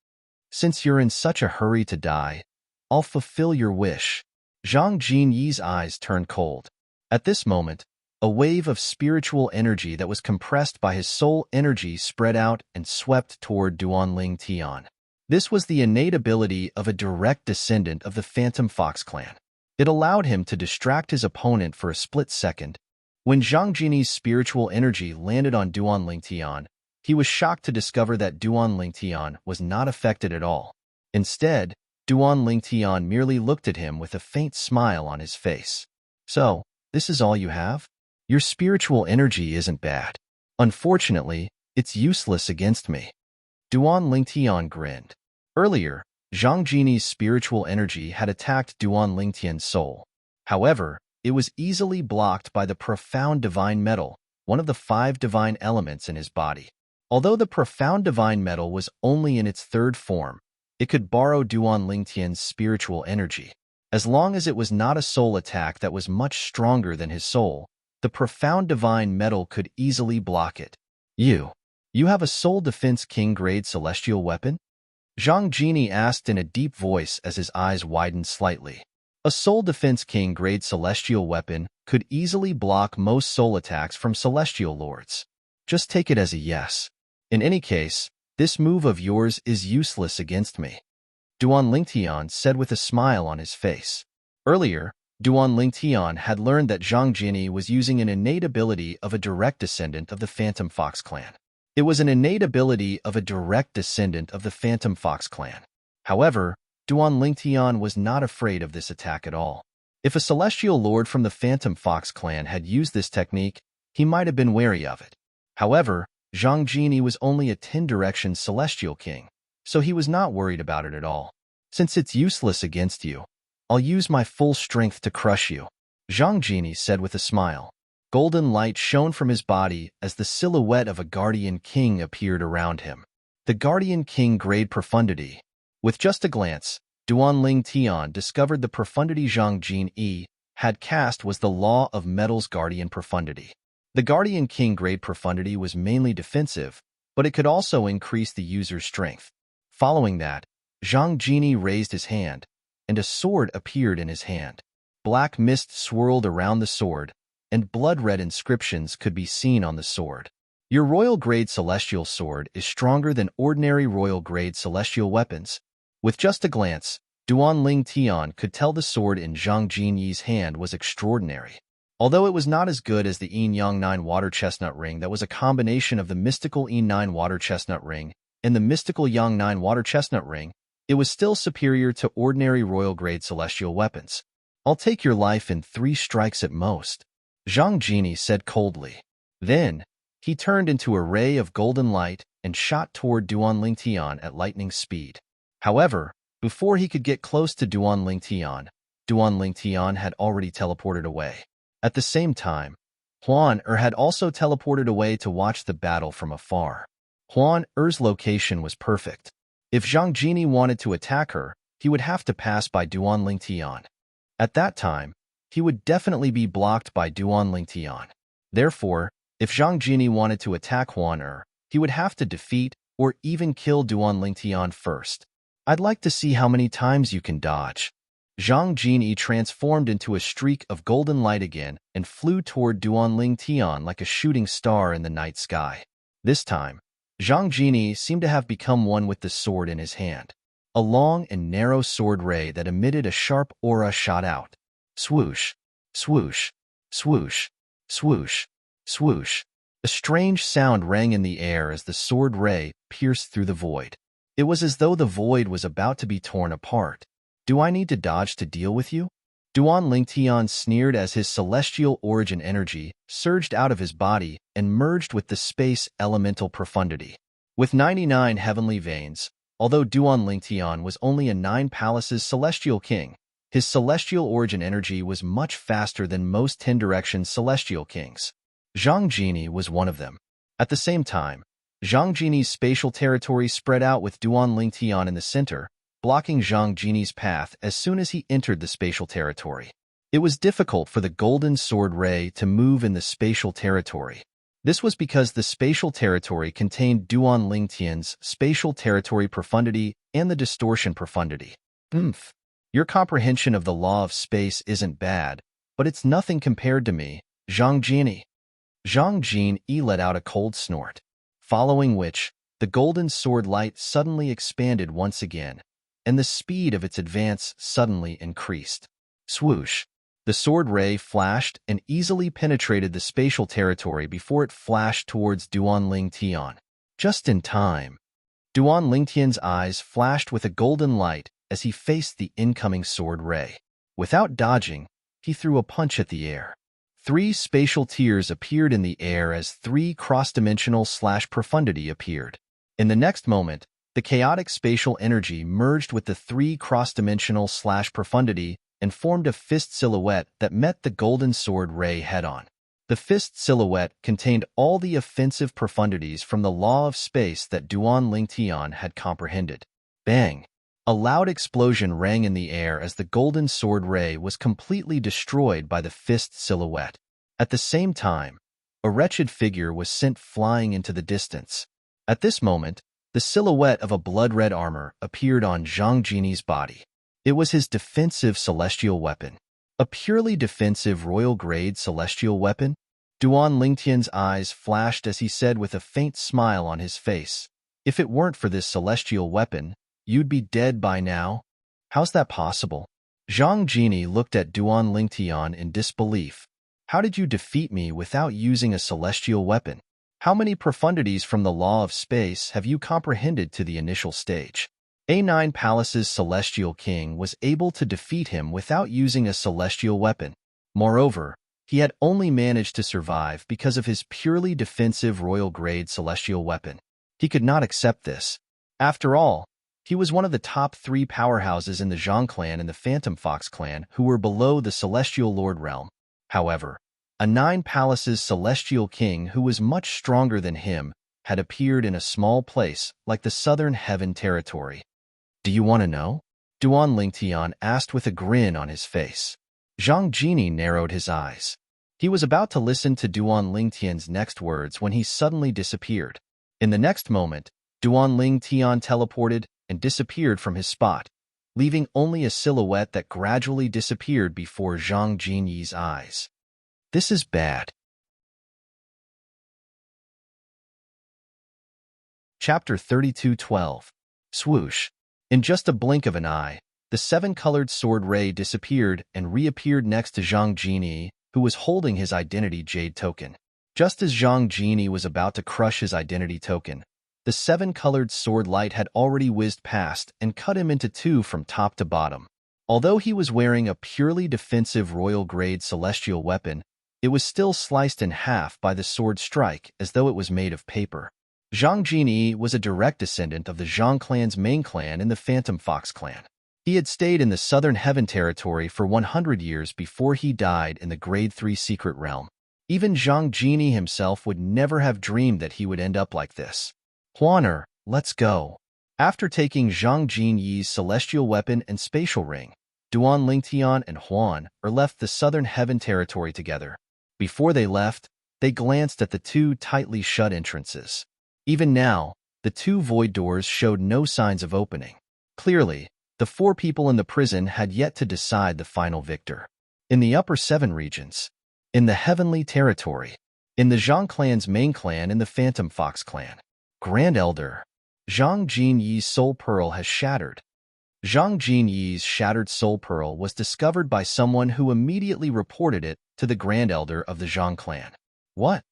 "Since you're in such a hurry to die, I'll fulfill your wish." Zhang Jini's eyes turned cold. At this moment, a wave of spiritual energy that was compressed by his soul energy spread out and swept toward Duan Lingtian. This was the innate ability of a direct descendant of the Phantom Fox clan. It allowed him to distract his opponent for a split second. When Zhang Jini's spiritual energy landed on Duan Lingtian, he was shocked to discover that Duan Lingtian was not affected at all. Instead, Duan Lingtian merely looked at him with a faint smile on his face. "So, this is all you have? Your spiritual energy isn't bad. Unfortunately, it's useless against me." Duan Lingtian grinned. Earlier, Zhang Jini's spiritual energy had attacked Duan Lingtian's soul. However, it was easily blocked by the profound divine metal, one of the 5 divine elements in his body. Although the profound divine metal was only in its 3rd form, it could borrow Duan Lingtian's spiritual energy. As long as it was not a soul attack that was much stronger than his soul, the profound divine metal could easily block it. You have a Soul Defense King grade celestial weapon?" Zhang Jini asked in a deep voice as his eyes widened slightly. A Soul Defense King grade celestial weapon could easily block most soul attacks from celestial lords. Just take it as a yes. In any case, this move of yours is useless against me," Duan Lingtian said with a smile on his face. Earlier, Duan Lingtian had learned that Zhang Jini was using an innate ability of a direct descendant of the Phantom Fox clan. It was an innate ability of a direct descendant of the Phantom Fox clan. However, Duan Lingtian was not afraid of this attack at all. If a celestial lord from the Phantom Fox clan had used this technique, he might have been wary of it. However, Zhang Jini was only a 10-direction celestial king, so he was not worried about it at all. "Since it's useless against you, I'll use my full strength to crush you," Zhang Jini said with a smile. Golden light shone from his body as the silhouette of a guardian king appeared around him. The guardian king grade profundity. With just a glance, Duan Lingtian discovered the profundity Zhang Jini had cast was the law of metal's guardian profundity. The guardian king grade profundity was mainly defensive, but it could also increase the user's strength. Following that, Zhang Jini raised his hand, and a sword appeared in his hand. Black mist swirled around the sword, and blood-red inscriptions could be seen on the sword. Your royal-grade celestial sword is stronger than ordinary royal-grade celestial weapons. With just a glance, Duan Lingtian could tell the sword in Zhang Jini's hand was extraordinary. Although it was not as good as the Yin-Yang 9 water chestnut ring that was a combination of the mystical Yin 9 water chestnut ring and the mystical Yang 9 water chestnut ring, it was still superior to ordinary royal-grade celestial weapons. "I'll take your life in 3 strikes at most," Zhang Jini said coldly. Then, he turned into a ray of golden light and shot toward Duan Lingtian at lightning speed. However, before he could get close to Duan Lingtian had already teleported away. At the same time, Huan Er had also teleported away to watch the battle from afar. Huan Er's location was perfect. If Zhang Jini wanted to attack her, he would have to pass by Duan Lingtian. At that time, he would definitely be blocked by Duan Lingtian. Therefore, if Zhang Jini wanted to attack Huan Er, he would have to defeat or even kill Duan Lingtian first. "I'd like to see how many times you can dodge." Zhang Jini transformed into a streak of golden light again and flew toward Duan Lingtian like a shooting star in the night sky. This time, Zhang Jini seemed to have become one with the sword in his hand. A long and narrow sword ray that emitted a sharp aura shot out. Swoosh, swoosh, swoosh, swoosh, swoosh. A strange sound rang in the air as the sword ray pierced through the void. It was as though the void was about to be torn apart. Do I need to dodge to deal with you? Duan Lingtian sneered as his celestial origin energy surged out of his body and merged with the space elemental profundity. With 99 heavenly veins, although Duan Lingtian was only a 9 palaces celestial king, his celestial origin energy was much faster than most 10 directions celestial kings. Zhang Jini was one of them. At the same time, Zhang Jini's spatial territory spread out with Duan Lingtian in the center, blocking Zhang Jini's path as soon as he entered the spatial territory. It was difficult for the golden sword ray to move in the spatial territory. This was because the spatial territory contained Duan Lingtian's spatial territory profundity and the distortion profundity. Your comprehension of the law of space isn't bad, but it's nothing compared to me, Zhang Jini. Zhang Jini let out a cold snort, following which, the golden sword light suddenly expanded once again, and the speed of its advance suddenly increased. Swoosh! The sword ray flashed and easily penetrated the spatial territory before it flashed towards Duan Lingtian. Just in time. Duan Lingtian's eyes flashed with a golden light as he faced the incoming sword ray. Without dodging, he threw a punch at the air. 3 spatial tiers appeared in the air as 3 cross-dimensional / profundity appeared. In the next moment, the chaotic spatial energy merged with the 3 cross-dimensional / profundity and formed a fist silhouette that met the golden sword ray head-on. The fist silhouette contained all the offensive profundities from the law of space that Duan Lingtian had comprehended. Bang! A loud explosion rang in the air as the golden sword ray was completely destroyed by the fist silhouette. At the same time, a wretched figure was sent flying into the distance. At this moment, the silhouette of a blood-red armor appeared on Zhang Jini's body. It was his defensive celestial weapon. A purely defensive royal-grade celestial weapon? Duan Lingtian's eyes flashed as he said with a faint smile on his face, "If it weren't for this celestial weapon, you'd be dead by now? How's that possible?" Zhang Jini looked at Duan Lingtian in disbelief. "How did you defeat me without using a celestial weapon? How many profundities from the law of space have you comprehended to the initial stage?" A9 Palace's celestial king was able to defeat him without using a celestial weapon. Moreover, he had only managed to survive because of his purely defensive royal-grade celestial weapon. He could not accept this. After all, he was one of the top 3 powerhouses in the Zhang clan and the Phantom Fox clan who were below the Celestial Lord realm. However, a 9 Palaces celestial king who was much stronger than him had appeared in a small place like the Southern Heaven territory. "Do you want to know?" Duan Lingtian asked with a grin on his face. Zhang Jini narrowed his eyes. He was about to listen to Duan Lingtian's next words when he suddenly disappeared. In the next moment, Duan Lingtian teleported and disappeared from his spot, leaving only a silhouette that gradually disappeared before Zhang Jini's eyes. This is bad. Chapter 32:12. Swoosh. In just a blink of an eye, the 7-colored sword ray disappeared and reappeared next to Zhang Jini, who was holding his identity jade token. Just as Zhang Jini was about to crush his identity token, the 7-colored sword light had already whizzed past and cut him into 2 from top to bottom. Although he was wearing a purely defensive royal-grade celestial weapon, it was still sliced in half by the sword strike as though it was made of paper. Zhang Jini was a direct descendant of the Zhang clan's main clan and the Phantom Fox clan. He had stayed in the Southern Heaven territory for 100 years before he died in the Grade 3 Secret Realm. Even Zhang Jini himself would never have dreamed that he would end up like this. "Huaner, let's go." After taking Zhang Jini's celestial weapon and spatial ring, Duan Lingtian and Huan left the Southern Heaven territory together. Before they left, they glanced at the 2 tightly shut entrances. Even now, the 2 void doors showed no signs of opening. Clearly, the 4 people in the prison had yet to decide the final victor. In the upper 7 regions, in the Heavenly Territory, in the Zhang clan's main clan and the Phantom Fox clan, Grand Elder, Zhang Jini's soul pearl has shattered. Zhang Jini's shattered soul pearl was discovered by someone who immediately reported it to the Grand Elder of the Zhang clan. What?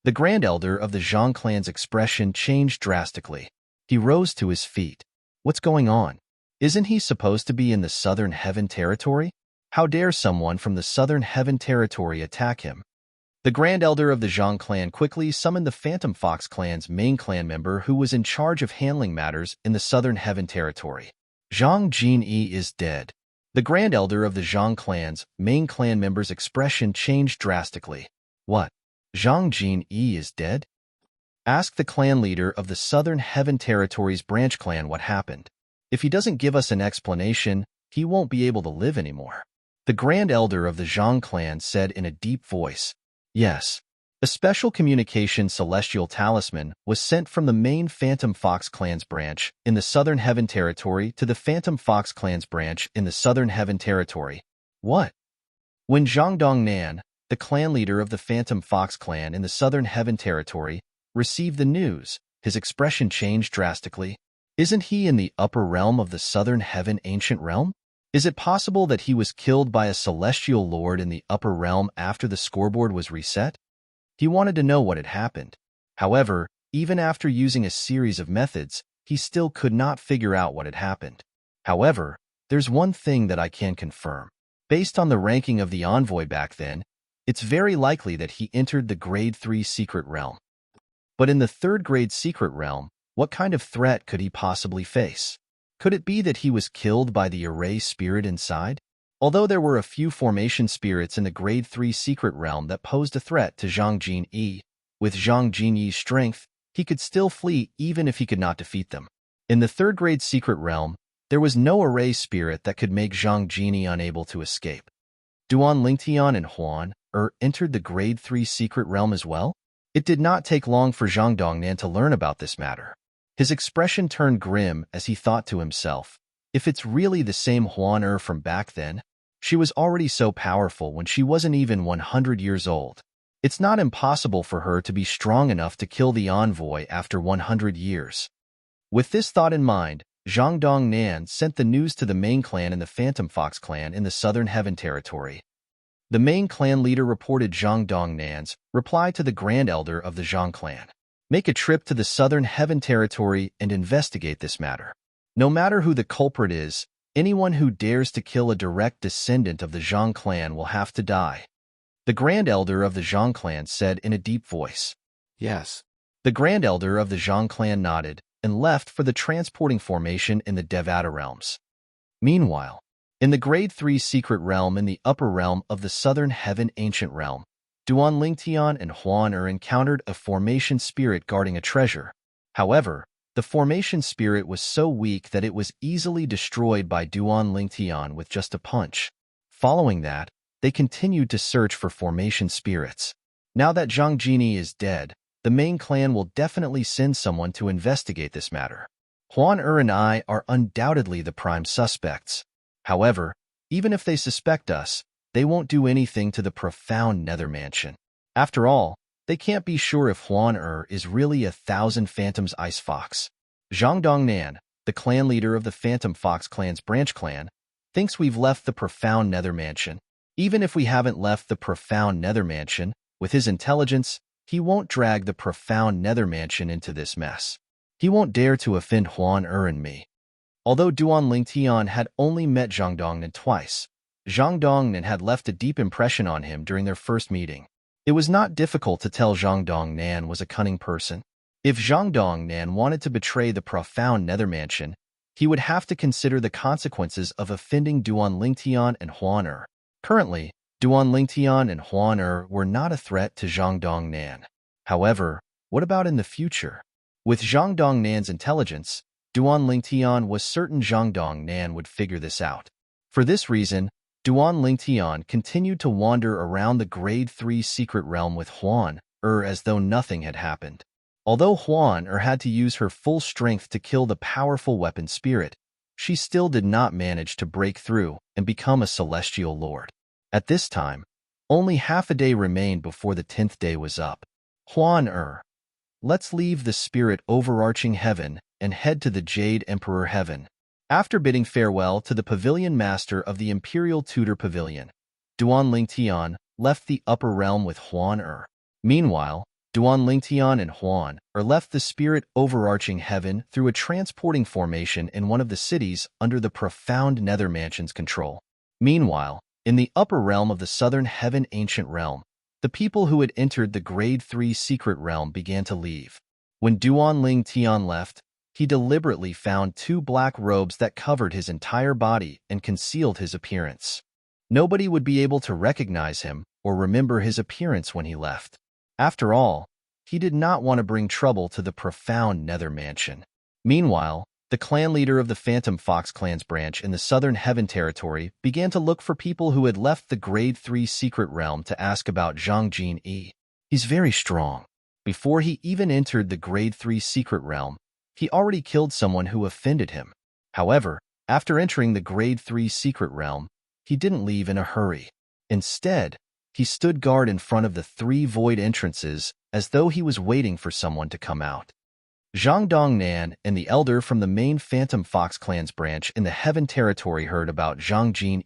The Grand Elder of the Zhang clan's expression changed drastically. He rose to his feet. What's going on? Isn't he supposed to be in the Southern Heaven Territory? How dare someone from the Southern Heaven Territory attack him? The Grand Elder of the Zhang clan quickly summoned the Phantom Fox clan's main clan member who was in charge of handling matters in the Southern Heaven Territory. Zhang Jinyi is dead. The Grand Elder of the Zhang clan's main clan member's expression changed drastically. What? Zhang Jinyi is dead? Ask the clan leader of the Southern Heaven Territory's branch clan what happened. If he doesn't give us an explanation, he won't be able to live anymore. The Grand Elder of the Zhang clan said in a deep voice. Yes. A special communication celestial talisman was sent from the main Phantom Fox clan's branch in the Southern Heaven Territory to the Phantom Fox clan's branch in the Southern Heaven Territory. What? When Zhang Dongnan, the clan leader of the Phantom Fox clan in the Southern Heaven Territory, received the news, his expression changed drastically. Isn't he in the upper realm of the Southern Heaven Ancient Realm? Is it possible that he was killed by a celestial lord in the upper realm after the scoreboard was reset? He wanted to know what had happened. However, even after using a series of methods, he still could not figure out what had happened. However, there's one thing that I can confirm. Based on the ranking of the envoy back then, it's very likely that he entered the Grade 3 Secret Realm. But in the 3rd Grade Secret Realm, what kind of threat could he possibly face? Could it be that he was killed by the array spirit inside? Although there were a few formation spirits in the Grade 3 Secret Realm that posed a threat to Zhang Jinyi, with Zhang Jinyi's strength, he could still flee even if he could not defeat them. In the 3rd Grade Secret Realm, there was no array spirit that could make Zhang Jinyi unable to escape. Duan Lingtian and Huan entered the Grade 3 Secret Realm as well? It did not take long for Zhang Dongnan to learn about this matter. His expression turned grim as he thought to himself, if it's really the same Huan from back then, she was already so powerful when she wasn't even 100 years old. It's not impossible for her to be strong enough to kill the envoy after 100 years. With this thought in mind, Zhang Dongnan sent the news to the main clan in the Phantom Fox clan in the Southern Heaven Territory. The main clan leader reported Zhang Dongnan's reply to the Grand Elder of the Zhang clan. Make a trip to the Southern Heaven Territory and investigate this matter. No matter who the culprit is, anyone who dares to kill a direct descendant of the Zhang clan will have to die. The Grand Elder of the Zhang clan said in a deep voice. Yes. The Grand Elder of the Zhang clan nodded and left for the transporting formation in the Devata realms. Meanwhile, in the Grade 3 Secret Realm in the upper realm of the Southern Heaven Ancient Realm, Duan Lingtian and Huan encountered a formation spirit guarding a treasure. However, the formation spirit was so weak that it was easily destroyed by Duan Lingtian with just a punch. Following that, they continued to search for formation spirits. Now that Zhang Jinyi is dead, the main clan will definitely send someone to investigate this matter. Huan and I are undoubtedly the prime suspects. However, even if they suspect us, they won't do anything to the profound Nether Mansion. After all, they can't be sure if Huan is really 1,000 Phantoms Ice Fox. Zhang Dongnan, the clan leader of the Phantom Fox clan's branch clan, thinks we've left the profound Nether Mansion. Even if we haven't left the profound Nether Mansion, with his intelligence, he won't drag the profound Nether Mansion into this mess. He won't dare to offend Huan and me. Although Duan Lingtian had only met Zhang Dongnan twice, Zhang Dongnan had left a deep impression on him during their first meeting. It was not difficult to tell Zhang Dongnan was a cunning person. If Zhang Dongnan wanted to betray the profound Nether Mansion, he would have to consider the consequences of offending Duan Lingtian and Huan. Currently, Duan Lingtian and Huan were not a threat to Zhang Dongnan. However, what about in the future? With Zhang Dongnan's intelligence, Duan Lingtian was certain Zhang Dongnan would figure this out. For this reason, Duan Lingtian continued to wander around the Grade 3 Secret Realm with Huan as though nothing had happened. Although Huan had to use her full strength to kill the powerful weapon spirit, she still did not manage to break through and become a celestial lord. At this time, only half a day remained before the 10th day was up. Huan let's leave the spirit overarching heaven and head to the Jade Emperor Heaven. After bidding farewell to the pavilion master of the Imperial Tudor Pavilion, Duan Lingtian left the upper realm with Huan. Meanwhile, Duan Lingtian and Huan left the spirit overarching heaven through a transporting formation in one of the cities under the profound Nether Mansion's control. Meanwhile, in the upper realm of the southern heaven ancient realm, the people who had entered the Grade 3 secret realm began to leave. When Duan Lingtian left, he deliberately found 2 black robes that covered his entire body and concealed his appearance. Nobody would be able to recognize him or remember his appearance when he left. After all, he did not want to bring trouble to the profound Nether Mansion. Meanwhile, the clan leader of the Phantom Fox clan's branch in the Southern Heaven Territory began to look for people who had left the Grade 3 secret realm to ask about Zhang Jin. He's very strong. Before he even entered the Grade 3 secret realm, he already killed someone who offended him. However, after entering the Grade 3 secret realm, he didn't leave in a hurry. Instead, he stood guard in front of the 3 void entrances as though he was waiting for someone to come out. Zhang Dongnan and the elder from the main Phantom Fox clan's branch in the Heaven Territory heard about Zhang Jin.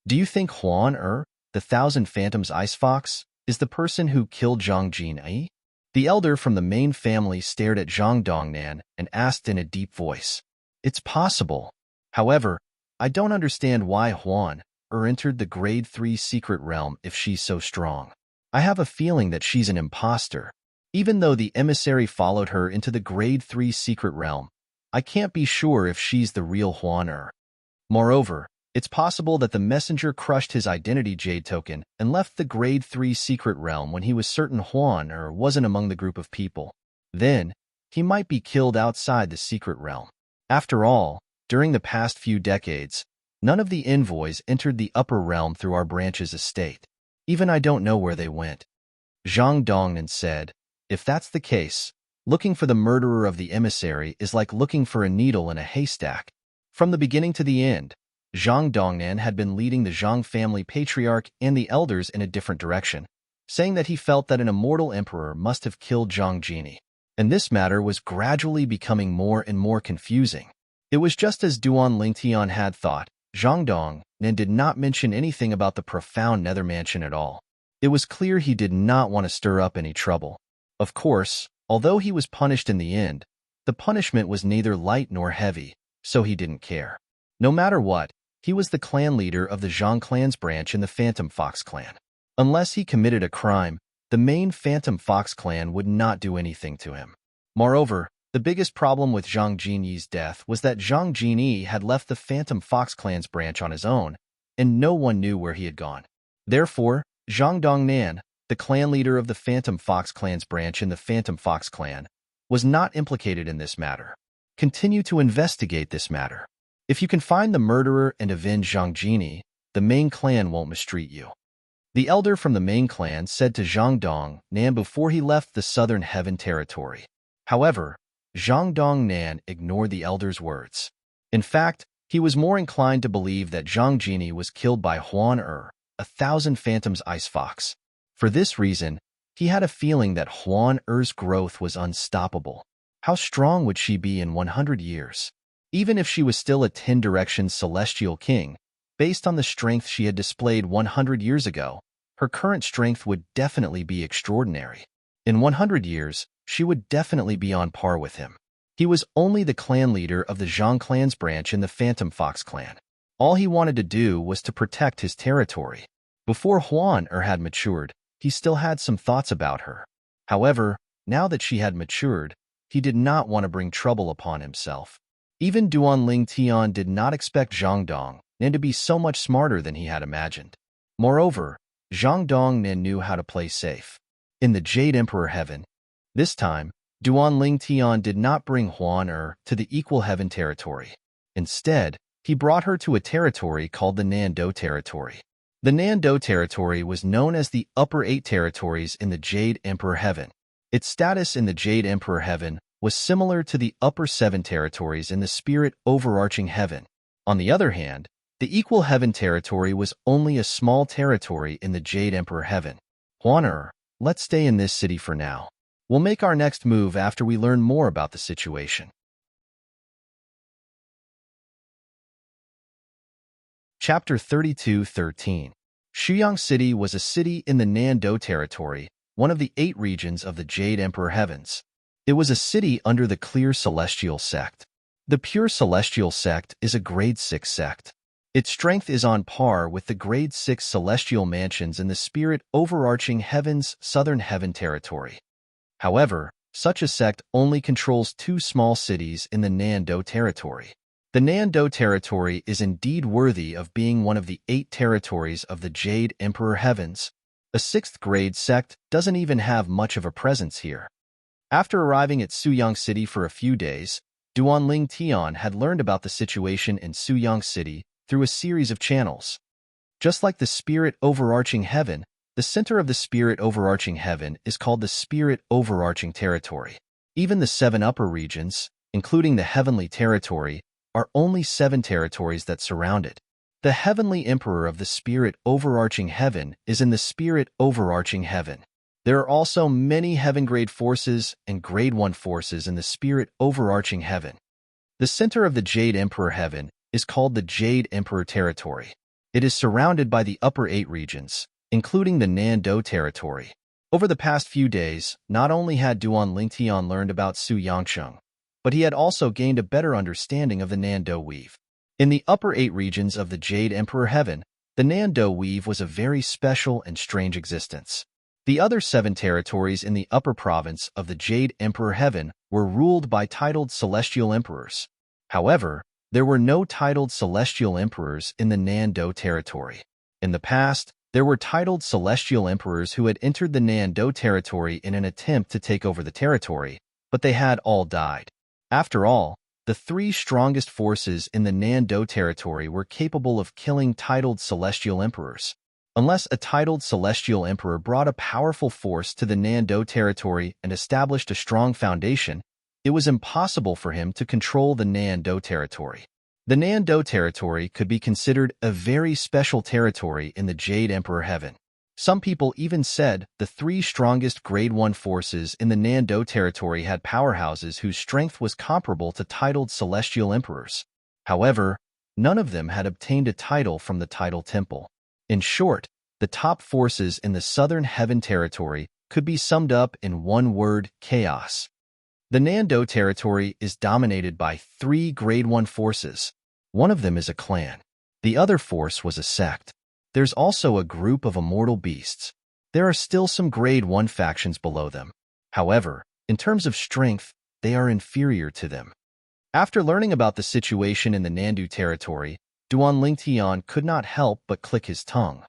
Do you think Huan the Thousand Phantoms Ice Fox, is the person who killed Zhang Jin? The elder from the main family stared at Zhang Dongnan and asked in a deep voice. It's possible. However, I don't understand why Huan entered the Grade 3 secret realm if she's so strong. I have a feeling that she's an imposter. Even though the emissary followed her into the Grade 3 secret realm, I can't be sure if she's the real Huan. Moreover, it's possible that the messenger crushed his identity jade token and left the Grade 3 secret realm when he was certain Huan wasn't among the group of people. Then, he might be killed outside the secret realm. After all, during the past few decades, none of the envoys entered the upper realm through our branch's estate. Even I don't know where they went. Zhang Dongnan said, if that's the case, looking for the murderer of the emissary is like looking for a needle in a haystack. From the beginning to the end, Zhang Dongnan had been leading the Zhang family patriarch and the elders in a different direction, saying that he felt that an immortal emperor must have killed Zhang Jin. And this matter was gradually becoming more and more confusing. It was just as Duan Lingtian had thought. Zhang Dongnan did not mention anything about the profound Nether Mansion at all. It was clear he did not want to stir up any trouble. Of course, although he was punished in the end, the punishment was neither light nor heavy, so he didn't care. No matter what, he was the clan leader of the Zhang clan's branch in the Phantom Fox clan. Unless he committed a crime, the main Phantom Fox clan would not do anything to him. Moreover, the biggest problem with Zhang Jinyi's death was that Zhang Jinyi had left the Phantom Fox clan's branch on his own, and no one knew where he had gone. Therefore, Zhang Dongnan, the clan leader of the Phantom Fox clan's branch in the Phantom Fox clan, was not implicated in this matter. Continue to investigate this matter. If you can find the murderer and avenge Zhang Jinyi, the main clan won't mistreat you. The elder from the main clan said to Zhang Dongnan before he left the Southern Heaven Territory. However, Zhang Dongnan ignored the elder's words. In fact, he was more inclined to believe that Zhang Jinyi was killed by Huan a Thousand Phantoms Ice Fox. For this reason, he had a feeling that Huan growth was unstoppable. How strong would she be in 100 years? Even if she was still a 10 Directions Celestial King, based on the strength she had displayed 100 years ago, her current strength would definitely be extraordinary. In 100 years, she would definitely be on par with him. He was only the clan leader of the Zhang clan's branch in the Phantom Fox clan. All he wanted to do was to protect his territory. Before Huan had matured, he still had some thoughts about her. However, now that she had matured, he did not want to bring trouble upon himself. Even Duan Lingtian did not expect Zhang Dongnan to be so much smarter than he had imagined. Moreover, Zhang Dongnan knew how to play safe. In the Jade Emperor Heaven, this time, Duan Lingtian did not bring Huan to the Equal Heaven Territory. Instead, he brought her to a territory called the Nando Territory. The Nando Territory was known as the Upper 8 Territories in the Jade Emperor Heaven. Its status in the Jade Emperor Heaven was similar to the Upper 7 Territories in the Spirit Overarching Heaven. On the other hand, the Equal Heaven Territory was only a small territory in the Jade Emperor Heaven. Huan let's stay in this city for now. We'll make our next move after we learn more about the situation. Chapter 32:13. Shuyang City was a city in the Nando Territory one of the 8 regions of the Jade Emperor Heavens. It was a city under the clear celestial sect. The pure celestial sect is a grade 6 sect. Its strength is on par with the grade 6 celestial mansions in the spirit overarching heaven's southern heaven territory. However, such a sect only controls 2 small cities in the Nando territory. The Nando territory is indeed worthy of being one of the 8 territories of the Jade Emperor Heavens. A 6th grade sect doesn't even have much of a presence here. After arriving at Suyang City for a few days, Duanling Tian had learned about the situation in Suyang City through a series of channels. Just like the spirit overarching heaven, the center of the spirit overarching heaven is called the spirit overarching territory. Even the 7 upper regions, including the heavenly territory, are only 7 territories that surround it. The heavenly emperor of the spirit overarching heaven is in the spirit overarching heaven. There are also many heaven-grade forces and grade 1 forces in the spirit overarching heaven. The center of the Jade Emperor Heaven is called the Jade Emperor Territory. It is surrounded by the upper 8 regions, including the Nando territory. Over the past few days, not only had Duan Lingtian learned about Su Yangsheng, but he had also gained a better understanding of the Nando weave. In the upper 8 regions of the Jade Emperor Heaven, the Nando weave was a very special and strange existence. The other 7 territories in the upper province of the Jade Emperor Heaven were ruled by titled celestial emperors. However, there were no titled celestial emperors in the Nando territory. In the past, there were titled celestial emperors who had entered the Nando territory in an attempt to take over the territory, but they had all died. After all, the 3 strongest forces in the Nando territory were capable of killing titled celestial emperors. Unless a titled celestial emperor brought a powerful force to the Nando territory and established a strong foundation, it was impossible for him to control the Nando territory. The Nando territory could be considered a very special territory in the Jade Emperor Heaven. Some people even said the 3 strongest grade 1 forces in the Nando territory had powerhouses whose strength was comparable to titled celestial emperors. However, none of them had obtained a title from the title temple. In short, the top forces in the Southern Heaven territory could be summed up in one word: chaos. The Nando territory is dominated by 3 grade 1 forces. One of them is a clan. The other force was a sect. There's also a group of immortal beasts. There are still some grade 1 factions below them. However, in terms of strength, they are inferior to them. After learning about the situation in the Nandu territory, Duan Lingtian could not help but click his tongue.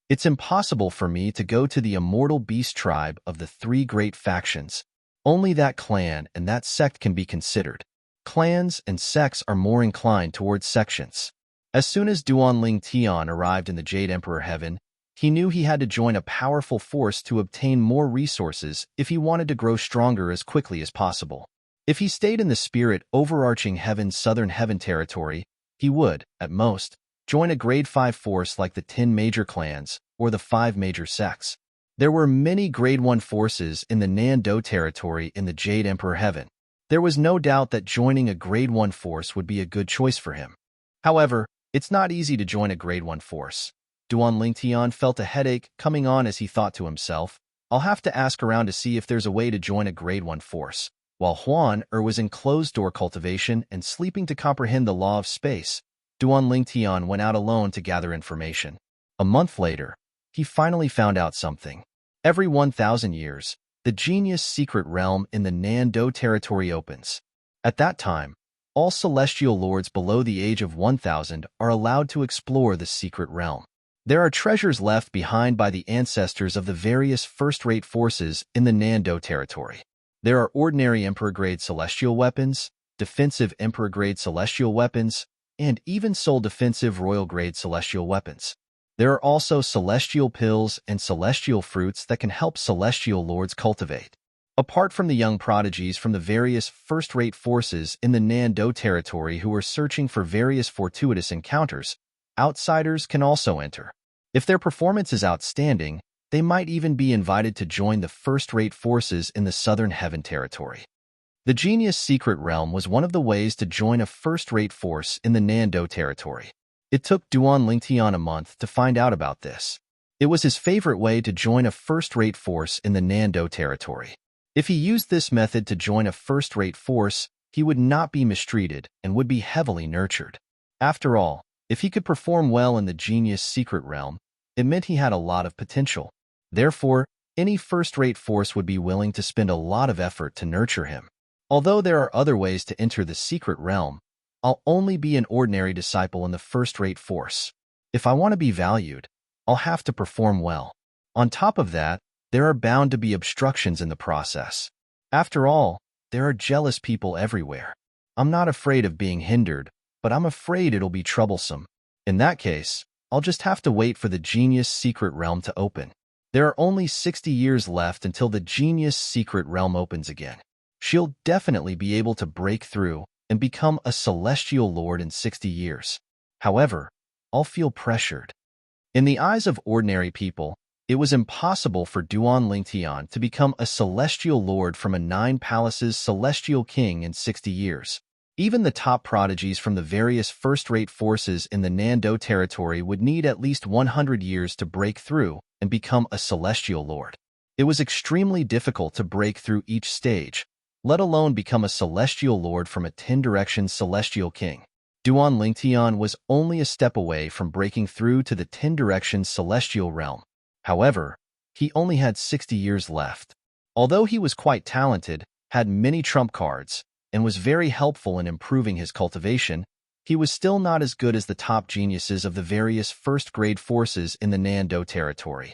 It's impossible for me to go to the immortal beast tribe of the 3 great factions. Only that clan and that sect can be considered. Clans and sects are more inclined towards sections. As soon as Duan Lingtian arrived in the Jade Emperor Heaven, he knew he had to join a powerful force to obtain more resources if he wanted to grow stronger as quickly as possible. If he stayed in the spirit overarching Heaven's Southern Heaven territory, he would, at most, join a grade 5 force like the 10 major clans or the 5 major sects. There were many grade 1 forces in the Nando territory in the Jade Emperor Heaven. There was no doubt that joining a grade 1 force would be a good choice for him. However, it's not easy to join a grade 1 force. Duan Lingtian felt a headache coming on as he thought to himself, I'll have to ask around to see if there's a way to join a grade 1 force. While Huan was in closed-door cultivation and sleeping to comprehend the law of space, Duan Lingtian went out alone to gather information. A month later, he finally found out something. Every 1,000 years, the genius secret realm in the Nando territory opens. At that time, all celestial lords below the age of 1,000 are allowed to explore the secret realm. There are treasures left behind by the ancestors of the various first-rate forces in the Nando territory. There are ordinary Emperor-grade celestial weapons, defensive Emperor-grade celestial weapons, and even soul-defensive royal-grade celestial weapons. There are also celestial pills and celestial fruits that can help celestial lords cultivate. Apart from the young prodigies from the various first-rate forces in the Nando territory who are searching for various fortuitous encounters, outsiders can also enter. If their performance is outstanding, they might even be invited to join the first-rate forces in the Southern Heaven territory. The Genius Secret Realm was one of the ways to join a first-rate force in the Nando territory. It took Duan Lingtian a month to find out about this. It was his favorite way to join a first-rate force in the Nando territory. If he used this method to join a first-rate force, he would not be mistreated and would be heavily nurtured. After all, if he could perform well in the genius secret realm, it meant he had a lot of potential. Therefore, any first-rate force would be willing to spend a lot of effort to nurture him. Although there are other ways to enter the secret realm, I'll only be an ordinary disciple in the first-rate force. If I want to be valued, I'll have to perform well. On top of that, there are bound to be obstructions in the process. After all, there are jealous people everywhere. I'm not afraid of being hindered, but I'm afraid it'll be troublesome. In that case, I'll just have to wait for the genius secret realm to open. There are only 60 years left until the genius secret realm opens again. She'll definitely be able to break through and become a celestial lord in 60 years. However, I'll feel pressured. In the eyes of ordinary people, it was impossible for Duan Lingtian to become a celestial lord from a 9 palaces celestial king in 60 years. Even the top prodigies from the various first-rate forces in the Nando territory would need at least 100 years to break through and become a celestial lord. It was extremely difficult to break through each stage, let alone become a celestial lord from a 10-direction celestial king. Duan Lingtian was only a step away from breaking through to the 10-direction celestial realm. However, he only had 60 years left. Although he was quite talented, had many trump cards, and was very helpful in improving his cultivation, he was still not as good as the top geniuses of the various first-grade forces in the Nando territory.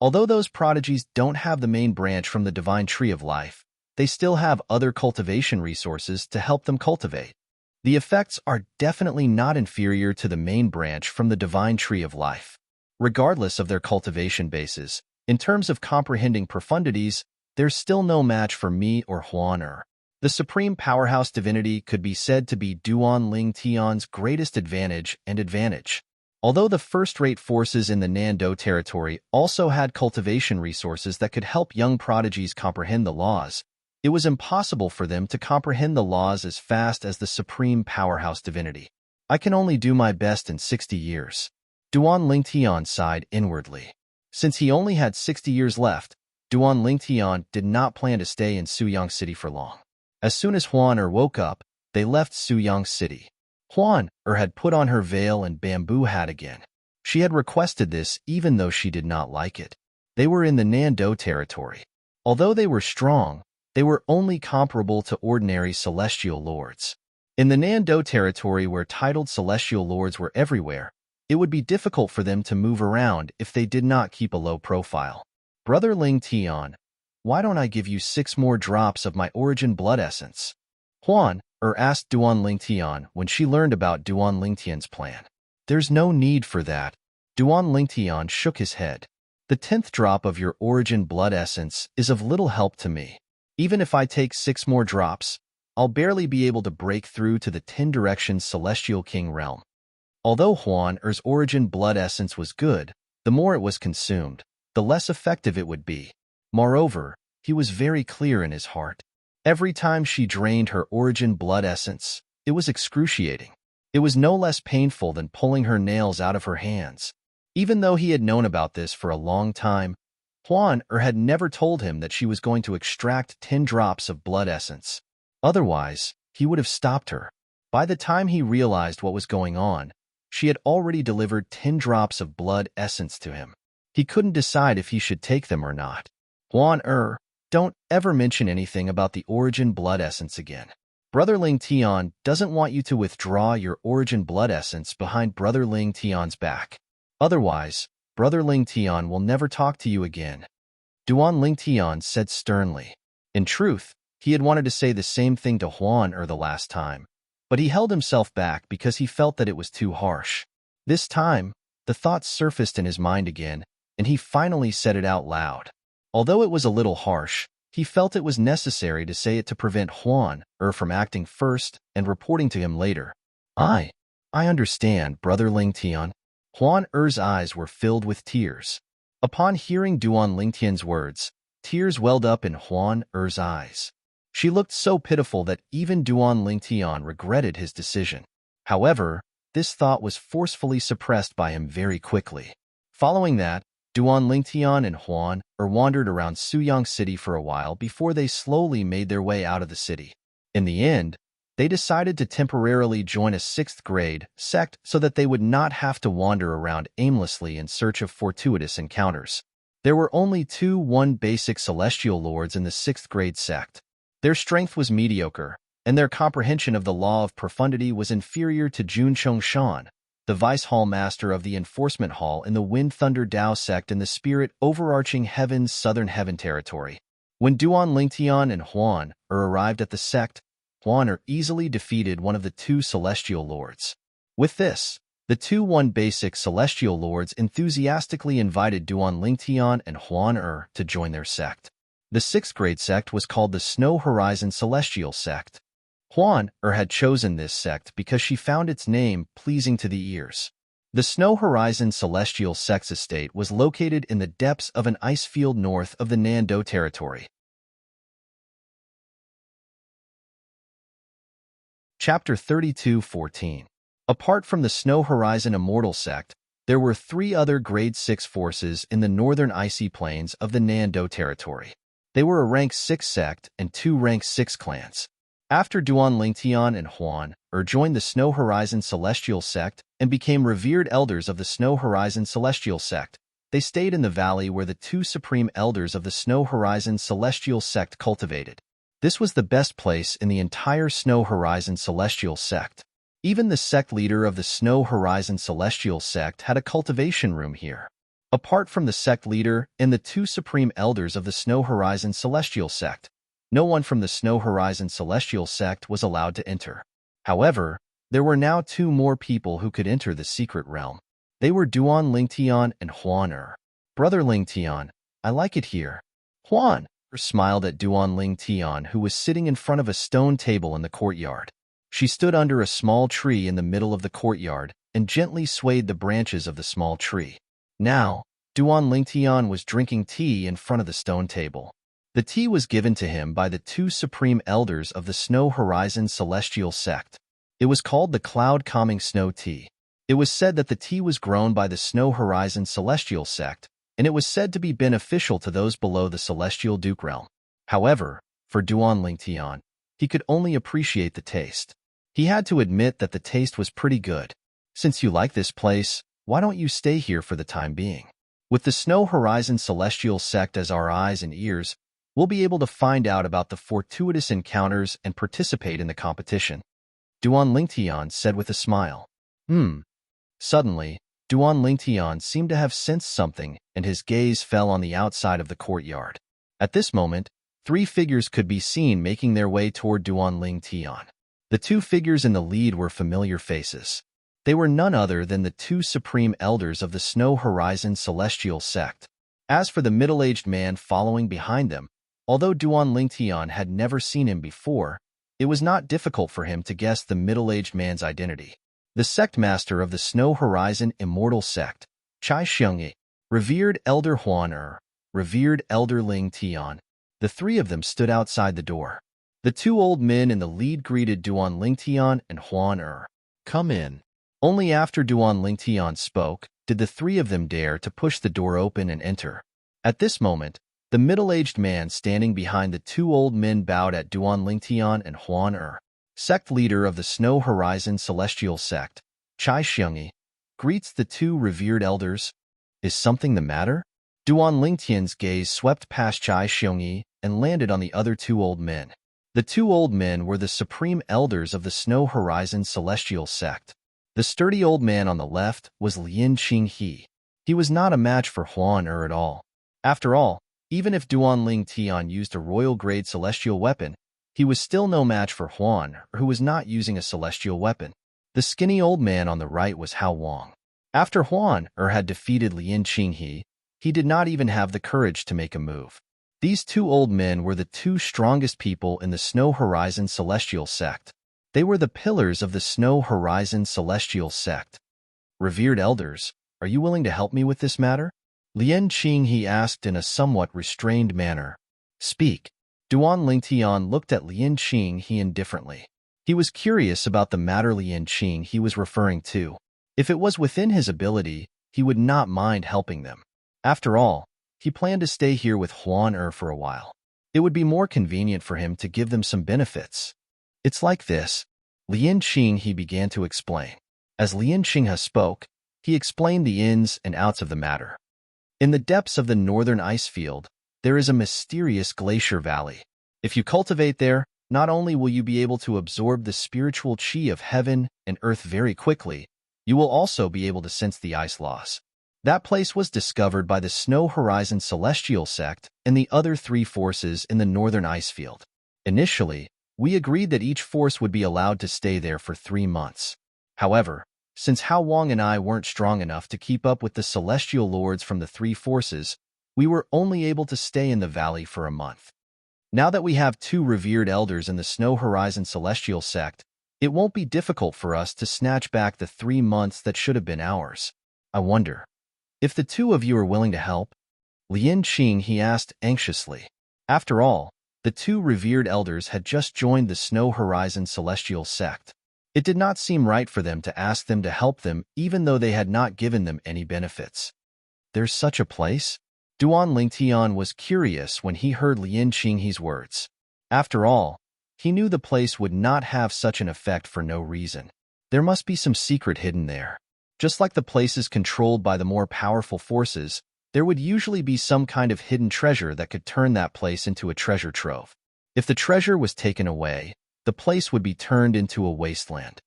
Although those prodigies don't have the main branch from the divine tree of life, they still have other cultivation resources to help them cultivate. The effects are definitely not inferior to the main branch from the divine tree of life. Regardless of their cultivation bases, in terms of comprehending profundities, there's still no match for me or Huan Er. The supreme powerhouse divinity could be said to be Duan Lingtian's greatest advantage and advantage. Although the first-rate forces in the Nando territory also had cultivation resources that could help young prodigies comprehend the laws, it was impossible for them to comprehend the laws as fast as the supreme powerhouse divinity. I can only do my best in 60 years. Duan Lingtian sighed inwardly. Since he only had 60 years left, Duan Lingtian did not plan to stay in Suyang City for long. As soon as Huan Er woke up, they left Suyang City. Huan Er had put on her veil and bamboo hat again. She had requested this even though she did not like it. They were in the Nando territory. Although they were strong, they were only comparable to ordinary celestial lords. In the Nando territory where titled celestial lords were everywhere, it would be difficult for them to move around if they did not keep a low profile. Brother Lingtian, why don't I give you 6 more drops of my origin blood essence? Huan Er asked Duan Lingtian when she learned about Duan Lingtian's plan. There's no need for that. Duan Lingtian shook his head. The 10th drop of your origin blood essence is of little help to me. Even if I take 6 more drops, I'll barely be able to break through to the 10-direction celestial king realm. Although Huan Er's origin blood essence was good, the more it was consumed, the less effective it would be. Moreover, he was very clear in his heart. Every time she drained her origin blood essence, it was excruciating. It was no less painful than pulling her nails out of her hands. Even though he had known about this for a long time, Huan Er had never told him that she was going to extract 10 drops of blood essence. Otherwise, he would have stopped her. By the time he realized what was going on, she had already delivered 10 drops of blood essence to him. He couldn't decide if he should take them or not. Huan Er, don't ever mention anything about the origin blood essence again. Brother Lingtian doesn't want you to withdraw your origin blood essence behind Brother Lingtian's back. Otherwise, Brother Lingtian will never talk to you again. Duan Lingtian said sternly. In truth, he had wanted to say the same thing to Huan Er the last time, but he held himself back because he felt that it was too harsh. This time, the thought surfaced in his mind again, and he finally said it out loud. Although it was a little harsh, he felt it was necessary to say it to prevent Huan Er from acting first and reporting to him later. I understand, Brother Lingtian. Huan Er's eyes were filled with tears. Upon hearing Duan Lingtian's words, tears welled up in Huan Er's eyes. She looked so pitiful that even Duan Lingtian regretted his decision. However, this thought was forcefully suppressed by him very quickly. Following that, Duan Lingtian and Huan wandered around Suyang City for a while before they slowly made their way out of the city. In the end, they decided to temporarily join a 6th grade sect so that they would not have to wander around aimlessly in search of fortuitous encounters. There were only 1 basic celestial lords in the 6th grade sect. Their strength was mediocre, and their comprehension of the law of profundity was inferior to Jun Chongshan, the vice hall master of the enforcement hall in the Wind Thunder Dao sect in the spirit overarching heaven's southern heaven territory. When Duan Lingtian and Huan arrived at the sect, Huan easily defeated one of the 2 celestial lords. With this, the 1 basic celestial lords enthusiastically invited Duan Lingtian and Huan to join their sect. The 6th grade sect was called the Snow Horizon Celestial Sect. Huan had chosen this sect because she found its name pleasing to the ears. The Snow Horizon Celestial Sect's estate was located in the depths of an ice field north of the Nando territory. Chapter 32:14. Apart from the Snow Horizon Immortal Sect, there were 3 other Grade 6 forces in the northern icy plains of the Nando territory. They were a Rank 6 sect and 2 Rank 6 clans. After Duan Lingtian and Huan joined the Snow Horizon Celestial Sect and became revered elders of the Snow Horizon Celestial Sect, they stayed in the valley where the 2 supreme elders of the Snow Horizon Celestial Sect cultivated. This was the best place in the entire Snow Horizon Celestial Sect. Even the sect leader of the Snow Horizon Celestial Sect had a cultivation room here. Apart from the sect leader and the 2 supreme elders of the Snow Horizon Celestial Sect, no one from the Snow Horizon Celestial Sect was allowed to enter. However, there were now 2 more people who could enter the secret realm. They were Duan Lingtian and Huan Brother Lingtian, I like it here. Huan smiled at Duan Lingtian, who was sitting in front of a stone table in the courtyard. She stood under a small tree in the middle of the courtyard and gently swayed the branches of the small tree. Now, Duan Lingtian was drinking tea in front of the stone table. The tea was given to him by the 2 supreme elders of the Snow Horizon Celestial Sect. It was called the Cloud Calming Snow Tea. It was said that the tea was grown by the Snow Horizon Celestial Sect, and it was said to be beneficial to those below the Celestial Duke realm. However, for Duan Lingtian, he could only appreciate the taste. He had to admit that the taste was pretty good. Since you like this place, why don't you stay here for the time being? With the Snow Horizon Celestial Sect as our eyes and ears, we'll be able to find out about the fortuitous encounters and participate in the competition. Duan Lingtian said with a smile. Suddenly, Duan Lingtian seemed to have sensed something, and his gaze fell on the outside of the courtyard. At this moment, 3 figures could be seen making their way toward Duan Lingtian. The 2 figures in the lead were familiar faces. They were none other than the 2 supreme elders of the Snow Horizon Celestial Sect. As for the middle-aged man following behind them, although Duan Lingtian had never seen him before, it was not difficult for him to guess the middle-aged man's identity. The sect master of the Snow Horizon Immortal Sect, Chai Xiongyi, revered Elder Huan revered Elder Lingtian. The 3 of them stood outside the door. The 2 old men in the lead greeted Duan Lingtian and Huan Come in. Only after Duan Lingtian spoke did the 3 of them dare to push the door open and enter. At this moment, the middle-aged man standing behind the 2 old men bowed at Duan Lingtian and Huan sect leader of the Snow Horizon Celestial Sect, Chai Xiongyi, greets the 2 revered elders. Is something the matter? Duan Lingtian's gaze swept past Chai Xiongyi and landed on the other 2 old men. The 2 old men were the supreme elders of the Snow Horizon Celestial Sect. The sturdy old man on the left was Lian Qinghe. He was not a match for Huan at all. After all, even if Duan Lingtian used a royal-grade celestial weapon, he was still no match for Huan, who was not using a celestial weapon. The skinny old man on the right was Hao Wang. After Huan had defeated Lian Qinghe, he did not even have the courage to make a move. These 2 old men were the 2 strongest people in the Snow Horizon Celestial Sect. They were the pillars of the Snow Horizon Celestial Sect. Revered elders, are you willing to help me with this matter? Lian Qinghe asked in a somewhat restrained manner. Speak. Duan Lingtian looked at Lian Qinghe indifferently. He was curious about the matter Lian Qinghe was referring to. If it was within his ability, he would not mind helping them. After all, he planned to stay here with Huan for a while. It would be more convenient for him to give them some benefits. It's like this. Lian Qing, he began to explain. As Lian Qinghe spoke, he explained the ins and outs of the matter. In the depths of the northern ice field, there is a mysterious glacier valley. If you cultivate there, not only will you be able to absorb the spiritual qi of heaven and earth very quickly, you will also be able to sense the ice laws. That place was discovered by the Snow Horizon Celestial Sect and the other 3 forces in the northern ice field. Initially, we agreed that each force would be allowed to stay there for 3 months. However, since Hao Wang and I weren't strong enough to keep up with the celestial lords from the 3 forces, we were only able to stay in the valley for a month. Now that we have 2 revered elders in the Snow Horizon Celestial Sect, it won't be difficult for us to snatch back the 3 months that should have been ours. I wonder if the 2 of you are willing to help? Lian Qing, he asked anxiously. After all, the 2 revered elders had just joined the Snow Horizon Celestial Sect. It did not seem right for them to ask them to help them even though they had not given them any benefits. There's such a place? Duan Lingtian was curious when he heard Lian Qinghe's words. After all, he knew the place would not have such an effect for no reason. There must be some secret hidden there. Just like the places controlled by the more powerful forces, there would usually be some kind of hidden treasure that could turn that place into a treasure trove. If the treasure was taken away, the place would be turned into a wasteland.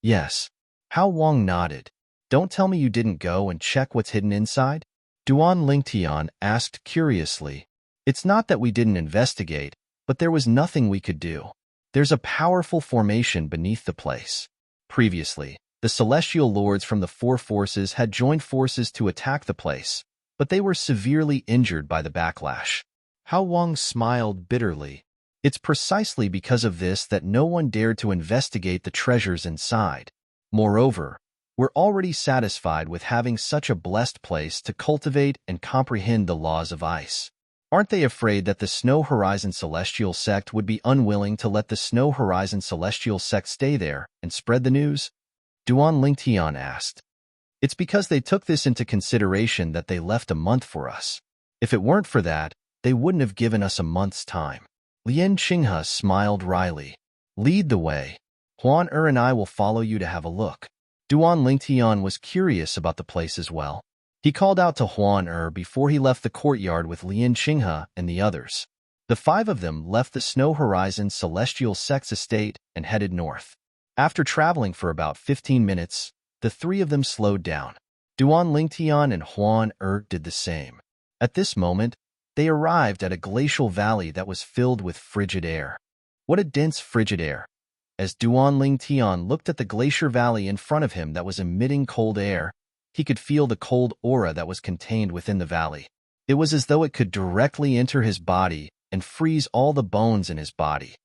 Yes. Hao Wang nodded. Don't tell me you didn't go and check what's hidden inside? Duan Lingtian asked curiously. It's not that we didn't investigate, but there was nothing we could do. There's a powerful formation beneath the place. Previously, the celestial lords from the 4 forces had joined forces to attack the place, but they were severely injured by the backlash. Hao Wang smiled bitterly. It's precisely because of this that no one dared to investigate the treasures inside. Moreover, we're already satisfied with having such a blessed place to cultivate and comprehend the laws of ice. Aren't they afraid that the Snow Horizon Celestial Sect would be unwilling to let the Snow Horizon Celestial Sect stay there and spread the news? Duan Lingtian asked. It's because they took this into consideration that they left a month for us. If it weren't for that, they wouldn't have given us a month's time. Lian Qinghe smiled wryly. Lead the way. Huan and I will follow you to have a look. Duan Lingtian was curious about the place as well. He called out to Huan before he left the courtyard with Lian Qinghe and the others. The 5 of them left the Snow Horizon Celestial Sect's estate and headed north. After traveling for about 15 minutes, the 3 of them slowed down. Duan Lingtian and Huan did the same. At this moment, they arrived at a glacial valley that was filled with frigid air. What a dense frigid air! As Duan Lingtian looked at the glacier valley in front of him that was emitting cold air, he could feel the cold aura that was contained within the valley. It was as though it could directly enter his body and freeze all the bones in his body.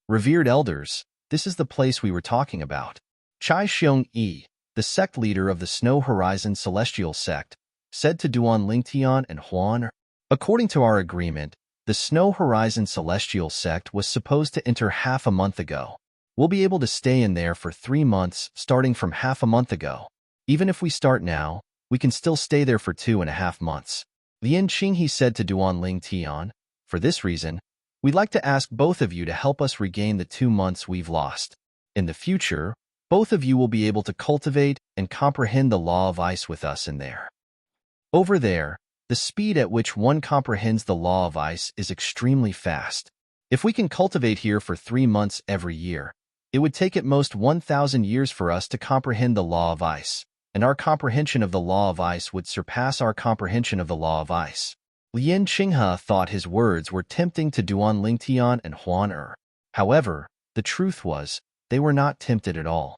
Revered elders, this is the place we were talking about. Chai Xiong-yi, the sect leader of the Snow Horizon Celestial Sect, said to Duan Lingtian and Huan. According to our agreement, the Snow Horizon Celestial Sect was supposed to enter half a month ago. We'll be able to stay in there for 3 months starting from half a month ago. Even if we start now, we can still stay there for 2.5 months. Lian Qinghe said to Duan Lingtian. For this reason, we'd like to ask both of you to help us regain the 2 months we've lost. In the future, both of you will be able to cultivate and comprehend the law of ice with us in there. Over there, the speed at which one comprehends the law of ice is extremely fast. If we can cultivate here for 3 months every year, it would take at most 1,000 years for us to comprehend the law of ice, and our comprehension of the law of ice would surpass our comprehension of the law of ice. Lian Qinghe thought his words were tempting to Duan Lingtian and Huan. However, the truth was, they were not tempted at all.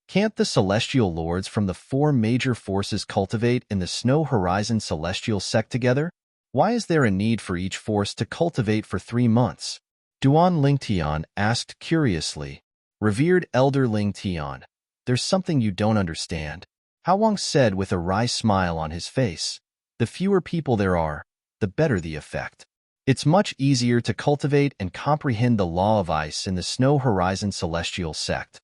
Can't the celestial lords from the 4 major forces cultivate in the Snow Horizon Celestial Sect together? Why is there a need for each force to cultivate for 3 months? Duan Lingtian asked curiously. Revered Elder Lingtian, there's something you don't understand. Hao Wang said with a wry smile on his face. The fewer people there are, the better the effect. It's much easier to cultivate and comprehend the law of ice in the Snow Horizon Celestial Sect.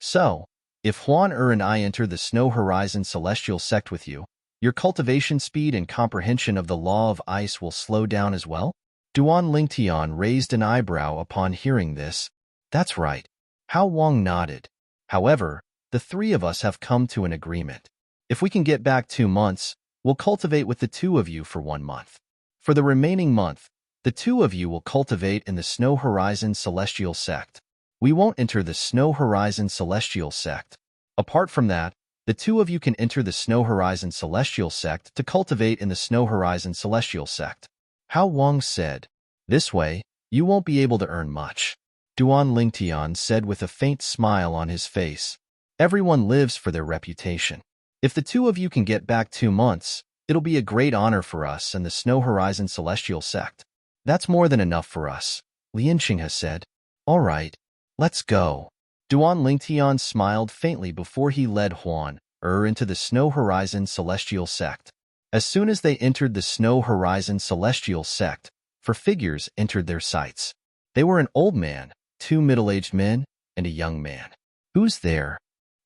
So, if Huan and I enter the Snow Horizon Celestial Sect with you, Your cultivation speed and comprehension of the law of ice will slow down as well? Duan Lingtian raised an eyebrow upon hearing this. That's right. Hao Wang nodded. However, the three of us have come to an agreement. If we can get back 2 months, we'll cultivate with the two of you for 1 month. For the remaining month, the two of you will cultivate in the Snow Horizon Celestial Sect. We won't enter the Snow Horizon Celestial Sect. Apart from that, the two of you can enter the Snow Horizon Celestial Sect to cultivate in the Snow Horizon Celestial Sect. Hao Wang said, "This way, you won't be able to earn much." Duan Lingtian said with a faint smile on his face, "Everyone lives for their reputation. If the two of you can get back 2 months, it'll be a great honor for us and the Snow Horizon Celestial Sect." "That's more than enough for us," Lian Qinghe said. "All right, let's go." Duan Lingtian smiled faintly before he led Huan into the Snow Horizon Celestial Sect. As soon as they entered the Snow Horizon Celestial Sect, 4 figures entered their sights. They were an old man, 2 middle-aged men, and a young man. "Who's there?"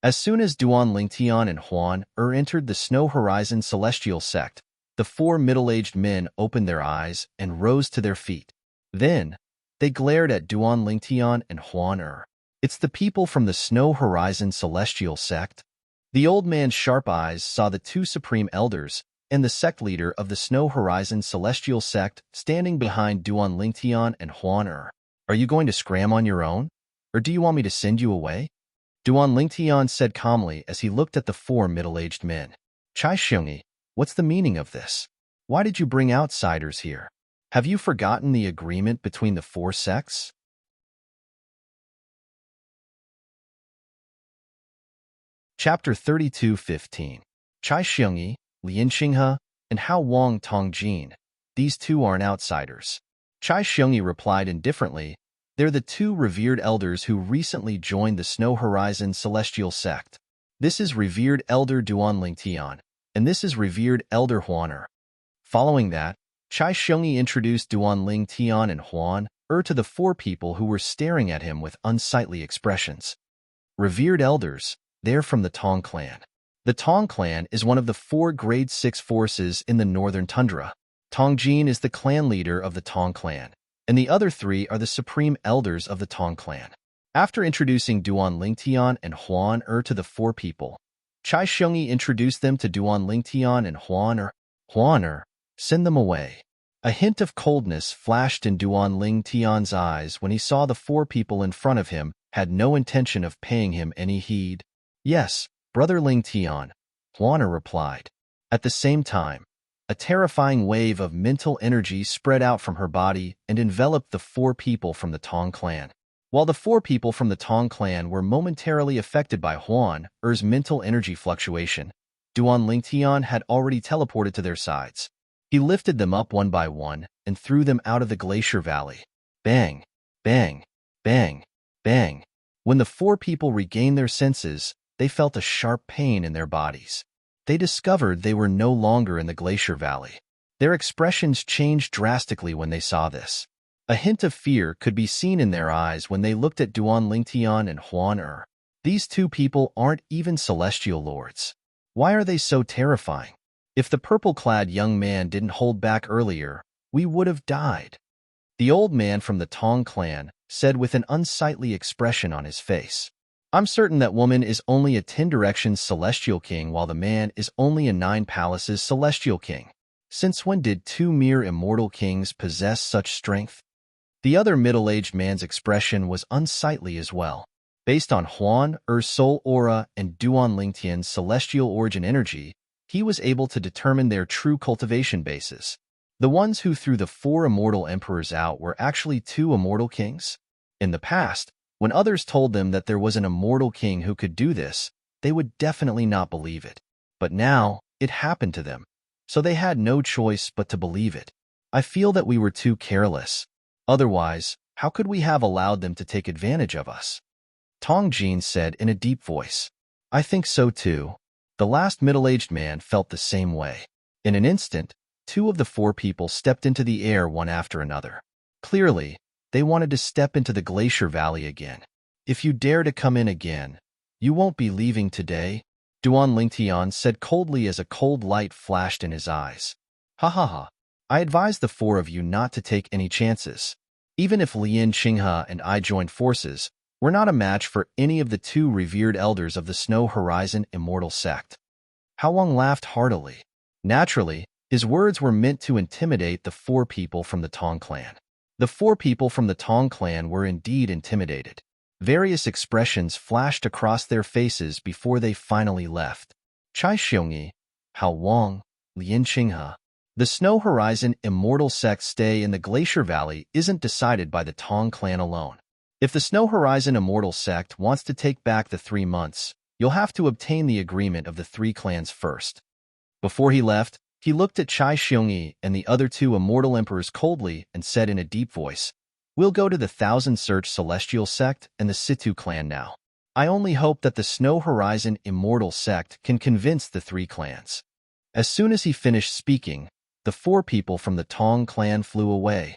As soon as Duan Lingtian and Huan entered the Snow Horizon Celestial Sect, the 4 middle-aged men opened their eyes and rose to their feet. Then, they glared at Duan Lingtian and Huan. "It's the people from the Snow Horizon Celestial Sect." The old man's sharp eyes saw the 2 supreme elders and the sect leader of the Snow Horizon Celestial Sect standing behind Duan Lingtian and Huan. "Are you going to scram on your own? Or do you want me to send you away?" Duan Lingtian said calmly as he looked at the 4 middle-aged men. "Chai Xiongyi, what's the meaning of this? Why did you bring outsiders here? Have you forgotten the agreement between the 4 sects?" Chapter 32:15. Chai Xiongyi, Lian Qinghe, and Hao Wang Tongjin. These 2 aren't outsiders. Chai Xiongyi replied indifferently. They're the 2 revered elders who recently joined the Snow Horizon Celestial Sect. This is revered elder Duan Lingtian, and this is revered elder Huan. Following that, Chai Xiongyi introduced Duan Lingtian and Huan to the 4 people who were staring at him with unsightly expressions. Revered elders, they're from the Tong clan. The Tong clan is one of the 4 grade 6 forces in the northern tundra. Tongjin is the clan leader of the Tong clan, and the other 3 are the supreme elders of the Tong clan. After introducing Duan Lingtian and Huan to the 4 people, Chai Xiongyi introduced them to Duan Lingtian and Huan. "Huan, send them away." A hint of coldness flashed in Duan Lingtian's eyes when he saw the 4 people in front of him had no intention of paying him any heed. "Yes, Brother Lingtian," Huan replied. At the same time, a terrifying wave of mental energy spread out from her body and enveloped the 4 people from the Tong clan. While the 4 people from the Tong clan were momentarily affected by Huan's mental energy fluctuation, Duan Lingtian had already teleported to their sides. He lifted them up one by one and threw them out of the glacier valley. Bang, bang, bang, bang. When the 4 people regained their senses, they felt a sharp pain in their bodies. They discovered they were no longer in the glacier valley. Their expressions changed drastically when they saw this. A hint of fear could be seen in their eyes when they looked at Duan Lingtian and Huan. These 2 people aren't even celestial lords. Why are they so terrifying? If the purple-clad young man didn't hold back earlier, we would have died. The old man from the Tong clan said with an unsightly expression on his face. "I'm certain that woman is only a 10 directions celestial king while the man is only a 9 palaces celestial king. Since when did 2 mere immortal kings possess such strength?" The other middle-aged man's expression was unsightly as well. Based on Huan's soul aura and Duan Lingtian's celestial origin energy, he was able to determine their true cultivation bases. The ones who threw the 4 immortal emperors out were actually 2 immortal kings. In the past, when others told them that there was an immortal king who could do this, they would definitely not believe it. But now, it happened to them, so they had no choice but to believe it. I feel that we were too careless. Otherwise, how could we have allowed them to take advantage of us? Tongjin said in a deep voice. I think so too. The last middle-aged man felt the same way. In an instant, 2 of the 4 people stepped into the air one after another. Clearly, they wanted to step into the glacier valley again. If you dare to come in again, you won't be leaving today. Duan Lingtian said coldly as a cold light flashed in his eyes. Ha ha ha. I advise the four of you not to take any chances. Even if Lien Qinghe and I joined forces, we're not a match for any of the two revered elders of the Snow Horizon Immortal Sect. Hao Wang laughed heartily. Naturally, his words were meant to intimidate the four people from the Tong clan. The four people from the Tong clan were indeed intimidated. Various expressions flashed across their faces before they finally left. Chai Xiongyi, Hao Wang, Lien Qinghe. The Snow Horizon Immortal Sect's stay in the Glacier Valley isn't decided by the Tong clan alone. If the Snow Horizon Immortal Sect wants to take back the 3 months, you'll have to obtain the agreement of the 3 clans first. Before he left, he looked at Chai Xiongyi and the other 2 Immortal Emperors coldly and said in a deep voice, "We'll go to the Thousand Search Celestial Sect and the Situ clan now. I only hope that the Snow Horizon Immortal Sect can convince the 3 clans." As soon as he finished speaking, the 4 people from the Tong clan flew away.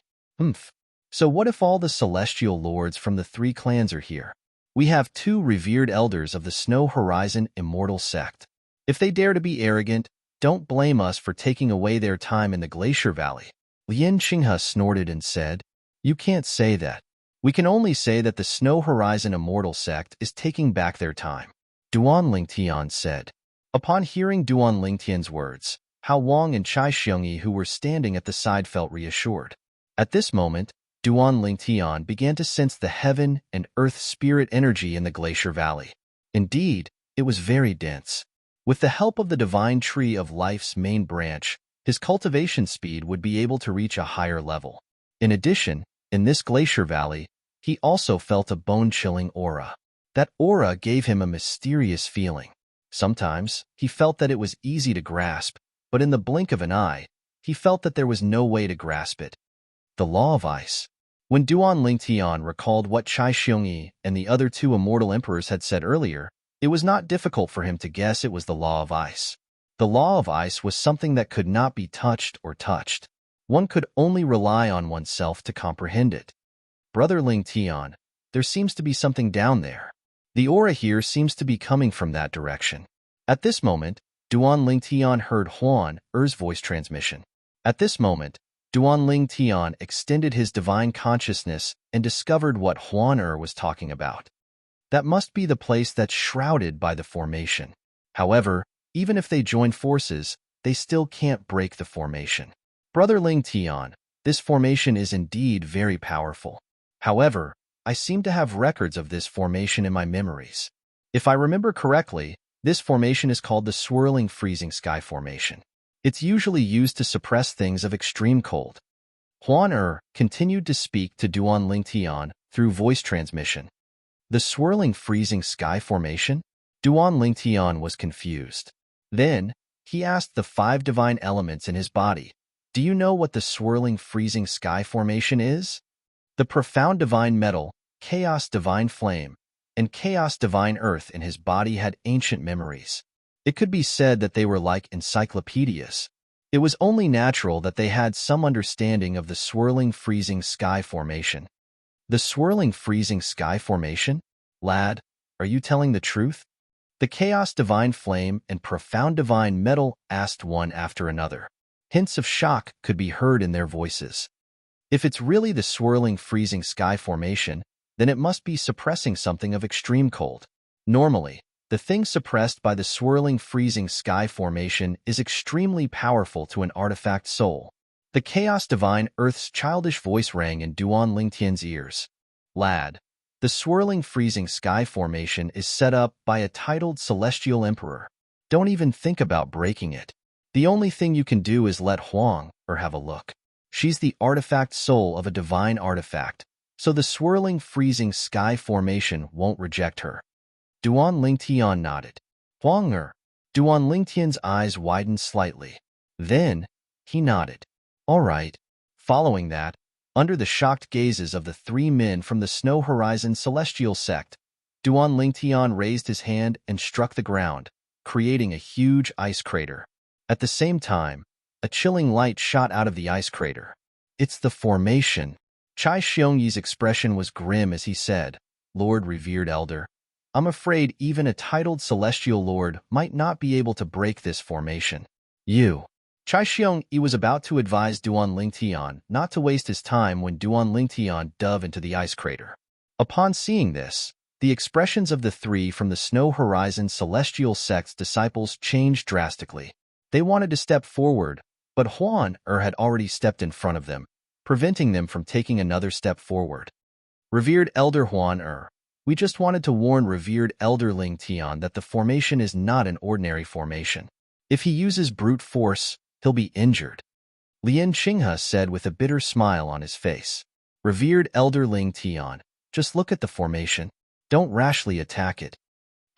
So what if all the Celestial Lords from the 3 clans are here? We have 2 revered elders of the Snow Horizon Immortal Sect. If they dare to be arrogant, don't blame us for taking away their time in the Glacier Valley. Lien Qinghe snorted and said, "You can't say that. We can only say that the Snow Horizon Immortal Sect is taking back their time." Duan Lingtian said. Upon hearing Duan Lingtian's words, Hao Wang and Chai Xiongyi, who were standing at the side, felt reassured. At this moment, Duan Lingtian began to sense the heaven and earth spirit energy in the Glacier Valley. Indeed, it was very dense. With the help of the Divine Tree of Life's main branch, his cultivation speed would be able to reach a higher level. In addition, in this Glacier Valley, he also felt a bone-chilling aura. That aura gave him a mysterious feeling. Sometimes, he felt that it was easy to grasp, but in the blink of an eye, he felt that there was no way to grasp it. The Law of Ice. When Duan Lingtian recalled what Chai Xiongyi and the other 2 Immortal Emperors had said earlier, it was not difficult for him to guess it was the Law of Ice. The Law of Ice was something that could not be touched or touched. One could only rely on oneself to comprehend it. Brother Lingtian, there seems to be something down there. The aura here seems to be coming from that direction. At this moment, Duan Lingtian heard Huan Er's voice transmission. At this moment, Duan Lingtian extended his divine consciousness and discovered what Huan Er was talking about. That must be the place that's shrouded by the formation. However, even if they join forces, they still can't break the formation. Brother Lingtian, this formation is indeed very powerful. However, I seem to have records of this formation in my memories. If I remember correctly, this formation is called the Swirling Freezing Sky Formation. It's usually used to suppress things of extreme cold. Huan Er continued to speak to Duan Lingtian through voice transmission. The Swirling Freezing Sky Formation? Duan Lingtian was confused. Then, he asked the 5 divine elements in his body, "Do you know what the Swirling Freezing Sky Formation is?" The Profound Divine Metal, Chaos Divine Flame, and Chaos Divine Earth in his body had ancient memories. It could be said that they were like encyclopedias. It was only natural that they had some understanding of the Swirling Freezing Sky Formation. The Swirling Freezing Sky Formation? Lad, are you telling the truth? The Chaos Divine Flame and Profound Divine Metal asked one after another. Hints of shock could be heard in their voices. If it's really the Swirling Freezing Sky Formation, then it must be suppressing something of extreme cold. Normally, the thing suppressed by the Swirling Freezing Sky Formation is extremely powerful to an artifact soul. The Chaos Divine Earth's childish voice rang in Duan Lingtian's ears. Lad, the Swirling Freezing Sky Formation is set up by a titled Celestial Emperor. Don't even think about breaking it. The only thing you can do is let Huang or have a look. She's the artifact soul of a divine artifact, so the Swirling Freezing Sky Formation won't reject her. Duan Lingtian nodded. Huang Er. Duan Lingtian's eyes widened slightly. Then, he nodded. All right. Following that, under the shocked gazes of the 3 men from the Snow Horizon Celestial Sect, Duan Lingtian raised his hand and struck the ground, creating a huge ice crater. At the same time, a chilling light shot out of the ice crater. It's the formation. Chai Xiongyi's expression was grim as he said, "Lord Revered Elder, I'm afraid even a titled celestial lord might not be able to break this formation. Chai Xiong-yi was about to advise Duan Lingtian not to waste his time when Duan Lingtian dove into the ice crater. Upon seeing this, the expressions of the three from the Snow Horizon Celestial Sect's disciples changed drastically. They wanted to step forward, but Huan had already stepped in front of them, preventing them from taking another step forward. Revered Elder Huan we just wanted to warn Revered Elder Ling Tian that the formation is not an ordinary formation. If he uses brute force, he'll be injured. Lien Qinghe said with a bitter smile on his face. Revered Elder Ling Tian, just look at the formation. Don't rashly attack it.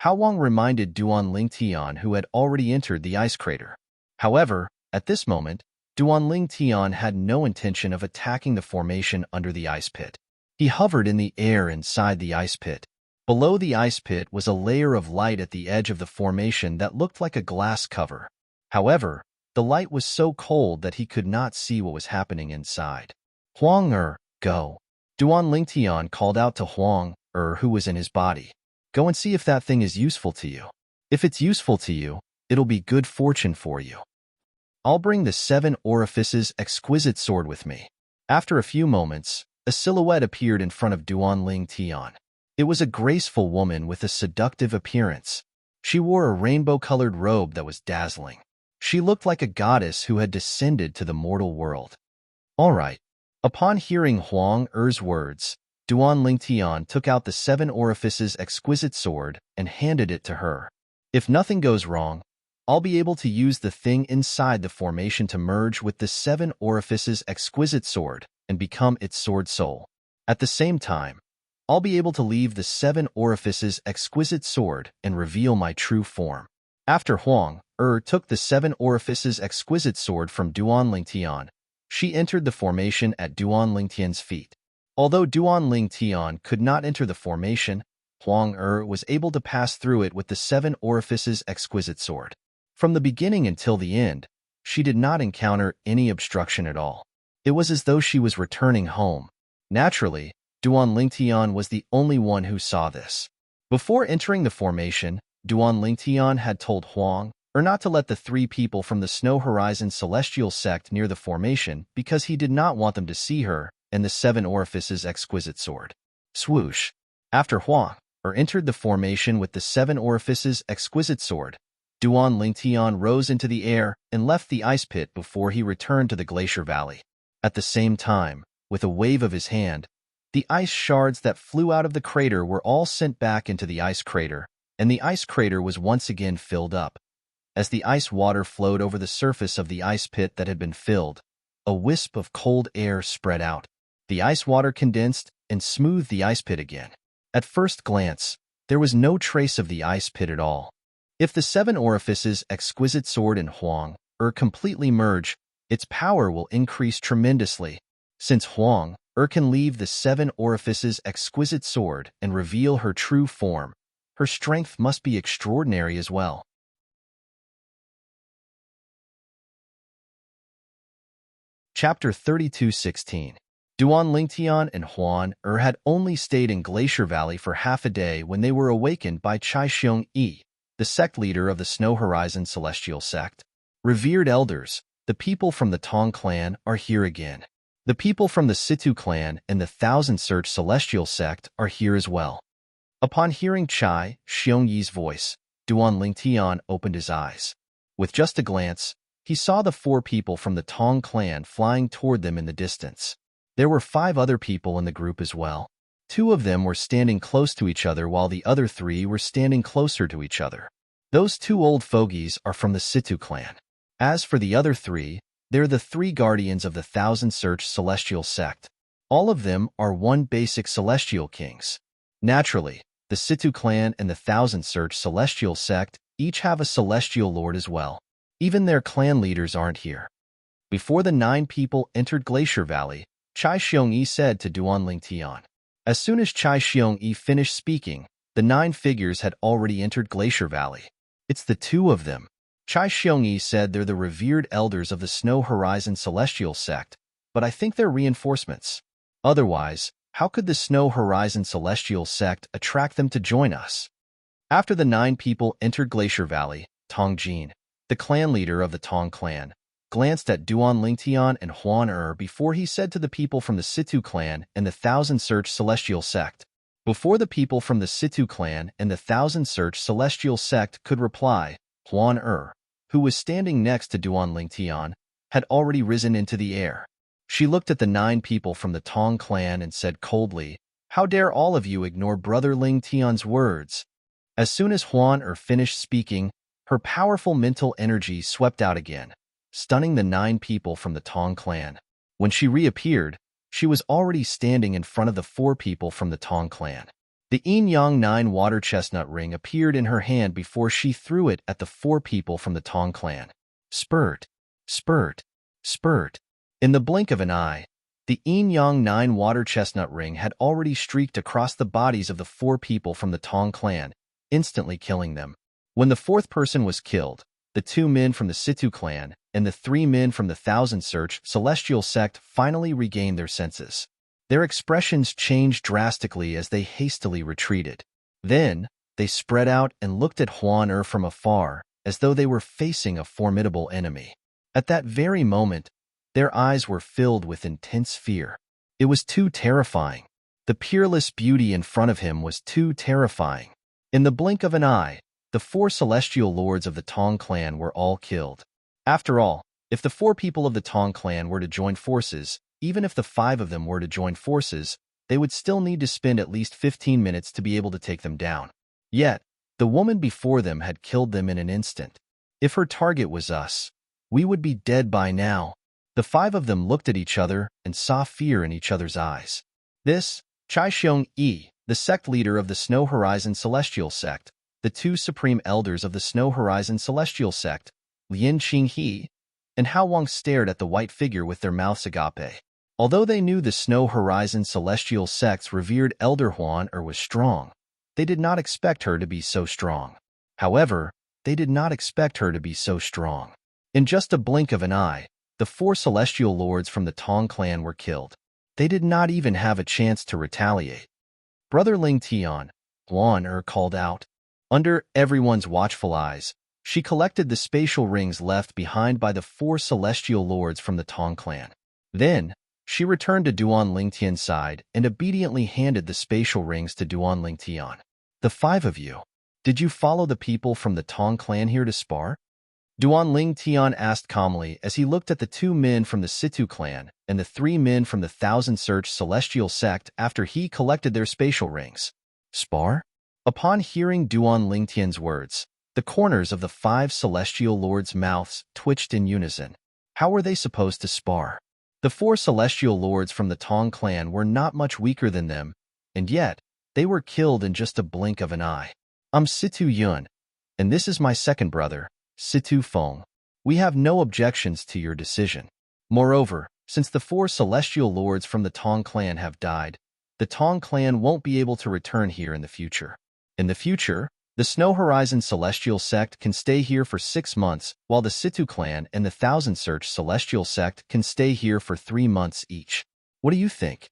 Hao Wang reminded Duan Lingtian, who had already entered the ice crater. However, at this moment, Duan Lingtian had no intention of attacking the formation under the ice pit. He hovered in the air inside the ice pit. Below the ice pit was a layer of light at the edge of the formation that looked like a glass cover. However, the light was so cold that he could not see what was happening inside. Huang go. Duan Lingtian called out to Huang who was in his body. Go and see if that thing is useful to you. If it's useful to you, it'll be good fortune for you. I'll bring the 7 orifices exquisite sword with me. After a few moments, a silhouette appeared in front of Duan Lingtian. It was a graceful woman with a seductive appearance. She wore a rainbow-colored robe that was dazzling. She looked like a goddess who had descended to the mortal world. All right. Upon hearing Huang words, Duan Lingtian took out the 7 orifices exquisite sword and handed it to her. If nothing goes wrong, I'll be able to use the thing inside the formation to merge with the 7 orifices exquisite sword and become its sword soul. At the same time, I'll be able to leave the 7 orifices exquisite sword and reveal my true form. After Huang took the 7 orifices exquisite sword from Duan Lingtian, she entered the formation at Duan Lingtian's feet. Although Duan Lingtian could not enter the formation, Huang was able to pass through it with the 7 orifices exquisite sword. From the beginning until the end, she did not encounter any obstruction at all. It was as though she was returning home. Naturally, Duan Lingtian was the only one who saw this. Before entering the formation, Duan Lingtian had told Huang not to let the 3 people from the Snow Horizon Celestial Sect near the formation because he did not want them to see her and the 7 orifices exquisite sword. Swoosh! After Huang entered the formation with the 7 orifices exquisite sword, Duan Lingtian rose into the air and left the ice pit before he returned to the glacier valley. At the same time, with a wave of his hand, the ice shards that flew out of the crater were all sent back into the ice crater, and the ice crater was once again filled up. As the ice water flowed over the surface of the ice pit that had been filled, a wisp of cold air spread out. The ice water condensed and smoothed the ice pit again. At first glance, there was no trace of the ice pit at all. If the 7 orifices exquisite sword and Huang completely merge, its power will increase tremendously. Since Huang can leave the 7 orifices exquisite sword and reveal her true form, her strength must be extraordinary as well. Chapter 32:16. Duan Lingtian and Huan had only stayed in Glacier Valley for half a day when they were awakened by Chai Xiong-yi, the sect leader of the Snow Horizon Celestial Sect. Revered elders, the people from the Tong clan are here again. The people from the Situ clan and the Thousand Search Celestial Sect are here as well. Upon hearing Chai Xiong-yi's voice, Duan Lingtian opened his eyes. With just a glance, he saw the 4 people from the Tong clan flying toward them in the distance. There were 5 other people in the group as well. 2 of them were standing close to each other while the other 3 were standing closer to each other. Those 2 old fogies are from the Situ clan. As for the other 3, they're the 3 guardians of the Thousand Search Celestial Sect. All of them are 1 basic Celestial Kings. Naturally, the Situ clan and the Thousand Search Celestial Sect each have a Celestial Lord as well. Even their clan leaders aren't here. Before the 9 people entered Glacier Valley, Chai Xiong-yi said to Duan Lingtian. As soon as Chai Xiong-yi finished speaking, the 9 figures had already entered Glacier Valley. It's the 2 of them. Chai Xiong-yi said they're the revered elders of the Snow Horizon Celestial Sect, but I think they're reinforcements. Otherwise, how could the Snow Horizon Celestial Sect attract them to join us? After the 9 people entered Glacier Valley, Tong Jin, the clan leader of the Tong clan, glanced at Duan Lingtian and Huan before he said to the people from the Situ clan and the Thousand Search Celestial Sect. Before the people from the Situ clan and the Thousand Search Celestial Sect could reply, Huan who was standing next to Duan Lingtian, had already risen into the air. She looked at the 9 people from the Tong clan and said coldly, "How dare all of you ignore Brother Lingtian's words?" As soon as Huan finished speaking, her powerful mental energy swept out again, stunning the 9 people from the Tong clan. When she reappeared, she was already standing in front of the 4 people from the Tong clan. The Yin-Yang 9 water chestnut ring appeared in her hand before she threw it at the 4 people from the Tong clan. Spurt, spurt, spurt. In the blink of an eye, the Yin-Yang 9 water chestnut ring had already streaked across the bodies of the 4 people from the Tong clan, instantly killing them. When the 4th person was killed, the 2 men from the Situ clan and the 3 men from the Thousand Search Celestial Sect finally regained their senses. Their expressions changed drastically as they hastily retreated. Then, they spread out and looked at Huan from afar, as though they were facing a formidable enemy. At that very moment, their eyes were filled with intense fear. It was too terrifying. The peerless beauty in front of him was too terrifying. In the blink of an eye, the 4 celestial lords of the Tong clan were all killed. After all, if the 4 people of the Tong clan were to join forces, even if the 5 of them were to join forces, they would still need to spend at least 15 minutes to be able to take them down. Yet, the woman before them had killed them in an instant. If her target was us, we would be dead by now. The 5 of them looked at each other and saw fear in each other's eyes. This, Chai Xiong-yi, the sect leader of the Snow Horizon Celestial Sect, the 2 supreme elders of the Snow Horizon Celestial Sect, Lin Qinghe and Hao Wang, stared at the white figure with their mouths agape. Although they knew the Snow Horizon Celestial Sect's revered elder Huan was strong, they did not expect her to be so strong. However, they did not expect her to be so strong. In just a blink of an eye, the 4 celestial lords from the Tong clan were killed. They did not even have a chance to retaliate. Brother Lingtian, Huan called out. Under everyone's watchful eyes, she collected the spatial rings left behind by the 4 celestial lords from the Tong clan. Then, she returned to Duan Lingtian's side and obediently handed the spatial rings to Duan Lingtian. "The 5 of you, did you follow the people from the Tong clan here to spar?" Duan Lingtian asked calmly as he looked at the 2 men from the Situ clan and the 3 men from the Thousand Search Celestial Sect after he collected their spatial rings. Spar? Upon hearing Duan Lingtian's words, the corners of the 5 celestial lords' mouths twitched in unison. How were they supposed to spar? The 4 celestial lords from the Tong clan were not much weaker than them, and yet, they were killed in just a blink of an eye. "I'm Situ Yun, and this is my second brother, Situ Feng. We have no objections to your decision. Moreover, since the 4 celestial lords from the Tong clan have died, the Tong clan won't be able to return here in the future. In the future, the Snow Horizon Celestial Sect can stay here for 6 months, while the Situ clan and the Thousand Search Celestial Sect can stay here for 3 months each. What do you think?"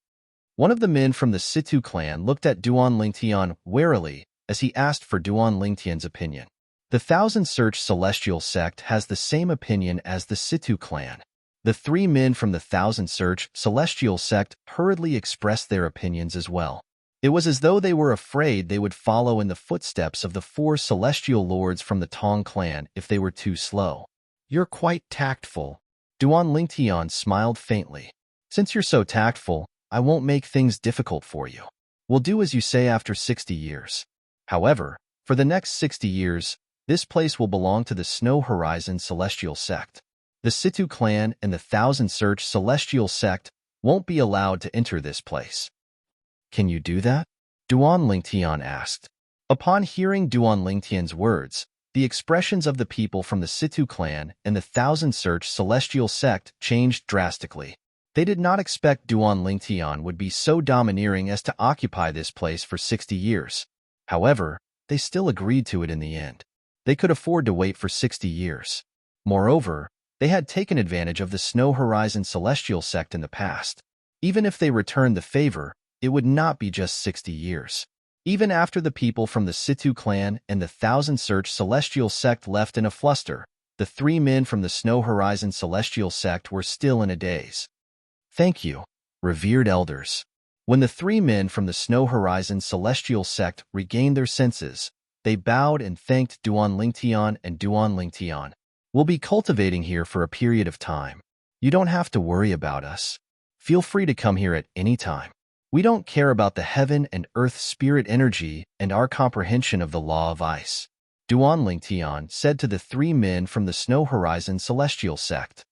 One of the men from the Situ clan looked at Duan Lingtian warily as he asked for Duan Lingtian's opinion. The Thousand Search Celestial Sect has the same opinion as the Situ clan. The 3 men from the Thousand Search Celestial Sect hurriedly expressed their opinions as well. It was as though they were afraid they would follow in the footsteps of the 4 celestial lords from the Tong clan if they were too slow. "You're quite tactful." Duan Lingtian smiled faintly. "Since you're so tactful, I won't make things difficult for you. We'll do as you say after 60 years. However, for the next 60 years, this place will belong to the Snow Horizon Celestial Sect. The Situ clan and the Thousand Search Celestial Sect won't be allowed to enter this place." "Can you do that?" Duan Lingtian asked. Upon hearing Duan Lingtian's words, the expressions of the people from the Situ clan and the Thousand Search Celestial Sect changed drastically. They did not expect Duan Lingtian would be so domineering as to occupy this place for 60 years. However, they still agreed to it in the end. They could afford to wait for 60 years. Moreover, they had taken advantage of the Snow Horizon Celestial Sect in the past. Even if they returned the favor, it would not be just 60 years. Even after the people from the Situ clan and the Thousand-Search celestial sect left in a fluster, the 3 men from the Snow Horizon celestial sect were still in a daze. Thank you, revered elders. When the 3 men from the Snow Horizon celestial sect regained their senses, they bowed and thanked Duan Lingtian and Duan Lingtian. We'll be cultivating here for a period of time. You don't have to worry about us. Feel free to come here at any time. We don't care about the heaven and earth spirit energy and our comprehension of the law of ice. Duan Lingtian said to the 3 men from the Snow Horizon celestial sect.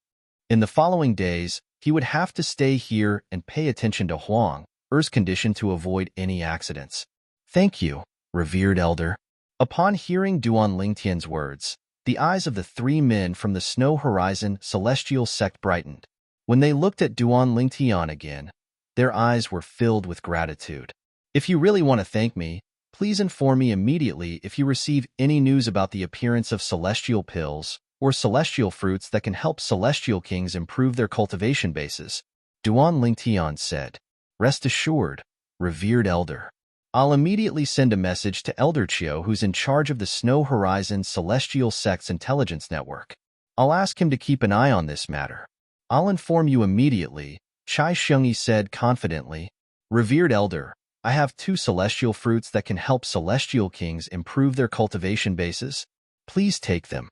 In the following days, he would have to stay here and pay attention to Huang Er's condition to avoid any accidents. Thank you, revered elder. Upon hearing Duan Lingtian's words, the eyes of the 3 men from the Snow Horizon celestial sect brightened. When they looked at Duan Lingtian again, their eyes were filled with gratitude. If you really want to thank me, please inform me immediately if you receive any news about the appearance of celestial pills or celestial fruits that can help celestial kings improve their cultivation bases. Duan Lingtian said, Rest assured, revered elder. I'll immediately send a message to Elder Chio, who's in charge of the Snow Horizon Celestial Sect's intelligence network. I'll ask him to keep an eye on this matter. I'll inform you immediately, Chai Shengyi said confidently. Revered elder, I have 2 celestial fruits that can help celestial kings improve their cultivation bases. Please take them.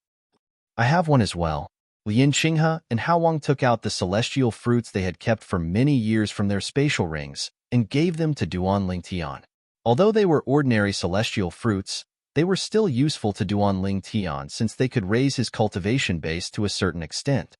I have one as well. Lian Qinghe and Hao Wang took out the celestial fruits they had kept for many years from their spatial rings and gave them to Duan Lingtian. Although they were ordinary celestial fruits, they were still useful to Duan Lingtian since they could raise his cultivation base to a certain extent.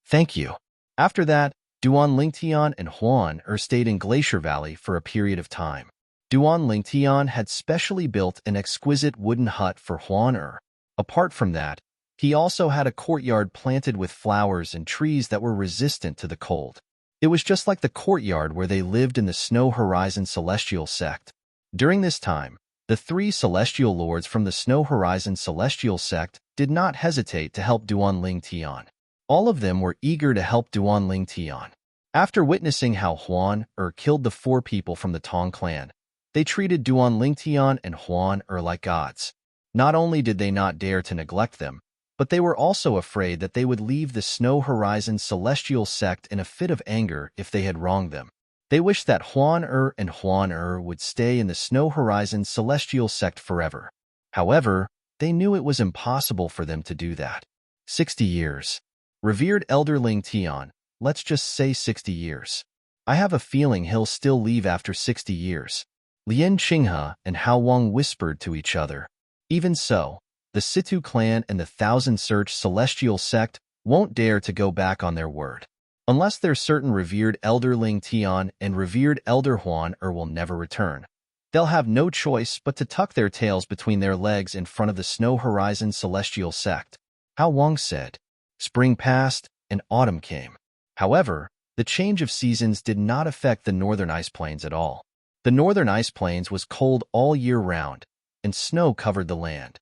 Thank you. After that, Duan Lingtian and Huan Er stayed in Glacier Valley for a period of time. Duan Lingtian had specially built an exquisite wooden hut for Huan Er. Apart from that, he also had a courtyard planted with flowers and trees that were resistant to the cold. It was just like the courtyard where they lived in the Snow Horizon Celestial Sect. During this time, the 3 celestial lords from the Snow Horizon Celestial Sect did not hesitate to help Duan Lingtian. All of them were eager to help Duan Lingtian. After witnessing how Huan Er killed the 4 people from the Tong clan, they treated Duan Lingtian and Huan Er like gods. Not only did they not dare to neglect them, but they were also afraid that they would leave the Snow Horizon Celestial Sect in a fit of anger if they had wronged them. They wished that Huan Er and Huan Er would stay in the Snow Horizon Celestial Sect forever. However, they knew it was impossible for them to do that. 60 years. Revered Elder Lingtian, let's just say 60 years. I have a feeling he'll still leave after 60 years. Lian Qinghe and Hao Wang whispered to each other. Even so, the Situ clan and the Thousand-Search celestial sect won't dare to go back on their word. Unless they're certain revered Elder Lingtian and revered Elder Huan Er will never return. They'll have no choice but to tuck their tails between their legs in front of the Snow Horizon celestial sect. Hao Wang said. Spring passed and autumn came. However, the change of seasons did not affect the northern ice plains at all. The northern ice plains was cold all year round, and snow covered the land.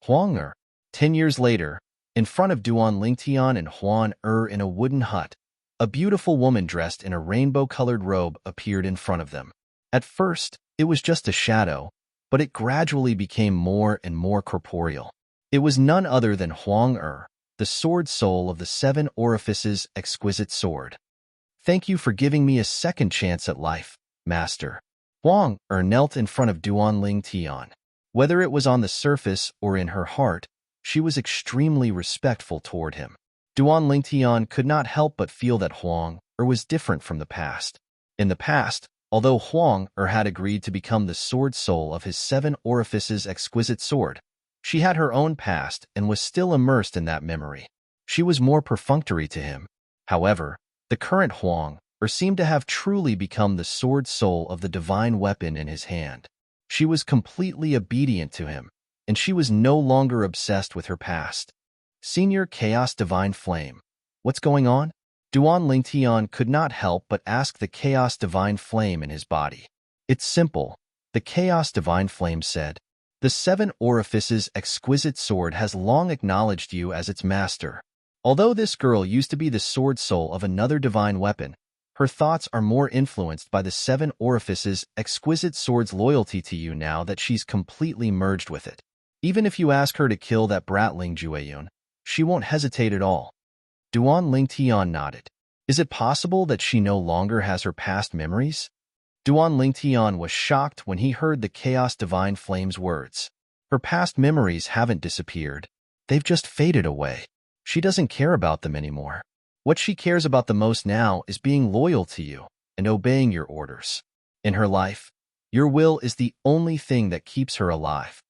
Huang Er, 10 years later, in front of Duan Lingtian and Huan Er in a wooden hut, a beautiful woman dressed in a rainbow-colored robe appeared in front of them. At first, it was just a shadow, but it gradually became more and more corporeal. It was none other than Huang Er, the sword soul of the 7 orifices exquisite sword. Thank you for giving me a second chance at life, Master. Huang Er knelt in front of Duan Lingtian. Whether it was on the surface or in her heart, she was extremely respectful toward him. Duan Lingtian could not help but feel that Huang Er was different from the past. In the past, although Huang Er had agreed to become the sword soul of his 7 orifices exquisite sword, she had her own past and was still immersed in that memory. She was more perfunctory to him. However, the current Huang Er seemed to have truly become the sword soul of the divine weapon in his hand. She was completely obedient to him, and she was no longer obsessed with her past. Senior Chaos Divine Flame, what's going on? Duan Lingtian could not help but ask the Chaos Divine Flame in his body. It's simple, the Chaos Divine Flame said. The 7 orifices exquisite sword has long acknowledged you as its master. Although this girl used to be the sword soul of another divine weapon, Her thoughts are more influenced by the seven orifices exquisite sword's loyalty to you now that she's completely merged with it. Even if you ask her to kill that brat Ling Jueyun, she won't hesitate at all. Duan Lingtian nodded. Is it possible that she no longer has her past memories? Duan Lingtian was shocked when he heard the Chaos Divine Flame's words. Her past memories haven't disappeared. They've just faded away. She doesn't care about them anymore. What she cares about the most now is being loyal to you and obeying your orders. In her life, your will is the only thing that keeps her alive.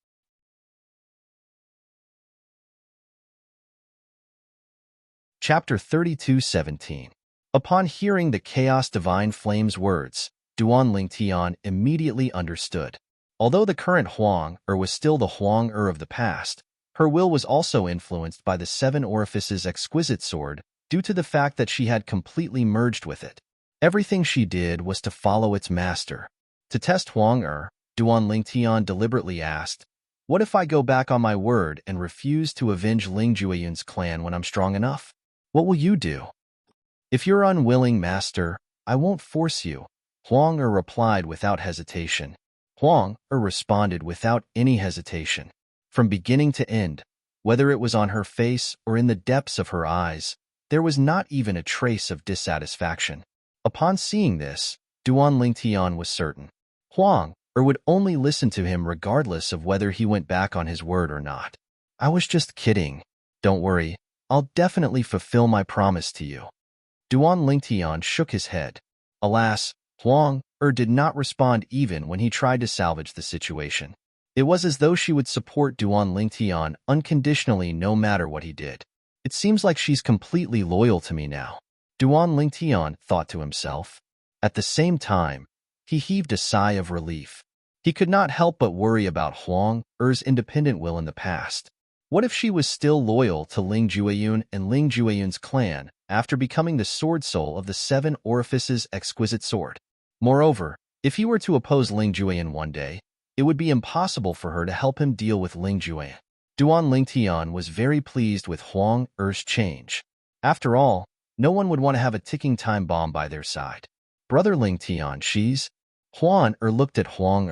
Chapter 32:17. Upon hearing the Chaos Divine Flame's words, Duan Lingtian immediately understood. Although the current Huang was still the Huang of the past, her will was also influenced by the seven orifices exquisite sword due to the fact that she had completely merged with it. Everything she did was to follow its master. To test Huang Duan Lingtian deliberately asked, "What if I go back on my word and refuse to avenge Ling Jueyun's clan when I'm strong enough? What will you do?" "If you're unwilling, master, I won't force you," Huang replied without hesitation. Huang responded without any hesitation. From beginning to end, whether it was on her face or in the depths of her eyes, there was not even a trace of dissatisfaction. Upon seeing this, Duan Lingtian was certain. Huang would only listen to him regardless of whether he went back on his word or not. "I was just kidding. Don't worry, I'll definitely fulfill my promise to you." Duan Lingtian shook his head. Alas, Huang did not respond even when he tried to salvage the situation. It was as though she would support Duan Lingtian unconditionally no matter what he did. "It seems like she's completely loyal to me now," Duan Lingtian thought to himself. At the same time, he heaved a sigh of relief. He could not help but worry about Huang independent will in the past. What if she was still loyal to Ling Jueyun and Ling Jueyun's clan after becoming the sword soul of the seven orifices exquisite sword? Moreover, if he were to oppose Ling Jueyun one day, it would be impossible for her to help him deal with Ling Jueyun. Duan Lingtian was very pleased with Huang change. After all, no one would want to have a ticking time bomb by their side. "Brother Lingtian, she's..." Huang looked at Huang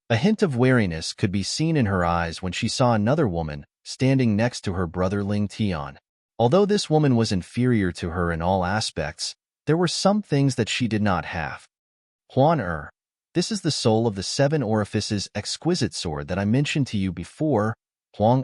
A hint of wariness could be seen in her eyes when she saw another woman standing next to her brother Lingtian. Although this woman was inferior to her in all aspects, there were some things that she did not have. "Huan this is the soul of the seven orifices exquisite sword that I mentioned to you before." Huang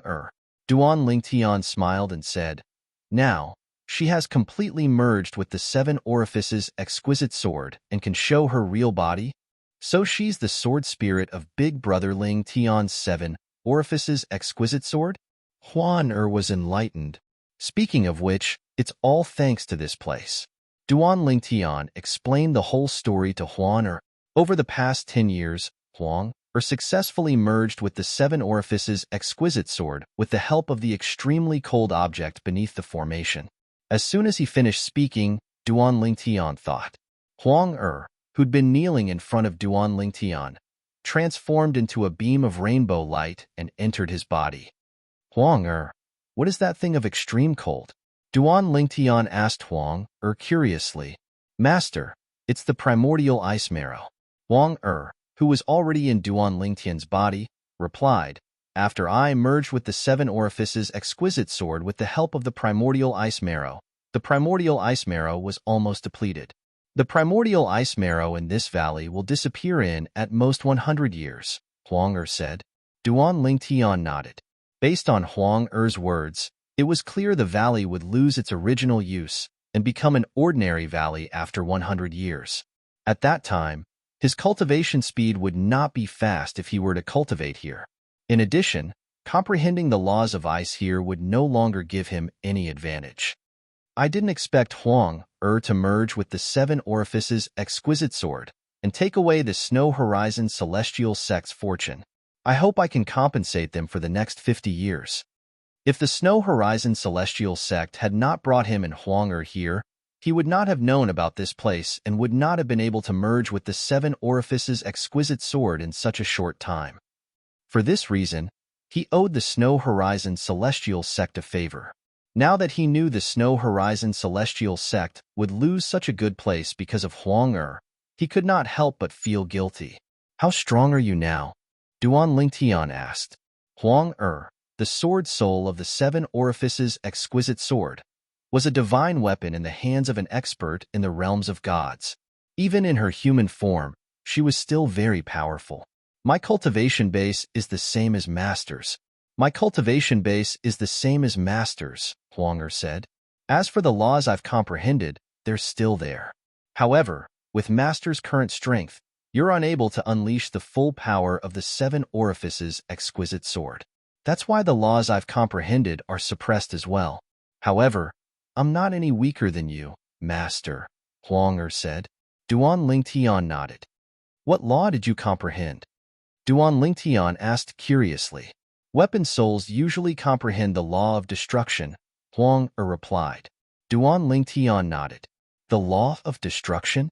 Duan Lingtian smiled and said, "Now, she has completely merged with the seven orifices exquisite sword and can show her real body. So she's the sword spirit of Big Brother Ling Tian's seven orifices exquisite sword?" Huan was enlightened. "Speaking of which, it's all thanks to this place." Duan Lingtian explained the whole story to Huan Over the past 10 years, Huang successfully merged with the seven orifices exquisite sword with the help of the extremely cold object beneath the formation. As soon as he finished speaking, Duan Lingtian thought. Huang who'd been kneeling in front of Duan Lingtian, transformed into a beam of rainbow light and entered his body. "Huang what is that thing of extreme cold?" Duan Lingtian asked Huang curiously. "Master, it's the primordial ice marrow." Huang who was already in Duan Lingtian's body, replied, "After I merged with the seven orifices exquisite sword with the help of the primordial ice marrow, the primordial ice marrow was almost depleted. The primordial ice marrow in this valley will disappear in, at most, 100 years, Huang said. Duan Lingtian nodded. Based on Huang words, it was clear the valley would lose its original use and become an ordinary valley after 100 years. At that time, his cultivation speed would not be fast if he were to cultivate here. In addition, comprehending the laws of ice here would no longer give him any advantage. I didn't expect Huang to merge with the seven orifices exquisite sword and take away the Snow Horizon celestial sect's fortune. I hope I can compensate them for the next 50 years. If the Snow Horizon celestial sect had not brought him and Huang here, he would not have known about this place and would not have been able to merge with the seven orifices exquisite sword in such a short time. For this reason, he owed the Snow Horizon celestial sect a favor. Now that he knew the Snow Horizon Celestial Sect would lose such a good place because of Huang he could not help but feel guilty. How strong are you now? Duan Lingtian asked. Huang the sword soul of the seven orifices exquisite sword, was a divine weapon in the hands of an expert in the realms of gods. Even in her human form, she was still very powerful. My cultivation base is the same as Master's. My cultivation base is the same as Master's, Huang said. As for the laws I've comprehended, they're still there. However, with Master's current strength, you're unable to unleash the full power of the seven orifices exquisite sword. That's why the laws I've comprehended are suppressed as well. However, I'm not any weaker than you, Master, Huang said. Duan Lingtian nodded. What law did you comprehend? Duan Lingtian asked curiously. Weapon souls usually comprehend the law of destruction, Huang replied. Duan Lingtian nodded. The law of destruction?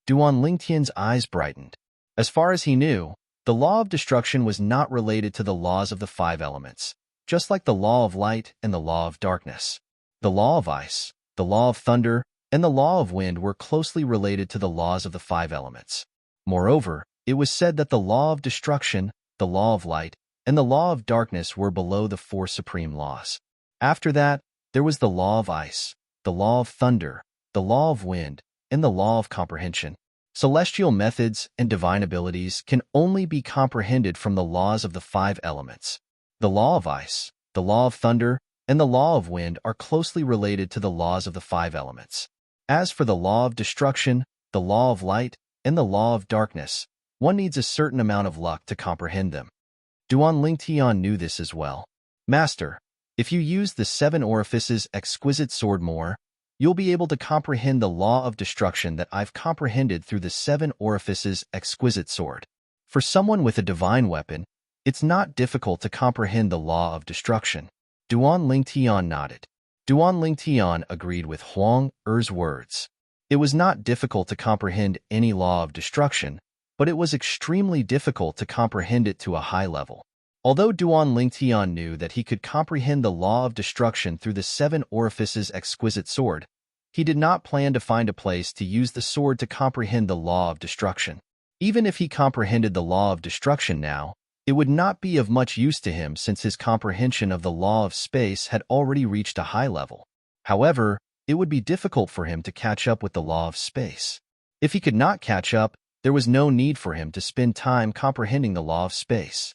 Duan Lingtian's eyes brightened. As far as he knew, the law of destruction was not related to the laws of the five elements, just like the law of light and the law of darkness. The law of ice, the law of thunder, and the law of wind were closely related to the laws of the five elements. Moreover, it was said that the law of destruction, the law of light, and the law of darkness were below the four supreme laws. After that, there was the law of ice, the law of thunder, the law of wind, and the law of comprehension. Celestial methods and divine abilities can only be comprehended from the laws of the five elements. The law of ice, the law of thunder, and the law of wind are closely related to the laws of the five elements. As for the law of destruction, the law of light, and the law of darkness, one needs a certain amount of luck to comprehend them. Duan Lingtian knew this as well. Master, if you use the seven orifices exquisite sword more, you'll be able to comprehend the law of destruction that I've comprehended through the seven orifices exquisite sword. For someone with a divine weapon, it's not difficult to comprehend the law of destruction. Duan Lingtian nodded. Duan Lingtian agreed with Huang words. It was not difficult to comprehend any law of destruction, but it was extremely difficult to comprehend it to a high level. Although Duan Lingtian knew that he could comprehend the law of destruction through the seven orifices exquisite sword, he did not plan to find a place to use the sword to comprehend the law of destruction. Even if he comprehended the law of destruction now, it would not be of much use to him since his comprehension of the law of space had already reached a high level. However, it would be difficult for him to catch up with the law of space. If he could not catch up, there was no need for him to spend time comprehending the law of space.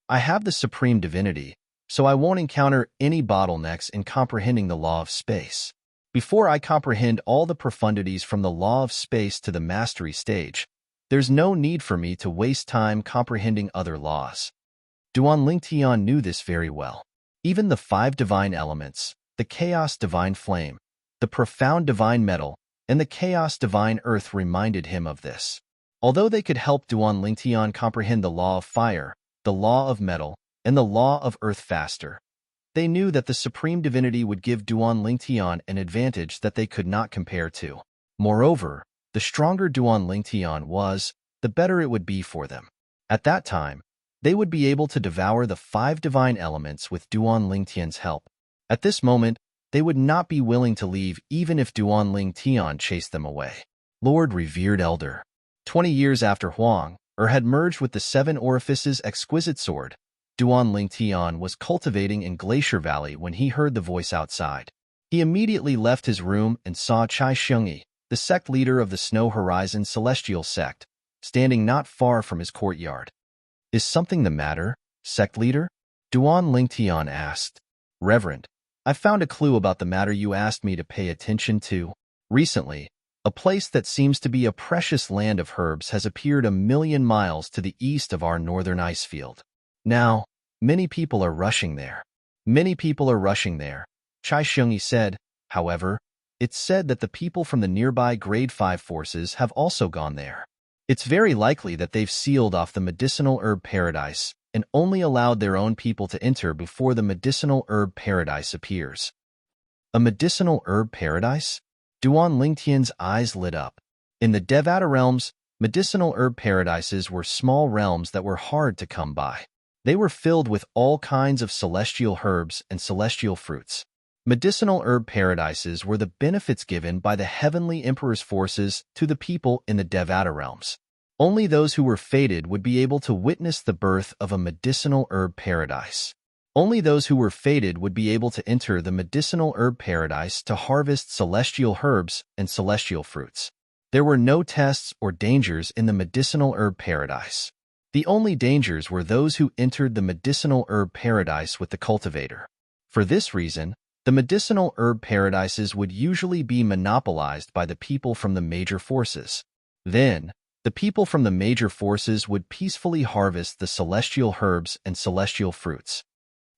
I have the supreme divinity, so I won't encounter any bottlenecks in comprehending the law of space. Before I comprehend all the profundities from the law of space to the mastery stage, there's no need for me to waste time comprehending other laws. Duan Lingtian knew this very well. Even the five divine elements, the chaos divine flame, the profound divine metal, and the chaos divine earth reminded him of this. Although they could help Duan Lingtian comprehend the law of fire, the law of metal, and the law of earth faster, they knew that the supreme divinity would give Duan Lingtian an advantage that they could not compare to. Moreover, the stronger Duan Lingtian was, the better it would be for them. At that time, they would be able to devour the five divine elements with Duan Lingtian's help. At this moment, they would not be willing to leave even if Duan Lingtian chased them away. Lord Revered Elder. 20 years after Huang had merged with the seven orifices exquisite sword, Duan Lingtian was cultivating in Glacier Valley when he heard the voice outside. He immediately left his room and saw Chai Xiongyi, the sect leader of the Snow Horizon Celestial Sect, standing not far from his courtyard. Is something the matter, sect leader? Duan Lingtian asked. Reverend, I found a clue about the matter you asked me to pay attention to. Recently, a place that seems to be a precious land of herbs has appeared 1,000,000 miles to the east of our northern ice field. Now, many people are rushing there. Many people are rushing there, Chai Xiongyi said. However, it's said that the people from the nearby Grade 5 forces have also gone there. It's very likely that they've sealed off the medicinal herb paradise and only allowed their own people to enter before the medicinal herb paradise appears. A medicinal herb paradise? Duan Lingtian's eyes lit up. In the Devata realms, medicinal herb paradises were small realms that were hard to come by. They were filled with all kinds of celestial herbs and celestial fruits. Medicinal herb paradises were the benefits given by the heavenly emperor's forces to the people in the Devata realms. Only those who were fated would be able to witness the birth of a medicinal herb paradise. Only those who were fated would be able to enter the medicinal herb paradise to harvest celestial herbs and celestial fruits. There were no tests or dangers in the medicinal herb paradise. The only dangers were those who entered the medicinal herb paradise with the cultivator. For this reason, the medicinal herb paradises would usually be monopolized by the people from the major forces. Then, the people from the major forces would peacefully harvest the celestial herbs and celestial fruits.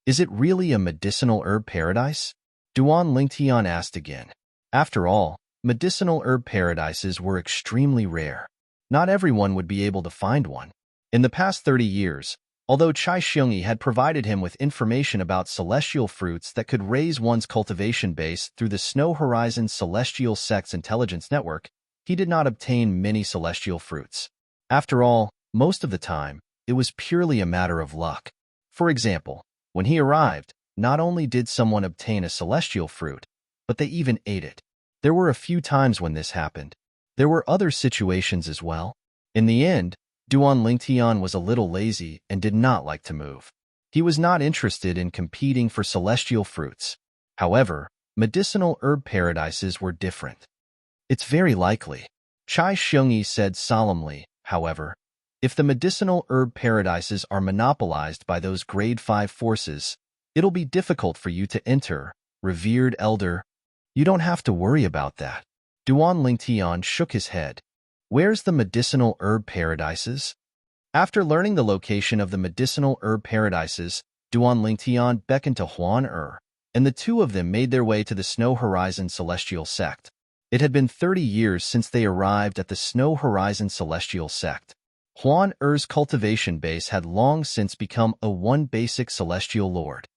Is it really a medicinal herb paradise? Duan Lingtian asked again. After all, medicinal herb paradises were extremely rare. Not everyone would be able to find one. In the past 30 years, although Chai Xiongyi had provided him with information about celestial fruits that could raise one's cultivation base through the Snow Horizon Celestial Sects Intelligence Network, he did not obtain many celestial fruits. After all, most of the time, it was purely a matter of luck. For example, when he arrived, not only did someone obtain a celestial fruit, but they even ate it. There were a few times when this happened. There were other situations as well. In the end, Duan Lingtian was a little lazy and did not like to move. He was not interested in competing for celestial fruits. However, medicinal herb paradises were different. It's very likely, Chai Xiongyi said solemnly, however, if the medicinal herb paradises are monopolized by those grade 5 forces, it'll be difficult for you to enter, revered elder. You don't have to worry about that. Duan Lingtian shook his head. Where's the medicinal herb paradises? After learning the location of the medicinal herb paradises, Duan Lingtian beckoned to Huan and the two of them made their way to the Snow Horizon Celestial Sect. It had been 30 years since they arrived at the Snow Horizon Celestial Sect. Huan Er's cultivation base had long since become a one basic celestial lord.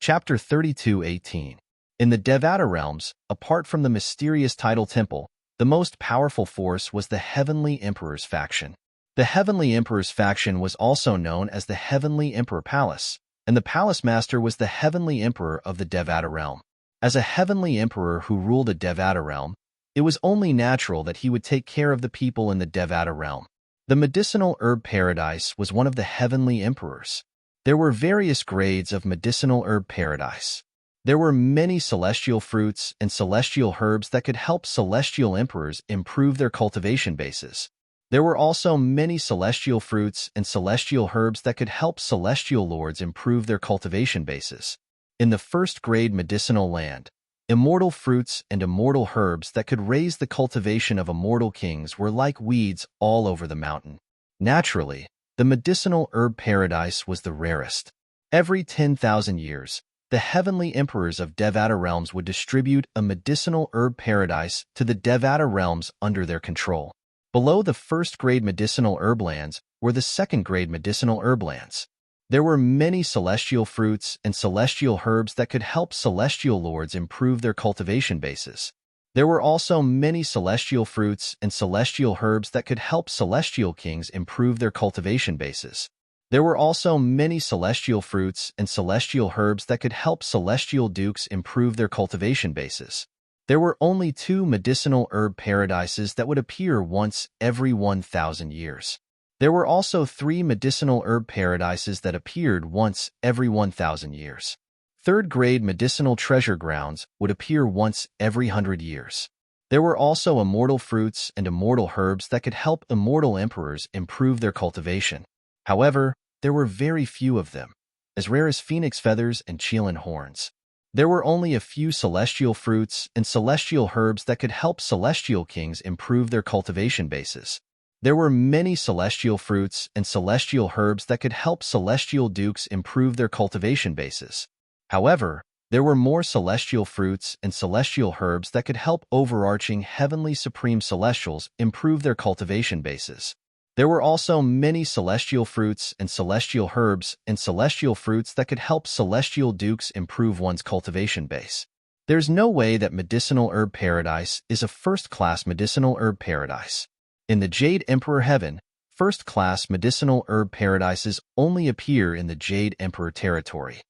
Chapter 32:18. In the Devata realms, apart from the mysterious tidal temple, the most powerful force was the Heavenly Emperor's faction. The Heavenly Emperor's faction was also known as the Heavenly Emperor Palace, and the Palace Master was the Heavenly Emperor of the Devata realm. As a Heavenly Emperor who ruled a Devata realm, it was only natural that he would take care of the people in the Devata realm. The medicinal herb paradise was one of the Heavenly Emperors. There were various grades of medicinal herb paradise. There were many celestial fruits and celestial herbs that could help celestial emperors improve their cultivation bases. There were also many celestial fruits and celestial herbs that could help celestial lords improve their cultivation bases. In the first-grade medicinal land, immortal fruits and immortal herbs that could raise the cultivation of immortal kings were like weeds all over the mountain. Naturally, the medicinal herb paradise was the rarest. Every 10,000 years, the heavenly emperors of Devata realms would distribute a medicinal herb paradise to the Devata realms under their control. Below the first-grade medicinal herblands were the second-grade medicinal herblands. There were many celestial fruits and celestial herbs that could help celestial lords improve their cultivation bases. There were also many celestial fruits and celestial herbs that could help celestial kings improve their cultivation bases. There were also many celestial fruits and celestial herbs that could help celestial dukes improve their cultivation bases. There were only 2 medicinal herb paradises that would appear once every 1,000 years. There were also 3 medicinal herb paradises that appeared once every 1,000 years. Third-grade medicinal treasure grounds would appear once every 100 years. There were also immortal fruits and immortal herbs that could help immortal emperors improve their cultivation. However, there were very few of them, as rare as phoenix feathers and Qilin horns. There were only a few celestial fruits and celestial herbs that could help celestial kings improve their cultivation bases. There were many celestial fruits and celestial herbs that could help celestial dukes improve their cultivation bases. However, there were more celestial fruits and celestial herbs that could help overarching heavenly supreme celestials improve their cultivation bases. There were also many celestial fruits and celestial herbs and celestial fruits that could help celestial dukes improve one's cultivation base. There's no way that medicinal herb paradise is a first-class medicinal herb paradise. In the Jade Emperor Heaven, First-class medicinal herb paradises only appear in the Jade Emperor territory.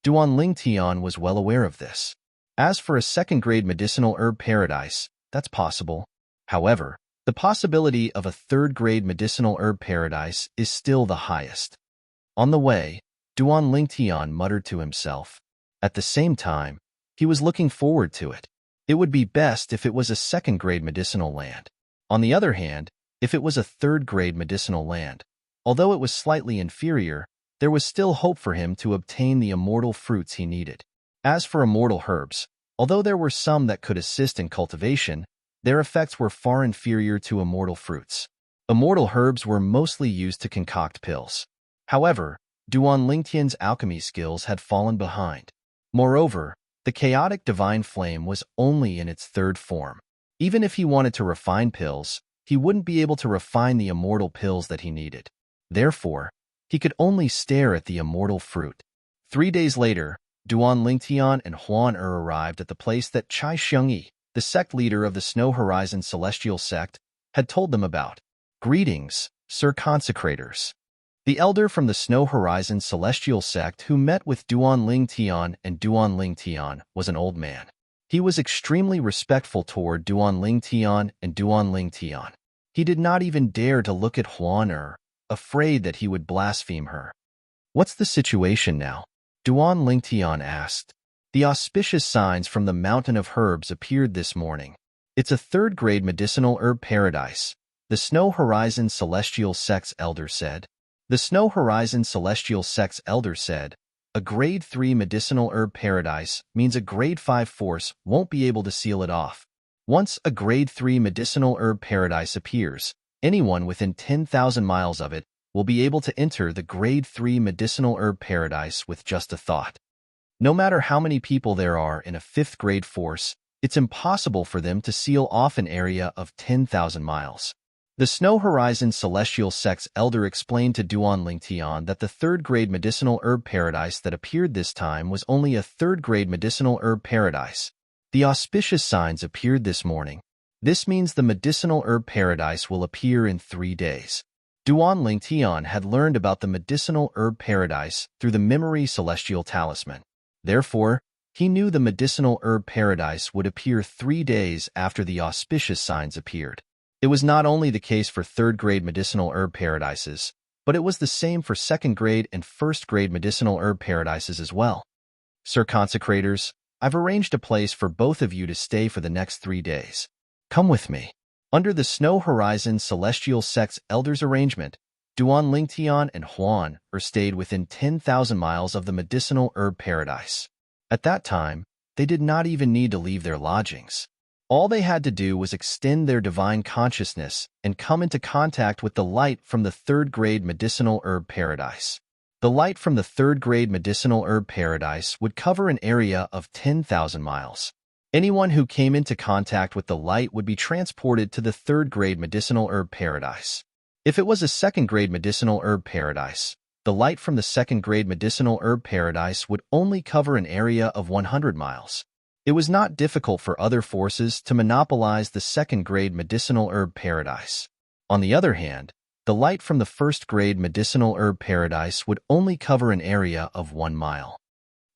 Duan Lingtian was well aware of this. As for a second-grade medicinal herb paradise, that's possible. However, the possibility of a third-grade medicinal herb paradise is still the highest. On the way, Duan Lingtian muttered to himself. At the same time, he was looking forward to it. It would be best if it was a second-grade medicinal land. On the other hand, if it was a third-grade medicinal land, although it was slightly inferior, there was still hope for him to obtain the immortal fruits he needed. As for immortal herbs, although there were some that could assist in cultivation, their effects were far inferior to immortal fruits. Immortal herbs were mostly used to concoct pills. However, Duan Lingtian's alchemy skills had fallen behind. Moreover, the chaotic divine flame was only in its third form. Even if he wanted to refine pills, he wouldn't be able to refine the immortal pills that he needed. Therefore, he could only stare at the immortal fruit. 3 days later, Duan Lingtian and Huan arrived at the place that Chai Xiangyi, the sect leader of the Snow Horizon Celestial Sect, had told them about. Greetings, Sir Consecrators. The elder from the Snow Horizon Celestial Sect who met with Duan Lingtian and Duan Lingtian was an old man. He was extremely respectful toward Duan Lingtian and Duan Lingtian. He did not even dare to look at Huan afraid that he would blaspheme her. What's the situation now? Duan Lingtian asked. The auspicious signs from the Mountain of Herbs appeared this morning. It's a third-grade medicinal herb paradise, the Snow Horizon Celestial Sect's elder said. The Snow Horizon Celestial Sect's elder said, a grade 3 medicinal herb paradise means a grade 5 force won't be able to seal it off. Once a grade 3 medicinal herb paradise appears, anyone within 10,000 miles of it will be able to enter the grade 3 medicinal herb paradise with just a thought. No matter how many people there are in a 5th grade force, it's impossible for them to seal off an area of 10,000 miles. The Snow Horizon Celestial Sect's elder explained to Duan Lingtian that the 3rd-grade medicinal herb paradise that appeared this time was only a 3rd-grade medicinal herb paradise. The auspicious signs appeared this morning. This means the medicinal herb paradise will appear in 3 days. Duan Lingtian had learned about the medicinal herb paradise through the memory celestial talisman. Therefore, he knew the medicinal herb paradise would appear 3 days after the auspicious signs appeared. It was not only the case for 3rd-grade medicinal herb paradises, but it was the same for 2nd-grade and 1st-grade medicinal herb paradises as well. Sir Consecrators, I've arranged a place for both of you to stay for the next 3 days. Come with me. Under the Snow Horizon Celestial Sect's elders' arrangement, Duan Lingtian and Huan stayed within 10,000 miles of the medicinal herb paradise. At that time, they did not even need to leave their lodgings. All they had to do was extend their divine consciousness and come into contact with the light from the 3rd-grade medicinal herb paradise. The light from the 3rd-grade medicinal herb paradise would cover an area of 10,000 miles. Anyone who came into contact with the light would be transported to the 3rd-grade medicinal herb paradise. If it was a 2nd-grade medicinal herb paradise, the light from the 2nd-grade medicinal herb paradise would only cover an area of 100 miles. It was not difficult for other forces to monopolize the 2nd-grade medicinal herb paradise. On the other hand, the light from the 1st-grade medicinal herb paradise would only cover an area of 1 mile.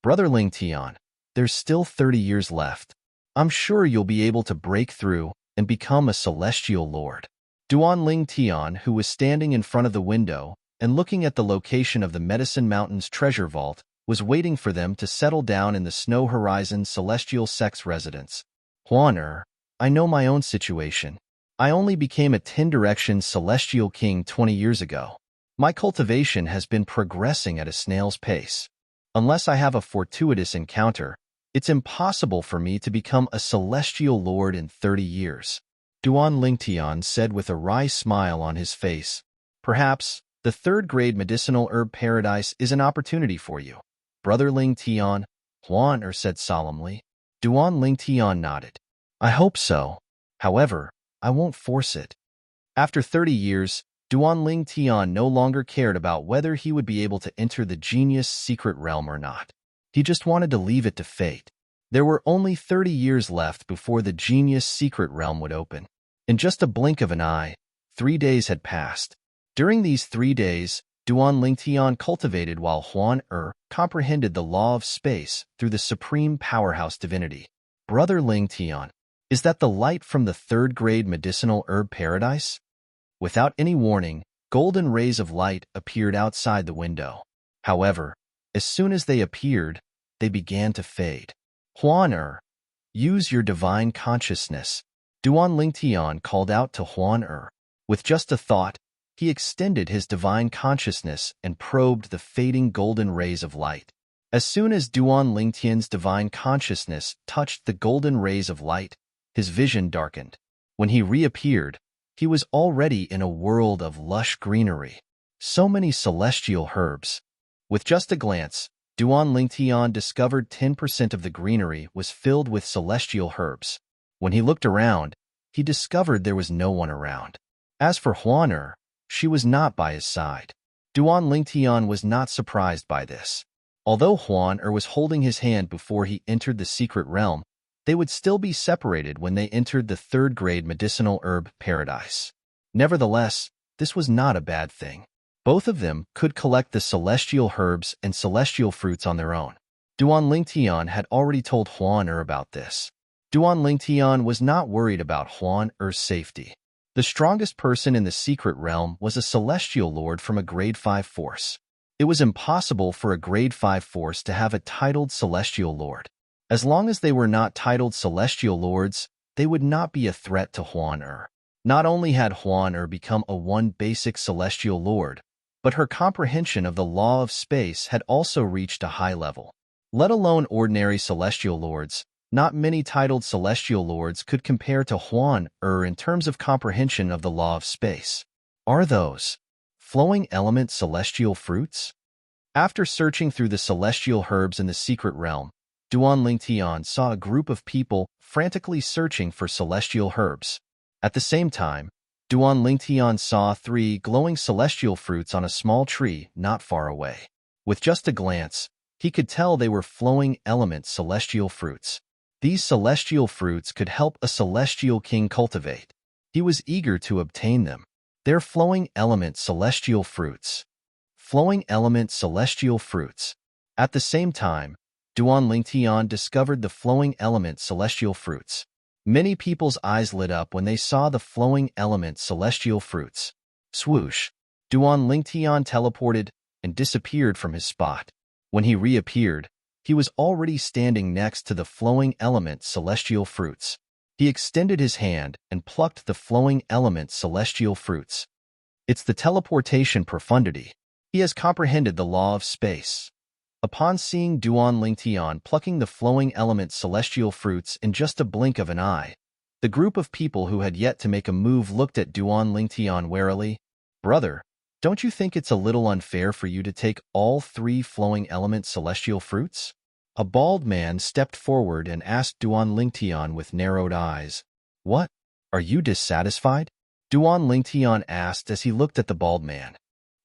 Brother Lingtian, there's still 30 years left. I'm sure you'll be able to break through and become a celestial lord. Duan Lingtian, who was standing in front of the window and looking at the location of the Medicine Mountain's treasure vault, was waiting for them to settle down in the Snow Horizon Celestial Sect's residence. Huan I know my own situation. I only became a 10-direction celestial king 20 years ago. My cultivation has been progressing at a snail's pace. Unless I have a fortuitous encounter, it's impossible for me to become a celestial lord in 30 years. Duan Lingtian said with a wry smile on his face. Perhaps the 3rd-grade medicinal herb paradise is an opportunity for you. Brother Lingtian, Huan said solemnly. Duan Lingtian nodded. I hope so. However, I won't force it. After 30 years, Duan Lingtian no longer cared about whether he would be able to enter the genius secret realm or not. He just wanted to leave it to fate. There were only 30 years left before the genius secret realm would open. In just a blink of an eye, 3 days had passed. During these 3 days, Duan Lingtian cultivated while Huan comprehended the law of space through the supreme powerhouse divinity. Brother Lingtian, is that the light from the third-grade medicinal herb paradise? Without any warning, golden rays of light appeared outside the window. However, as soon as they appeared, they began to fade. Huan use your divine consciousness. Duan Lingtian called out to Huan With just a thought, he extended his divine consciousness and probed the fading golden rays of light. As soon as Duan Lingtian's divine consciousness touched the golden rays of light, his vision darkened. When he reappeared, he was already in a world of lush greenery. So many celestial herbs. With just a glance, Duan Lingtian discovered 10% of the greenery was filled with celestial herbs. When he looked around, he discovered there was no one around. As for Huan she was not by his side. Duan Lingtian was not surprised by this. Although Huan was holding his hand before he entered the secret realm, they would still be separated when they entered the third-grade medicinal herb paradise. Nevertheless, this was not a bad thing. Both of them could collect the celestial herbs and celestial fruits on their own. Duan Lingtian had already told Huan about this. Duan Lingtian was not worried about Huan safety. The strongest person in the secret realm was a celestial lord from a grade 5 force. It was impossible for a grade 5 force to have a titled celestial lord. As long as they were not titled celestial lords, they would not be a threat to Huan Not only had Huan become a one basic celestial lord, but her comprehension of the law of space had also reached a high level. Let alone ordinary celestial lords, not many titled celestial lords could compare to Huan in terms of comprehension of the law of space. Are those flowing element celestial fruits? After searching through the celestial herbs in the secret realm, Duan Lingtian saw a group of people frantically searching for celestial herbs. At the same time, Duan Lingtian saw 3 glowing celestial fruits on a small tree not far away. With just a glance, he could tell they were flowing element celestial fruits. These celestial fruits could help a celestial king cultivate. He was eager to obtain them. They're flowing element celestial fruits. Flowing element celestial fruits. At the same time, Duan Lingtian discovered the flowing element celestial fruits. Many people's eyes lit up when they saw the flowing element celestial fruits. Swoosh! Duan Lingtian teleported and disappeared from his spot. When he reappeared, he was already standing next to the flowing element celestial fruits. He extended his hand and plucked the flowing element celestial fruits. It's the teleportation profundity. He has comprehended the law of space. Upon seeing Duan Lingtian plucking the flowing element celestial fruits in just a blink of an eye, the group of people who had yet to make a move looked at Duan Lingtian warily. Brother, don't you think it's a little unfair for you to take all 3 flowing element celestial fruits? A bald man stepped forward and asked Duan Lingtian with narrowed eyes. What? Are you dissatisfied? Duan Lingtian asked as he looked at the bald man.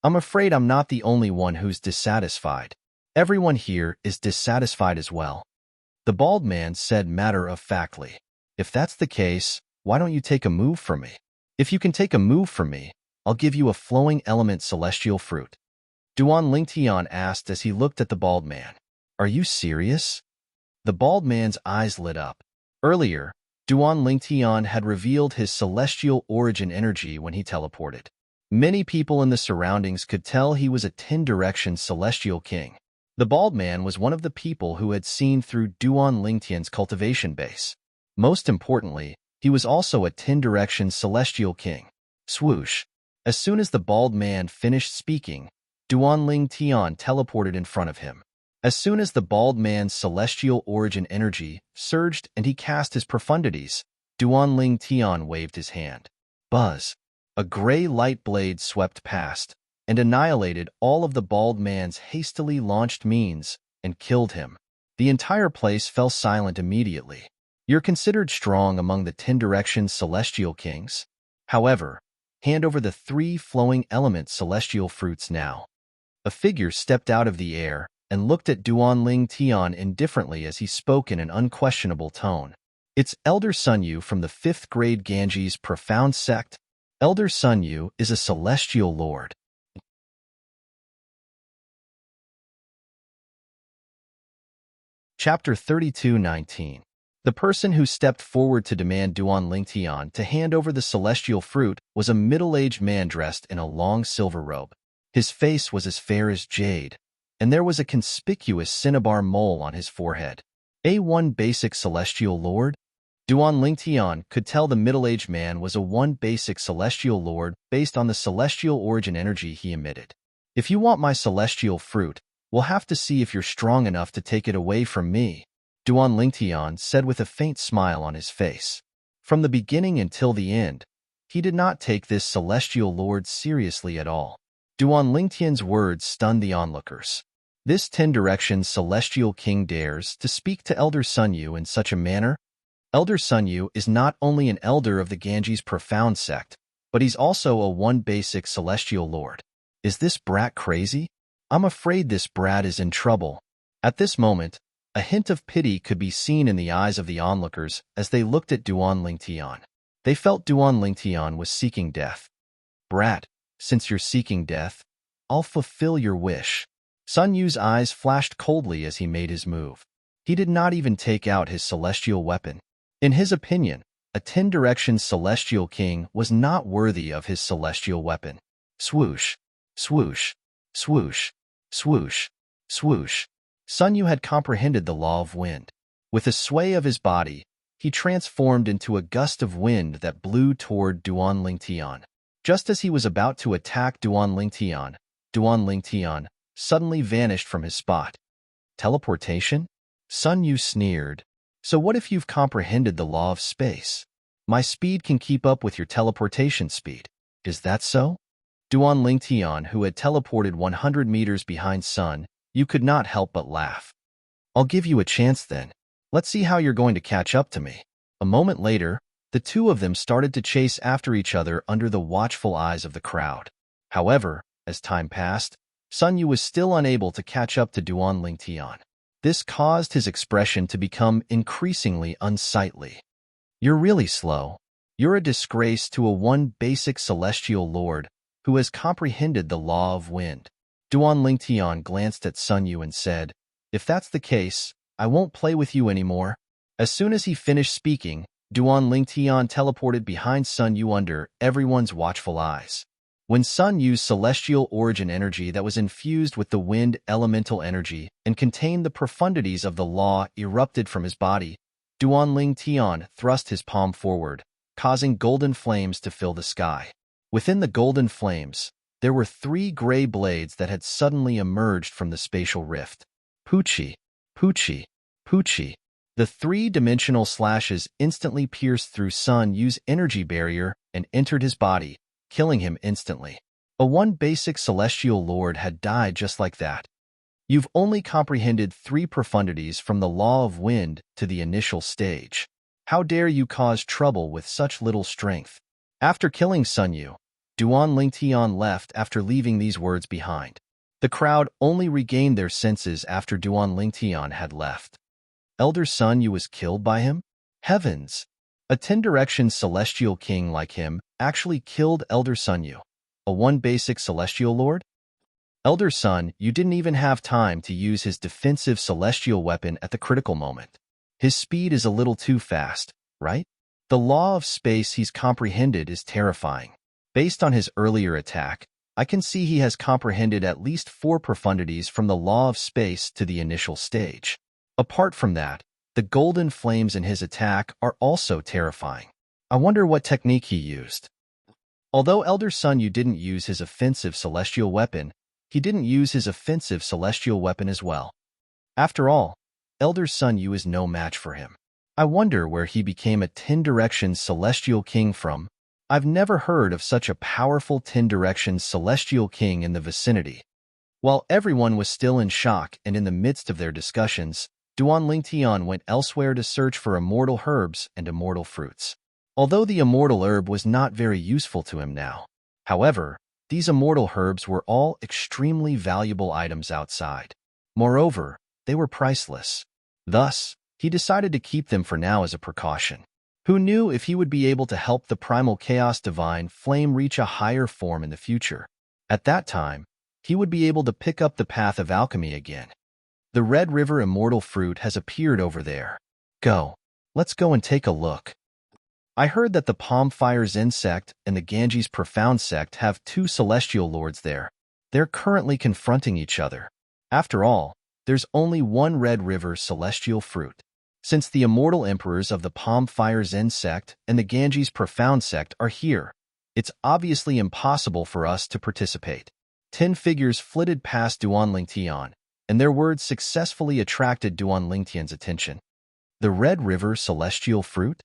I'm afraid I'm not the only one who's dissatisfied. Everyone here is dissatisfied as well. The bald man said matter-of-factly. If that's the case, why don't you take a move from me? If you can take a move from me, I'll give you a flowing element celestial fruit. Duan Lingtian asked as he looked at the bald man. Are you serious? The bald man's eyes lit up. Earlier, Duan Lingtian had revealed his celestial origin energy when he teleported. Many people in the surroundings could tell he was a 10-direction celestial king. The bald man was one of the people who had seen through Duan Lingtian's cultivation base. Most importantly, he was also a 10-direction celestial king. Swoosh! As soon as the bald man finished speaking, Duan Lingtian teleported in front of him. As soon as the bald man's celestial origin energy surged and he cast his profundities, Duan Lingtian waved his hand. Buzz! A gray light blade swept past and annihilated all of the bald man's hastily launched means and killed him. The entire place fell silent immediately. You're considered strong among the 10-direction celestial kings. However, hand over the 3 flowing element celestial fruits now. A figure stepped out of the air and looked at Duan Lingtian indifferently as he spoke in an unquestionable tone. It's Elder Sunyu from the 5th grade Ganji's profound sect, Elder Sun Yu is a celestial lord. Chapter 32:19. The person who stepped forward to demand Duan Lingtian to hand over the celestial fruit was a middle-aged man dressed in a long silver robe. His face was as fair as jade, and there was a conspicuous cinnabar mole on his forehead. A one basic celestial lord? Duan Lingtian could tell the middle-aged man was a one basic celestial lord based on the celestial origin energy he emitted. If you want my celestial fruit, we'll have to see if you're strong enough to take it away from me, Duan Lingtian said with a faint smile on his face. From the beginning until the end, he did not take this celestial lord seriously at all. Duan Lingtian's words stunned the onlookers. This 10-direction celestial king dares to speak to Elder Sun Yu in such a manner? Elder Sun Yu is not only an elder of the Ganges profound sect, but he's also a one basic celestial lord. Is this brat crazy? I'm afraid this brat is in trouble. At this moment, a hint of pity could be seen in the eyes of the onlookers as they looked at Duan Lingtian. They felt Duan Lingtian was seeking death. Brat, since you're seeking death, I'll fulfill your wish. Sun Yu's eyes flashed coldly as he made his move. He did not even take out his celestial weapon. In his opinion, a 10-direction celestial king was not worthy of his celestial weapon. Swoosh, swoosh, swoosh, swoosh, swoosh. Sun Yu had comprehended the law of wind. With a sway of his body, he transformed into a gust of wind that blew toward Duan Lingtian. Just as he was about to attack Duan Lingtian suddenly vanished from his spot. Teleportation? Sun Yu sneered. So what if you've comprehended the law of space? My speed can keep up with your teleportation speed. Is that so? Duan Lingtian, who had teleported 100 meters behind Sun Yu, could not help but laugh. I'll give you a chance then. Let's see how you're going to catch up to me. A moment later, the two of them started to chase after each other under the watchful eyes of the crowd. However, as time passed, Sun Yu was still unable to catch up to Duan Lingtian. This caused his expression to become increasingly unsightly. You're really slow. You're a disgrace to a one basic celestial lord who has comprehended the law of wind. Duan Lingtian glanced at Sun Yu and said, If that's the case, I won't play with you anymore. As soon as he finished speaking, Duan Lingtian teleported behind Sun Yu under everyone's watchful eyes. When Sun Yu's celestial origin energy that was infused with the wind elemental energy and contained the profundities of the law erupted from his body, Duan Lingtian thrust his palm forward, causing golden flames to fill the sky. Within the golden flames, there were 3 gray blades that had suddenly emerged from the spatial rift. Poochie, Poochie, Poochie. The 3-dimensional slashes instantly pierced through Sun Yu's energy barrier and entered his body, killing him instantly. A one basic celestial lord had died just like that. You've only comprehended 3 profundities from the law of wind to the initial stage. How dare you cause trouble with such little strength? After killing Sun Yu, Duan Lingtian left after leaving these words behind. The crowd only regained their senses after Duan Lingtian had left. Elder Sun Yu was killed by him? Heavens! A 10-direction celestial king like him actually killed Elder Sun Yu, a one basic celestial lord? Elder Sun Yu didn't even have time to use his defensive celestial weapon at the critical moment. His speed is a little too fast, right? The law of space he's comprehended is terrifying. Based on his earlier attack, I can see he has comprehended at least 4 profundities from the law of space to the initial stage. Apart from that, the golden flames in his attack are also terrifying. I wonder what technique he used. Although Elder Sun Yu didn't use his offensive celestial weapon, he didn't use his offensive celestial weapon as well. After all, Elder Sun Yu is no match for him. I wonder where he became a 10-direction celestial king from. I've never heard of such a powerful 10-direction celestial king in the vicinity. While everyone was still in shock and in the midst of their discussions, Duan Lingtian went elsewhere to search for immortal herbs and immortal fruits. Although the immortal herb was not very useful to him now. However, these immortal herbs were all extremely valuable items outside. Moreover, they were priceless. Thus, he decided to keep them for now as a precaution. Who knew if he would be able to help the primal chaos divine flame reach a higher form in the future? At that time, he would be able to pick up the path of alchemy again. The Red River immortal fruit has appeared over there. Go. Let's go and take a look. I heard that the Palm Fire Zen sect and the Ganges Profound sect have two celestial lords there. They're currently confronting each other. After all, there's only one Red River celestial fruit. Since the immortal emperors of the Palm Fire Zen sect and the Ganges Profound sect are here, it's obviously impossible for us to participate. 10 figures flitted past Duan Lingtian, and their words successfully attracted Duan Lingtian's attention. The Red River celestial fruit?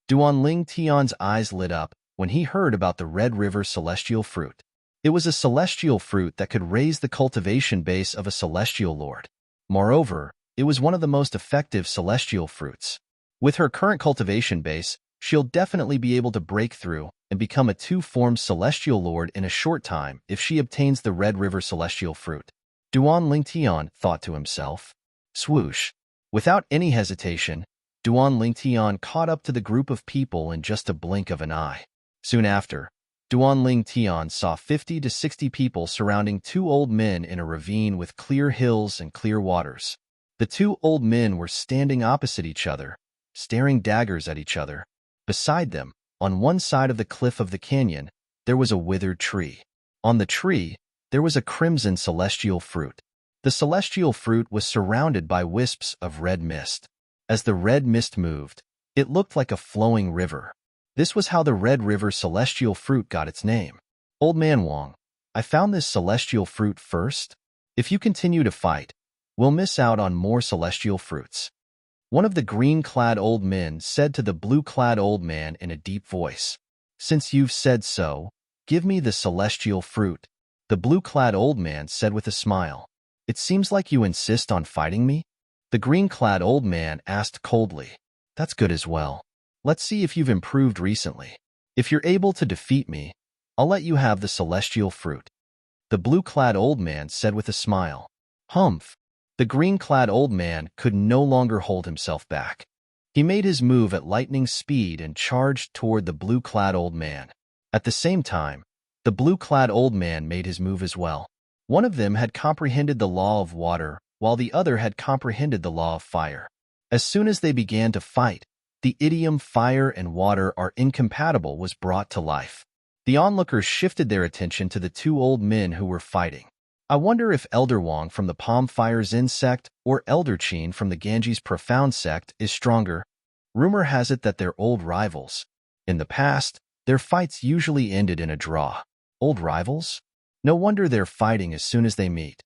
Duan Lingtian's eyes lit up when he heard about the Red River celestial fruit. It was a celestial fruit that could raise the cultivation base of a celestial lord. Moreover, it was one of the most effective celestial fruits. With her current cultivation base, she'll definitely be able to break through and become a two-formed celestial lord in a short time if she obtains the Red River celestial fruit. Duan Lingtian thought to himself. Swoosh. Without any hesitation, Duan Lingtian caught up to the group of people in just a blink of an eye. Soon after, Duan Lingtian saw 50 to 60 people surrounding two old men in a ravine with clear hills and clear waters. The two old men were standing opposite each other, staring daggers at each other. Beside them, on one side of the cliff of the canyon, there was a withered tree. On the tree, there was a crimson celestial fruit. The celestial fruit was surrounded by wisps of red mist. As the red mist moved, it looked like a flowing river. This was how the Red River celestial fruit got its name. Old Man Wong, I found this celestial fruit first. If you continue to fight, we'll miss out on more celestial fruits. One of the green-clad old men said to the blue-clad old man in a deep voice. Since you've said so, give me the celestial fruit. The blue-clad old man said with a smile. It seems like you insist on fighting me? The green-clad old man asked coldly. That's good as well. Let's see if you've improved recently. If you're able to defeat me, I'll let you have the celestial fruit. The blue-clad old man said with a smile. Humph. The green-clad old man could no longer hold himself back. He made his move at lightning speed and charged toward the blue-clad old man. At the same time, the blue-clad old man made his move as well. One of them had comprehended the law of water, while the other had comprehended the law of fire. As soon as they began to fight, the idiom fire and water are incompatible was brought to life. The onlookers shifted their attention to the two old men who were fighting. I wonder if Elder Wong from the Palm Fire Zen sect or Elder Qin from the Ganges Profound sect is stronger. Rumor has it that they're old rivals. In the past, their fights usually ended in a draw. Old rivals? No wonder they're fighting as soon as they meet.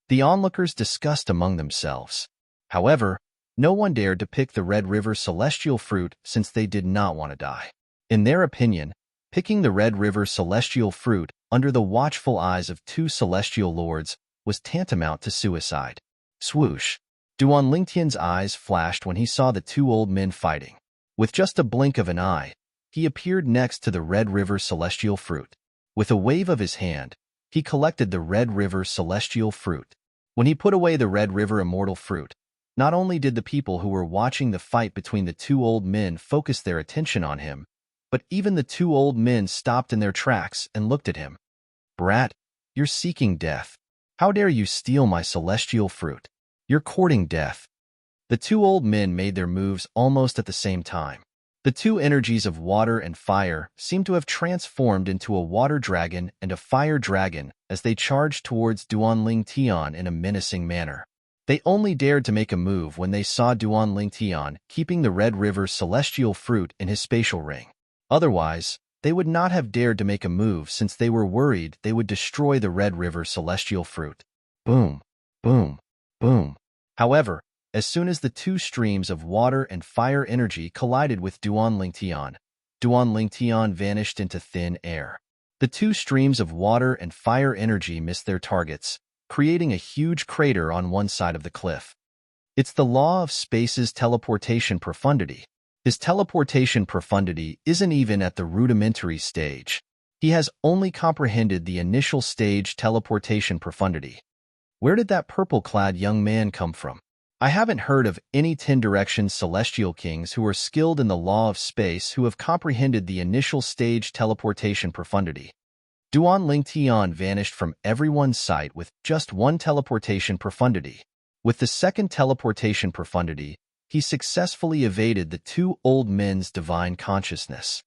The onlookers discussed among themselves. However, no one dared to pick the Red River celestial fruit since they did not want to die. In their opinion, picking the Red River celestial fruit under the watchful eyes of two celestial lords was tantamount to suicide. Swoosh! Duan Lingtian's eyes flashed when he saw the two old men fighting. With just a blink of an eye, he appeared next to the Red River celestial fruit. With a wave of his hand, he collected the Red River celestial fruit. When he put away the Red River immortal fruit, not only did the people who were watching the fight between the two old men focus their attention on him, but even the two old men stopped in their tracks and looked at him. Brat, you're seeking death. How dare you steal my celestial fruit? You're courting death. The two old men made their moves almost at the same time. The two energies of water and fire seemed to have transformed into a water dragon and a fire dragon as they charged towards Duan Lingtian in a menacing manner. They only dared to make a move when they saw Duan Lingtian keeping the Red River celestial fruit in his spatial ring. Otherwise, they would not have dared to make a move since they were worried they would destroy the Red River celestial fruit. Boom, boom, boom. However, as soon as the two streams of water and fire energy collided with Duan Lingtian vanished into thin air. The two streams of water and fire energy missed their targets, creating a huge crater on one side of the cliff. It's the law of space's teleportation profundity. His teleportation profundity isn't even at the rudimentary stage. He has only comprehended the initial stage teleportation profundity. Where did that purple-clad young man come from? I haven't heard of any 10 Directions celestial kings who are skilled in the law of space who have comprehended the initial stage teleportation profundity. Duan Lingtian vanished from everyone's sight with just one teleportation profundity. With the second teleportation profundity, he successfully evaded the two old men's divine consciousness.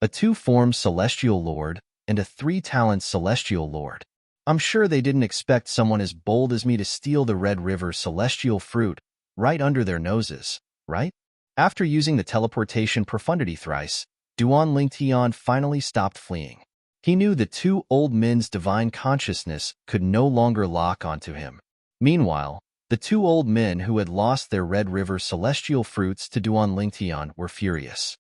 A two-form celestial lord and a three-talent celestial lord. I'm sure they didn't expect someone as bold as me to steal the Red River celestial fruit right under their noses, right? After using the teleportation profundity thrice, Duan Lingtian finally stopped fleeing. He knew the two old men's divine consciousness could no longer lock onto him. Meanwhile, the two old men who had lost their Red River celestial fruits to Duan Lingtian were furious.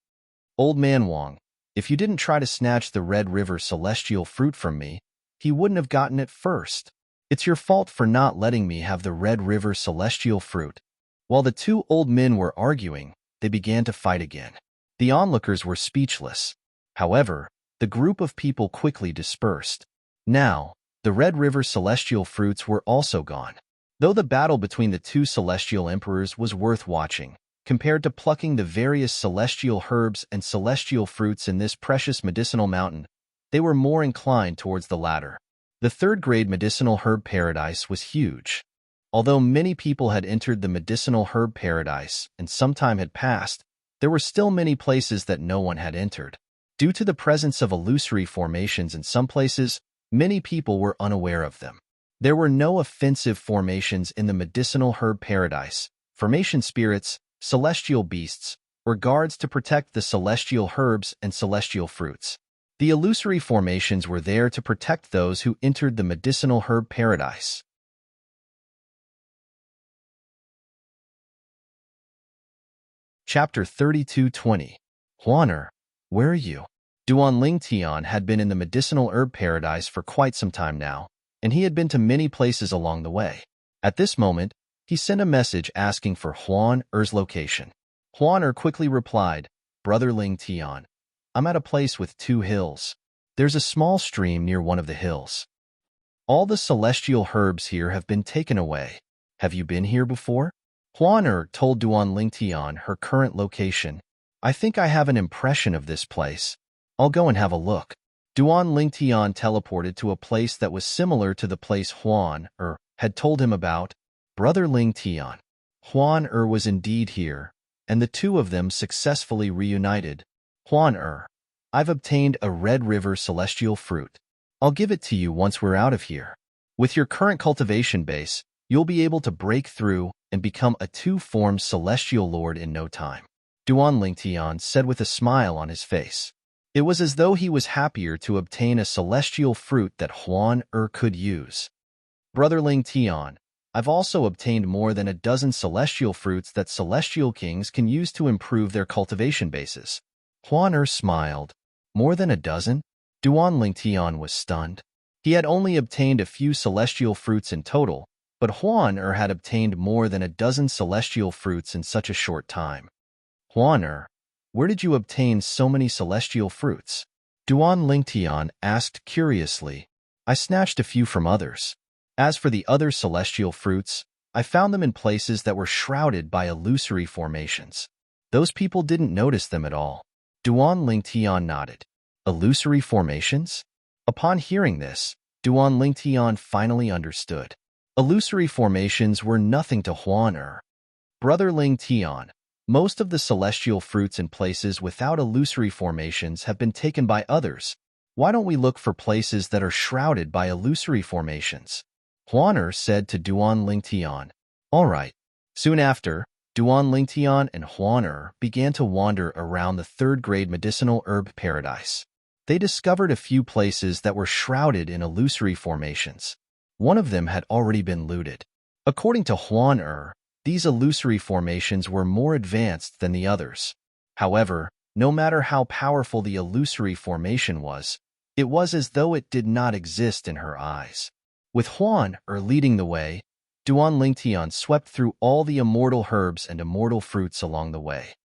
Old Man Wang, if you didn't try to snatch the Red River celestial fruit from me, he wouldn't have gotten it first. It's your fault for not letting me have the Red River celestial fruit. While the two old men were arguing, they began to fight again. The onlookers were speechless. However, the group of people quickly dispersed. Now, the Red River celestial fruits were also gone. Though the battle between the two celestial emperors was worth watching, compared to plucking the various celestial herbs and celestial fruits in this precious medicinal mountain, they were more inclined towards the latter. The third-grade medicinal herb paradise was huge. Although many people had entered the medicinal herb paradise and some time had passed, there were still many places that no one had entered. Due to the presence of illusory formations in some places, many people were unaware of them. There were no offensive formations in the medicinal herb paradise, formation spirits, celestial beasts, or guards to protect the celestial herbs and celestial fruits. The illusory formations were there to protect those who entered the medicinal herb paradise. Chapter 32:20. Huaner, where are you? Duan Lingtian had been in the medicinal herb paradise for quite some time now, and he had been to many places along the way. At this moment, he sent a message asking for Huan Er's location. Huan quickly replied, Brother Lingtian, I'm at a place with 2 hills. There's a small stream near one of the hills. All the celestial herbs here have been taken away. Have you been here before? Huan told Duan Lingtian her current location. I think I have an impression of this place. I'll go and have a look. Duan Lingtian teleported to a place that was similar to the place Huan had told him about. Brother Lingtian. Huan was indeed here, and the two of them successfully reunited. Huan I've obtained a Red River celestial fruit. I'll give it to you once we're out of here. With your current cultivation base, you'll be able to break through and become a two-form celestial lord in no time. Duan Lingtian said with a smile on his face. It was as though he was happier to obtain a celestial fruit that Huan could use. Brother Lingtian, I've also obtained more than a dozen celestial fruits that celestial kings can use to improve their cultivation bases. Huan smiled. More than a dozen? Duan Lingtian was stunned. He had only obtained a few celestial fruits in total, but Huan had obtained more than a dozen celestial fruits in such a short time. Huan where did you obtain so many celestial fruits? Duan Lingtian asked curiously. I snatched a few from others. As for the other celestial fruits, I found them in places that were shrouded by illusory formations. Those people didn't notice them at all. Duan Lingtian nodded. Illusory formations? Upon hearing this, Duan Lingtian finally understood. Illusory formations were nothing to Huan Brother Lingtian, most of the celestial fruits in places without illusory formations have been taken by others. Why don't we look for places that are shrouded by illusory formations? Huan said to Duan Lingtian. All right. Soon after, Duan Lingtian and Huan began to wander around the third-grade medicinal herb paradise. They discovered a few places that were shrouded in illusory formations. One of them had already been looted. According to Huan these illusory formations were more advanced than the others. However, no matter how powerful the illusory formation was, it was as though it did not exist in her eyes. With Huan leading the way, Duan Lingtian swept through all the immortal herbs and immortal fruits along the way.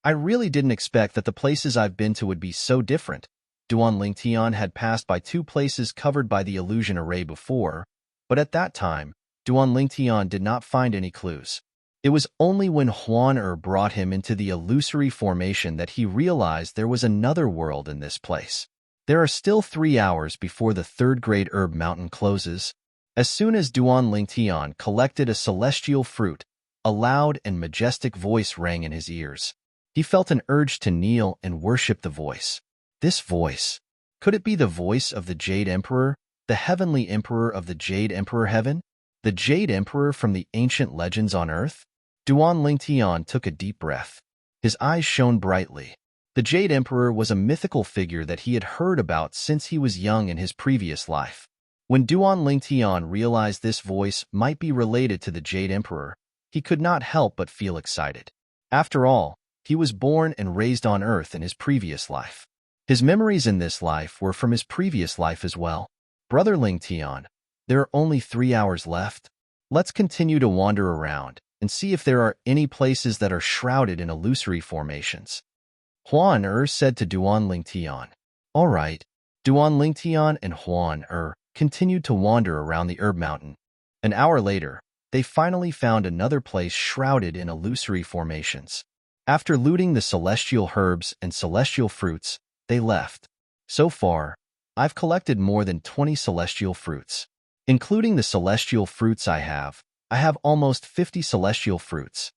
I really didn't expect that the places I've been to would be so different. Duan Lingtian had passed by 2 places covered by the illusion array before, but at that time, Duan Lingtian did not find any clues. It was only when Huan brought him into the illusory formation that he realized there was another world in this place. There are still 3 hours before the third-grade herb mountain closes. As soon as Duan Lingtian collected a celestial fruit, a loud and majestic voice rang in his ears. He felt an urge to kneel and worship the voice. This voice, could it be the voice of the Jade Emperor, the heavenly emperor of the Jade Emperor Heaven? The Jade Emperor from the ancient legends on Earth? Duan Lingtian took a deep breath. His eyes shone brightly. The Jade Emperor was a mythical figure that he had heard about since he was young in his previous life. When Duan Lingtian realized this voice might be related to the Jade Emperor, he could not help but feel excited. After all, he was born and raised on Earth in his previous life. His memories in this life were from his previous life as well. Brother Lingtian, there are only 3 hours left. Let's continue to wander around and see if there are any places that are shrouded in illusory formations. Huan said to Duan Lingtian. All right. Duan Lingtian and Huan continued to wander around the herb mountain. An hour later, they finally found another place shrouded in illusory formations. After looting the celestial herbs and celestial fruits, they left. So far, I've collected more than 20 celestial fruits. Including the celestial fruits I have almost 50 celestial fruits.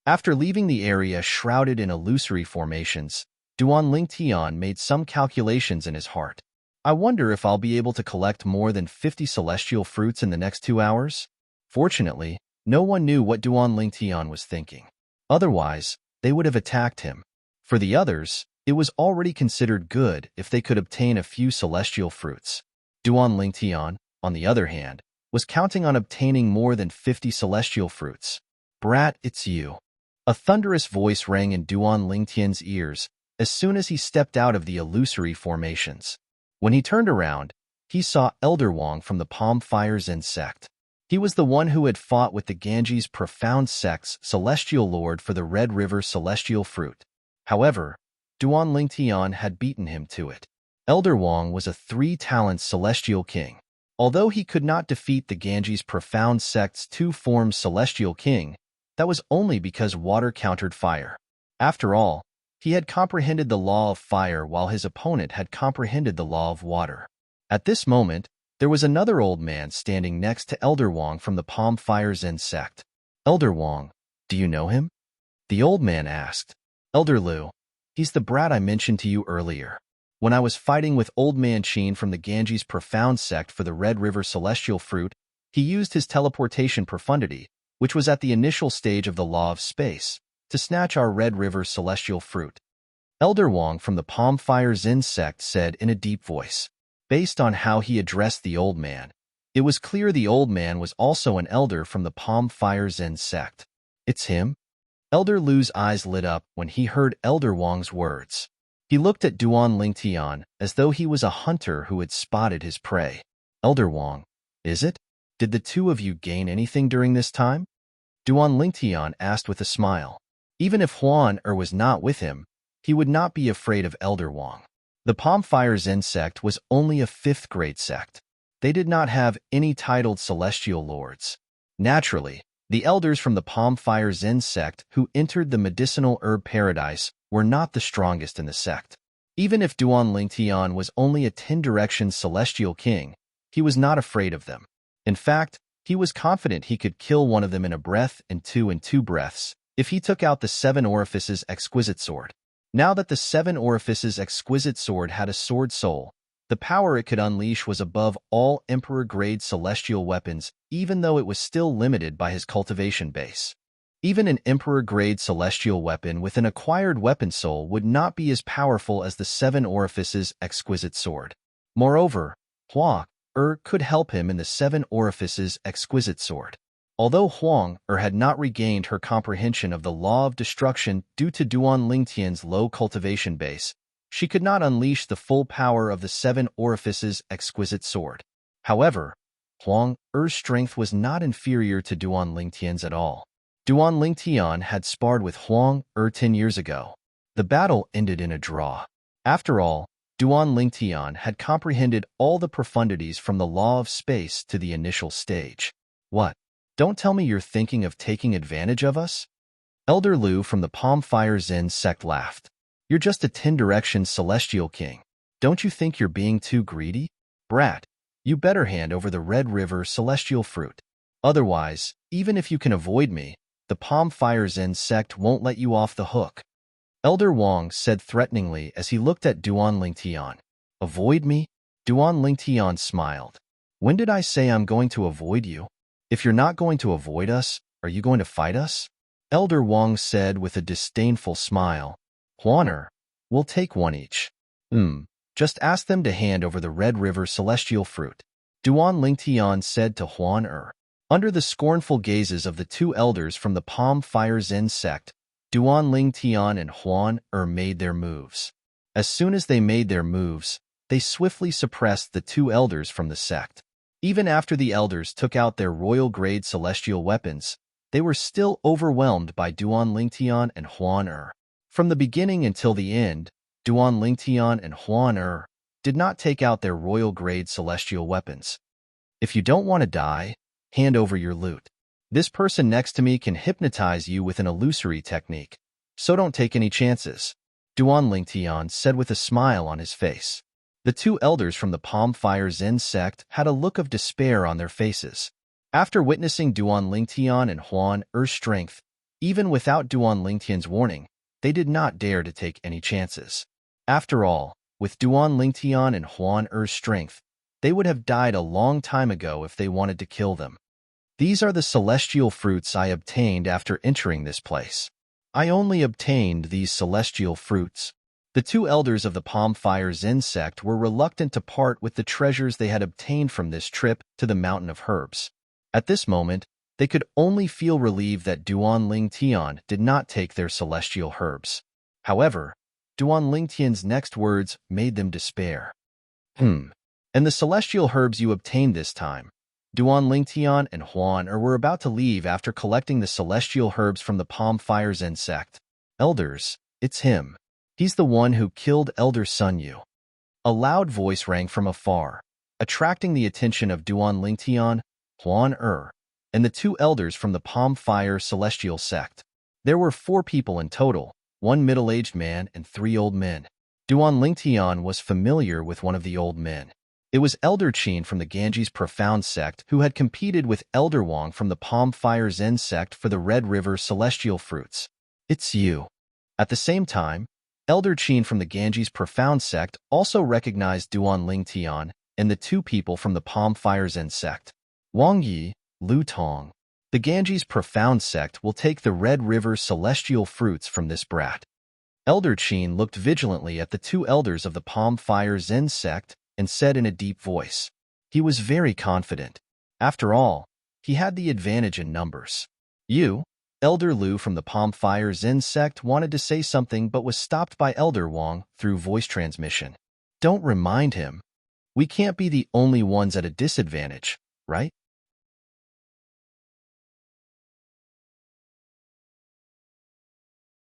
After leaving the area shrouded in illusory formations, Duan Lingtian made some calculations in his heart. I wonder if I'll be able to collect more than 50 celestial fruits in the next 2 hours? Fortunately, no one knew what Duan Lingtian was thinking. Otherwise, they would have attacked him. For the others, it was already considered good if they could obtain a few celestial fruits. Duan Lingtian, on the other hand, was counting on obtaining more than 50 celestial fruits. Brat, it's you. A thunderous voice rang in Duan Lingtian's ears as soon as he stepped out of the illusory formations. When he turned around, he saw Elder Wang from the Palm Fire Zen sect. He was the one who had fought with the Ganges Profound sect's celestial lord for the Red River celestial fruit. However, Duan Lingtian had beaten him to it. Elder Wang was a 3-talent celestial king. Although he could not defeat the Ganges Profound sect's 2-form celestial king, that was only because water countered fire. After all, he had comprehended the law of fire while his opponent had comprehended the law of water. At this moment, there was another old man standing next to Elder Wang from the Palm Fire Zen sect. Elder Wang, do you know him? The old man asked. Elder Liu, he's the brat I mentioned to you earlier. When I was fighting with Old Man Qin from the Ganges Profound sect for the Red River celestial fruit, he used his teleportation profundity, which was at the initial stage of the law of space, to snatch our Red River celestial fruit. Elder Wang from the Palm Fire Zen sect said in a deep voice. Based on how he addressed the old man, it was clear the old man was also an elder from the Palm Fire Zen sect. It's him? Elder Liu's eyes lit up when he heard Elder Wang's words. He looked at Duan Lingtian as though he was a hunter who had spotted his prey. Elder Wang, is it? Did the two of you gain anything during this time? Duan Lingtian asked with a smile. Even if Huan was not with him, he would not be afraid of Elder Wang. The Palm Fire Zen sect was only a 5th-grade sect. They did not have any titled celestial lords. Naturally, the elders from the Palm Fire Zen sect who entered the medicinal herb paradise were not the strongest in the sect. Even if Duan Lingtian was only a 10-direction celestial king, he was not afraid of them. In fact, he was confident he could kill one of them in a breath and 2 breaths if he took out the 7 Orifices exquisite sword. Now that the 7 Orifices exquisite sword had a sword soul, the power it could unleash was above all Emperor-grade celestial weapons, even though it was still limited by his cultivation base. Even an Emperor-grade celestial weapon with an acquired weapon soul would not be as powerful as the 7 Orifices exquisite sword. Moreover, Hua could help him in the 7 Orifices exquisite sword. Although Huang had not regained her comprehension of the law of destruction due to Duan Lingtian's low cultivation base, she could not unleash the full power of the 7 Orifices exquisite sword. However, Huang's strength was not inferior to Duan Lingtian's at all. Duan Lingtian had sparred with Huang 10 years ago. The battle ended in a draw. After all, Duan Lingtian had comprehended all the profundities from the law of space to the initial stage. What? Don't tell me you're thinking of taking advantage of us? Elder Lu from the Palm Fire Zen sect laughed. You're just a 10-direction celestial king. Don't you think you're being too greedy? Brat, you better hand over the Red River celestial fruit. Otherwise, even if you can avoid me, the Palm Fire Zen sect won't let you off the hook. Elder Wang said threateningly as he looked at Duan Lingtian. Avoid me? Duan Lingtian smiled. When did I say I'm going to avoid you? If you're not going to avoid us, are you going to fight us? Elder Wang said with a disdainful smile. Huaner, we'll take one each. Just ask them to hand over the Red River celestial fruit. Duan Lingtian said to Huan Er. Under the scornful gazes of the two elders from the Palm Fire Zen sect, Duan Lingtian and Huan Er made their moves. As soon as they made their moves, they swiftly suppressed the two elders from the sect. Even after the elders took out their royal-grade celestial weapons, they were still overwhelmed by Duan Lingtian and Huan Er. From the beginning until the end, Duan Lingtian and Huan Er did not take out their royal-grade celestial weapons. If you don't want to die, hand over your loot. This person next to me can hypnotize you with an illusory technique, so don't take any chances, Duan Lingtian said with a smile on his face. The two elders from the Palm Fire Zen sect had a look of despair on their faces. After witnessing Duan Lingtian and Huan Er's strength, even without Duan Lingtian's warning, they did not dare to take any chances. After all, with Duan Lingtian and Huan Er's strength, they would have died a long time ago if they wanted to kill them. These are the celestial fruits I obtained after entering this place. I only obtained these celestial fruits. The two elders of the Palm Fire Zen sect were reluctant to part with the treasures they had obtained from this trip to the Mountain of Herbs. At this moment, they could only feel relieved that Duan Lingtian did not take their celestial herbs. However, Duan Lingtian's next words made them despair. And the celestial herbs you obtained this time? Duan Lingtian and Huan Er were about to leave after collecting the celestial herbs from the Palm Fire Zen sect. Elders, it's him. He's the one who killed Elder Sun Yu. A loud voice rang from afar, attracting the attention of Duan Lingtian, Huan Er, and the two elders from the Palm Fire Celestial sect. There were 4 people in total, 1 middle-aged man and 3 old men. Duan Lingtian was familiar with one of the old men. It was Elder Qin from the Ganges Profound sect who had competed with Elder Wang from the Palm Fire Zen sect for the Red River celestial fruits. It's you. At the same time, Elder Qin from the Ganges Profound sect also recognized Duan Lingtian and the 2 people from the Palm Fire Zen sect. Wang Yi, Lu Tong. The Ganges Profound sect will take the Red River celestial fruits from this brat. Elder Qin looked vigilantly at the 2 elders of the Palm Fire Zen sect and said in a deep voice. He was very confident. After all, he had the advantage in numbers. You, Elder Lu from the Palm Fire Zen sect wanted to say something but was stopped by Elder Wang through voice transmission. Don't remind him. We can't be the only ones at a disadvantage, right?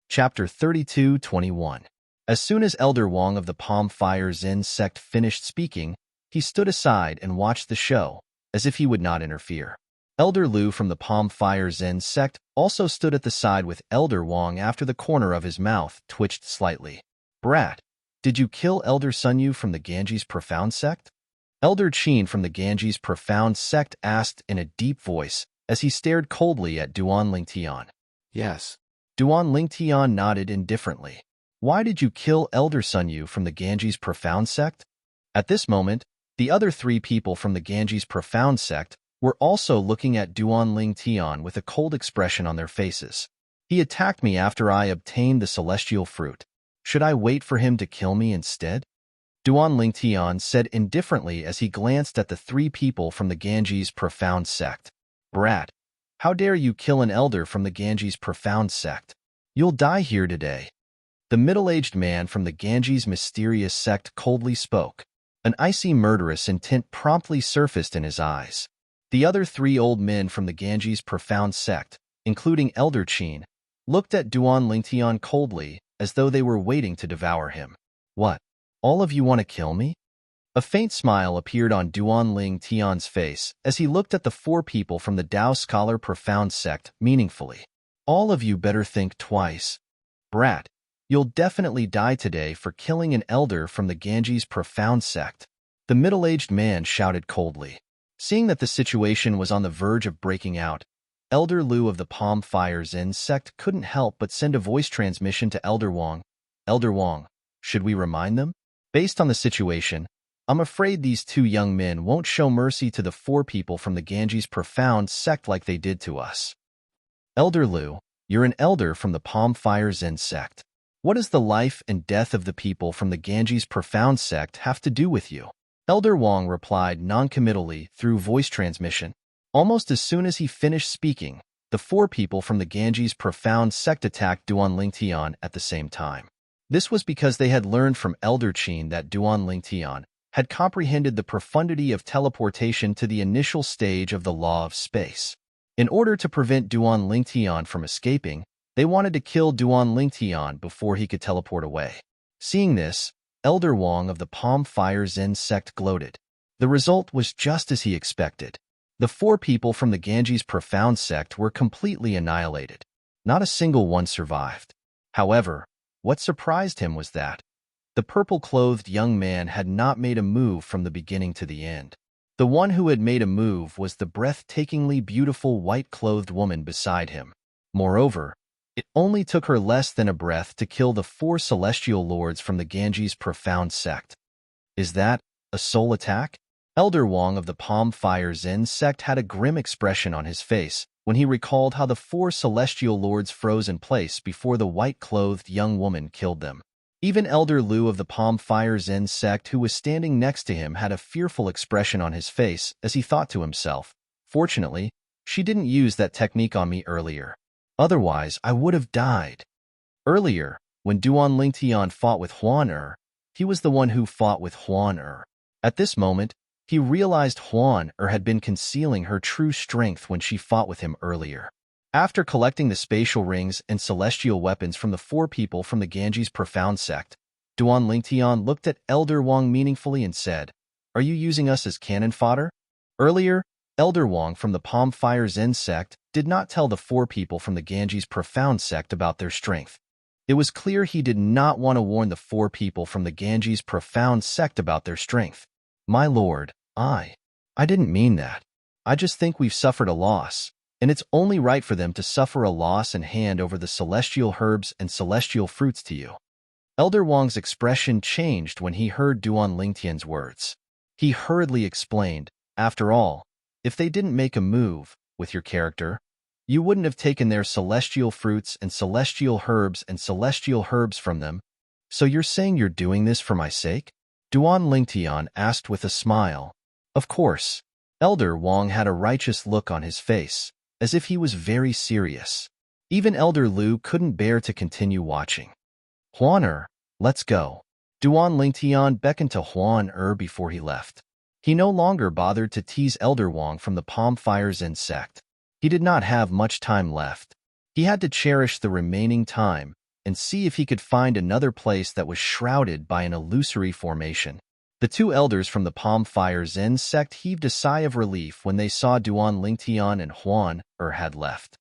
Chapter 32:21. As soon as Elder Wang of the Palm Fire Zen sect finished speaking, he stood aside and watched the show, as if he would not interfere. Elder Lu from the Palm Fire Zen sect also stood at the side with Elder Wang after the corner of his mouth twitched slightly. Brat, did you kill Elder Sun Yu from the Ganges Profound sect? Elder Qin from the Ganges Profound sect asked in a deep voice as he stared coldly at Duan Lingtian. Yes. Duan Lingtian nodded indifferently. Why did you kill Elder Sun Yu from the Ganges Profound sect? At this moment, the other 3 people from the Ganges Profound sect were also looking at Duan Lingtian with a cold expression on their faces. He attacked me after I obtained the celestial fruit. Should I wait for him to kill me instead? Duan Lingtian said indifferently as he glanced at the 3 people from the Ganges Profound sect. Brat, how dare you kill an elder from the Ganges Profound sect? You'll die here today. The middle-aged man from the Ganges Mysterious sect coldly spoke. An icy murderous intent promptly surfaced in his eyes. The other 3 old men from the Ganges Profound sect, including Elder Qin, looked at Duan Lingtian coldly as though they were waiting to devour him. What? All of you want to kill me? A faint smile appeared on Duan Ling Tian's face as he looked at the four people from the Tao Scholar Profound sect meaningfully. All of you better think twice. Brat, you'll definitely die today for killing an elder from the Ganges Profound sect. The middle-aged man shouted coldly. Seeing that the situation was on the verge of breaking out, Elder Lu of the Palm Fire Zen sect couldn't help but send a voice transmission to Elder Wang. Elder Wang, should we remind them? Based on the situation, I'm afraid these two young men won't show mercy to the four people from the Ganges Profound sect like they did to us. Elder Lu, you're an elder from the Palm Fire Zen sect. What does the life and death of the people from the Ganges Profound sect have to do with you? Elder Wang replied noncommittally through voice transmission. Almost as soon as he finished speaking, the four people from the Ganges Profound sect attacked Duan Lingtian at the same time. This was because they had learned from Elder Qin that Duan Lingtian had comprehended the profundity of teleportation to the initial stage of the law of space. In order to prevent Duan Lingtian from escaping, they wanted to kill Duan Lingtian before he could teleport away. Seeing this, Elder Wang of the Palm Fire Zen sect gloated. The result was just as he expected. The four people from the Ganges Profound sect were completely annihilated. Not a single one survived. However, what surprised him was that the purple-clothed young man had not made a move from the beginning to the end. The one who had made a move was the breathtakingly beautiful white-clothed woman beside him. Moreover, it only took her less than a breath to kill the four celestial lords from the Ganges Profound sect. Is that a soul attack? Elder Wang of the Palm Fire Zen sect had a grim expression on his face when he recalled how the four celestial lords froze in place before the white-clothed young woman killed them. Even Elder Lu of the Palm Fire Zen sect, who was standing next to him, had a fearful expression on his face as he thought to himself, "Fortunately, she didn't use that technique on me earlier. Otherwise, I would have died." Earlier, when Duan Lingtian fought with Huan Er, he was the one who fought with Huan Er. At this moment, he realized Huan Er had been concealing her true strength when she fought with him earlier. After collecting the spatial rings and celestial weapons from the four people from the Ganges Profound sect, Duan Lingtian looked at Elder Wang meaningfully and said, "Are you using us as cannon fodder?" Earlier, Elder Wang from the Palm Fire Zen sect did not tell the four people from the Ganges Profound sect about their strength. It was clear he did not want to warn the four people from the Ganges Profound sect about their strength. "My lord, I didn't mean that. I just think we've suffered a loss, and it's only right for them to suffer a loss and hand over the celestial herbs and celestial fruits to you." Elder Wang's expression changed when he heard Duan Lingtian's words. He hurriedly explained, "After all, if they didn't make a move with your character, you wouldn't have taken their celestial fruits and celestial herbs from them. So you're saying you're doing this for my sake?" Duan Lingtian asked with a smile. Of course. Elder Wang had a righteous look on his face, as if he was very serious. Even Elder Lu couldn't bear to continue watching. "Huan Er, let's go." Duan Lingtian beckoned to Huan Er before he left. He no longer bothered to tease Elder Wang from the Palm Fire Zen sect. He did not have much time left. He had to cherish the remaining time and see if he could find another place that was shrouded by an illusory formation. The two elders from the Palm Fire Zen sect heaved a sigh of relief when they saw Duan Lingtian and Huan Er had left.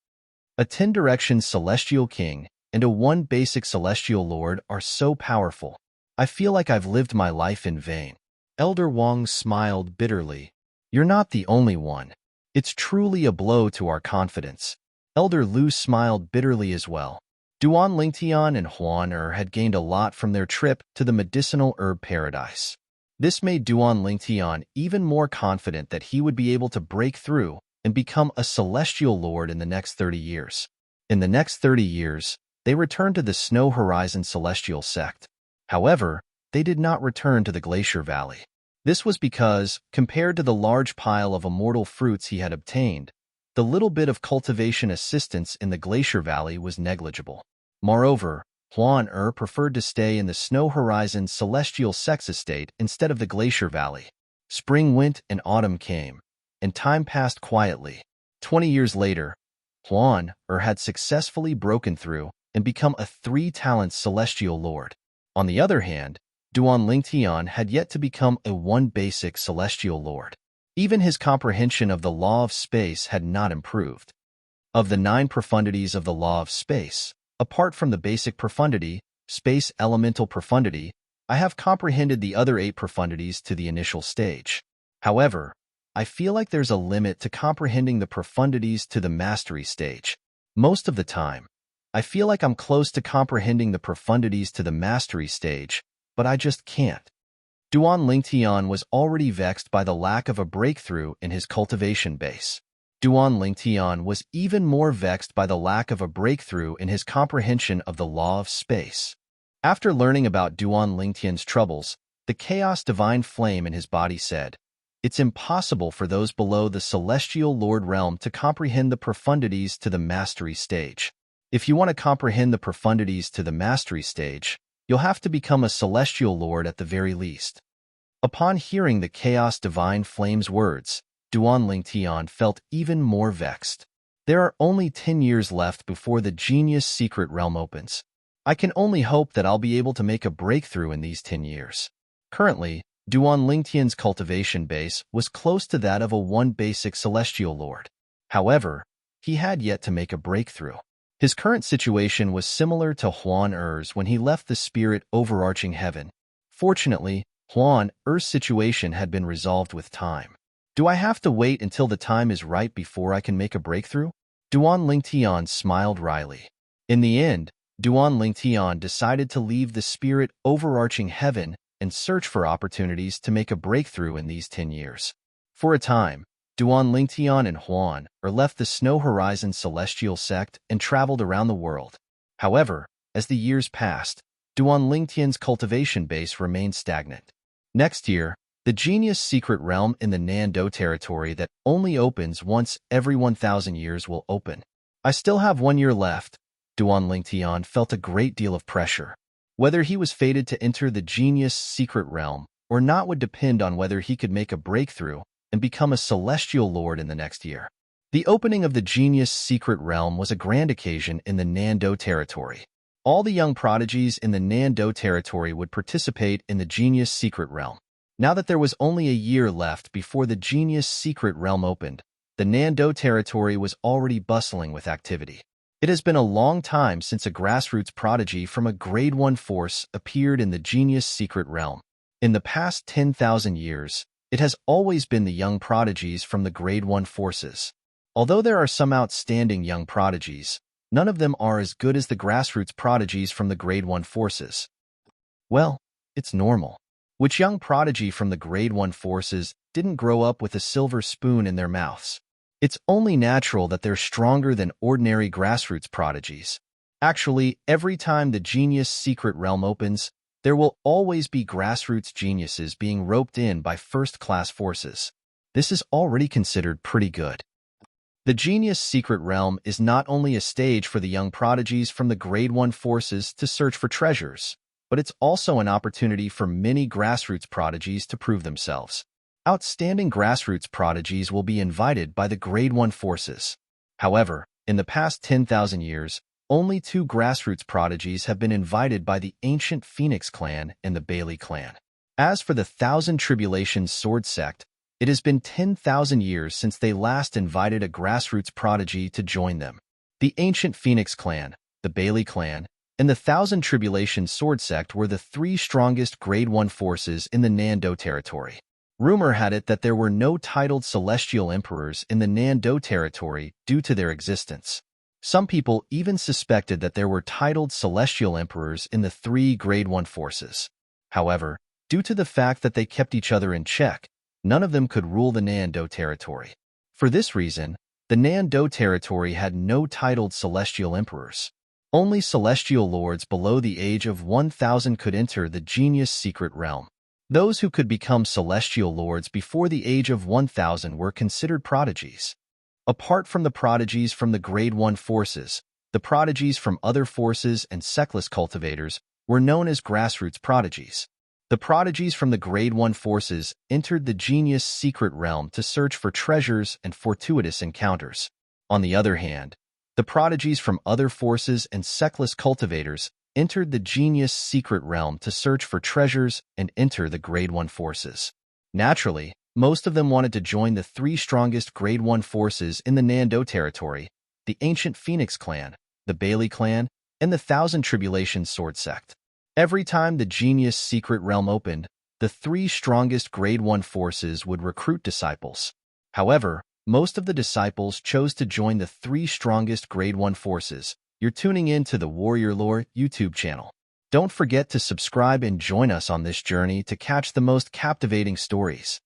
A 10-direction celestial king and a 1 basic celestial lord are so powerful. I feel like I've lived my life in vain. Elder Wang smiled bitterly. "You're not the only one. It's truly a blow to our confidence." Elder Lu smiled bitterly as well. Duan Lingtian and Huan Er had gained a lot from their trip to the medicinal herb paradise. This made Duan Lingtian even more confident that he would be able to break through and become a celestial lord in the next 30 years. In the next 30 years, they returned to the Snow Horizon Celestial sect. However, they did not return to the Glacier Valley. This was because, compared to the large pile of immortal fruits he had obtained, the little bit of cultivation assistance in the Glacier Valley was negligible. Moreover, Huan Er preferred to stay in the Snow Horizon Celestial Sex Estate instead of the Glacier Valley. Spring went and autumn came, and time passed quietly. 20 years later, Huan Er had successfully broken through and become a 3-talent celestial lord. On the other hand, Duan Lingtian had yet to become a one basic celestial lord. Even his comprehension of the law of space had not improved. Of the 9 profundities of the law of space, apart from the basic profundity, space elemental profundity, I have comprehended the other 8 profundities to the initial stage. However, I feel like there's a limit to comprehending the profundities to the mastery stage. Most of the time, I feel like I'm close to comprehending the profundities to the mastery stage, but I just can't. Duan Lingtian was already vexed by the lack of a breakthrough in his cultivation base. Duan Lingtian was even more vexed by the lack of a breakthrough in his comprehension of the law of space. After learning about Duan Lingtian's troubles, the chaos divine flame in his body said, "It's impossible for those below the celestial lord realm to comprehend the profundities to the mastery stage. If you want to comprehend the profundities to the mastery stage, you'll have to become a celestial lord at the very least." Upon hearing the chaos divine flame's words, Duan Lingtian felt even more vexed. There are only 10 years left before the genius secret realm opens. I can only hope that I'll be able to make a breakthrough in these 10 years. Currently, Duan Lingtian's cultivation base was close to that of a one basic celestial lord. However, he had yet to make a breakthrough. His current situation was similar to Huan Er's when he left the spirit overarching heaven. Fortunately, Huan Er's situation had been resolved with time. Do I have to wait until the time is right before I can make a breakthrough? Duan Lingtian smiled wryly. In the end, Duan Lingtian decided to leave the spirit overarching heaven and search for opportunities to make a breakthrough in these 10 years. For a time, Duan Lingtian and Huan Er left the Snow Horizon Celestial Sect and traveled around the world. However, as the years passed, Duan Lingtian's cultivation base remained stagnant. Next year, the Genius Secret Realm in the Nando territory that only opens once every 1,000 years will open. I still have 1 year left. Duan Lingtian felt a great deal of pressure. Whether he was fated to enter the Genius Secret Realm or not would depend on whether he could make a breakthrough and become a celestial lord in the next year. The opening of the Genius Secret Realm was a grand occasion in the Nando territory. All the young prodigies in the Nando territory would participate in the Genius Secret Realm. Now that there was only a year left before the Genius Secret Realm opened, the Nando territory was already bustling with activity. It has been a long time since a grassroots prodigy from a Grade 1 force appeared in the Genius Secret Realm. In the past 10,000 years, it has always been the young prodigies from the Grade 1 forces. Although there are some outstanding young prodigies, none of them are as good as the grassroots prodigies from the Grade 1 forces. Well, it's normal. Which young prodigy from the Grade 1 forces didn't grow up with a silver spoon in their mouths? It's only natural that they're stronger than ordinary grassroots prodigies. Actually, every time the Genius Secret Realm opens, there will always be grassroots geniuses being roped in by first-class forces. This is already considered pretty good. The Genius Secret Realm is not only a stage for the young prodigies from the Grade 1 forces to search for treasures, but it's also an opportunity for many grassroots prodigies to prove themselves. Outstanding grassroots prodigies will be invited by the Grade 1 forces. However, in the past 10,000 years, only 2 grassroots prodigies have been invited by the ancient Phoenix clan and the Bailey clan. As for the Thousand Tribulations Sword Sect, it has been 10,000 years since they last invited a grassroots prodigy to join them. The ancient Phoenix clan, the Bailey clan, and the Thousand Tribulations Sword Sect were the 3 strongest Grade 1 forces in the Nando territory. Rumor had it that there were no titled celestial emperors in the Nando territory due to their existence. Some people even suspected that there were titled celestial emperors in the 3 Grade 1 forces. However, due to the fact that they kept each other in check, none of them could rule the Nando territory. For this reason, the Nando territory had no titled celestial emperors. Only celestial lords below the age of 1,000 could enter the Genius Secret Realm. Those who could become celestial lords before the age of 1,000 were considered prodigies. Apart from the prodigies from the Grade 1 forces, the prodigies from other forces and sectless cultivators were known as grassroots prodigies. The prodigies from the Grade 1 forces entered the Genius Secret Realm to search for treasures and fortuitous encounters. On the other hand, the prodigies from other forces and sectless cultivators entered the Genius Secret Realm to search for treasures and enter the Grade 1 forces. Naturally, most of them wanted to join the three strongest Grade 1 forces in the Nando territory: the Ancient Phoenix Clan, the Bailey Clan, and the Thousand Tribulations Sword Sect. Every time the Genius Secret Realm opened, the three strongest Grade 1 forces would recruit disciples. However, most of the disciples chose to join the three strongest Grade 1 forces. You're tuning in to the Warrior Lore YouTube channel. Don't forget to subscribe and join us on this journey to catch the most captivating stories.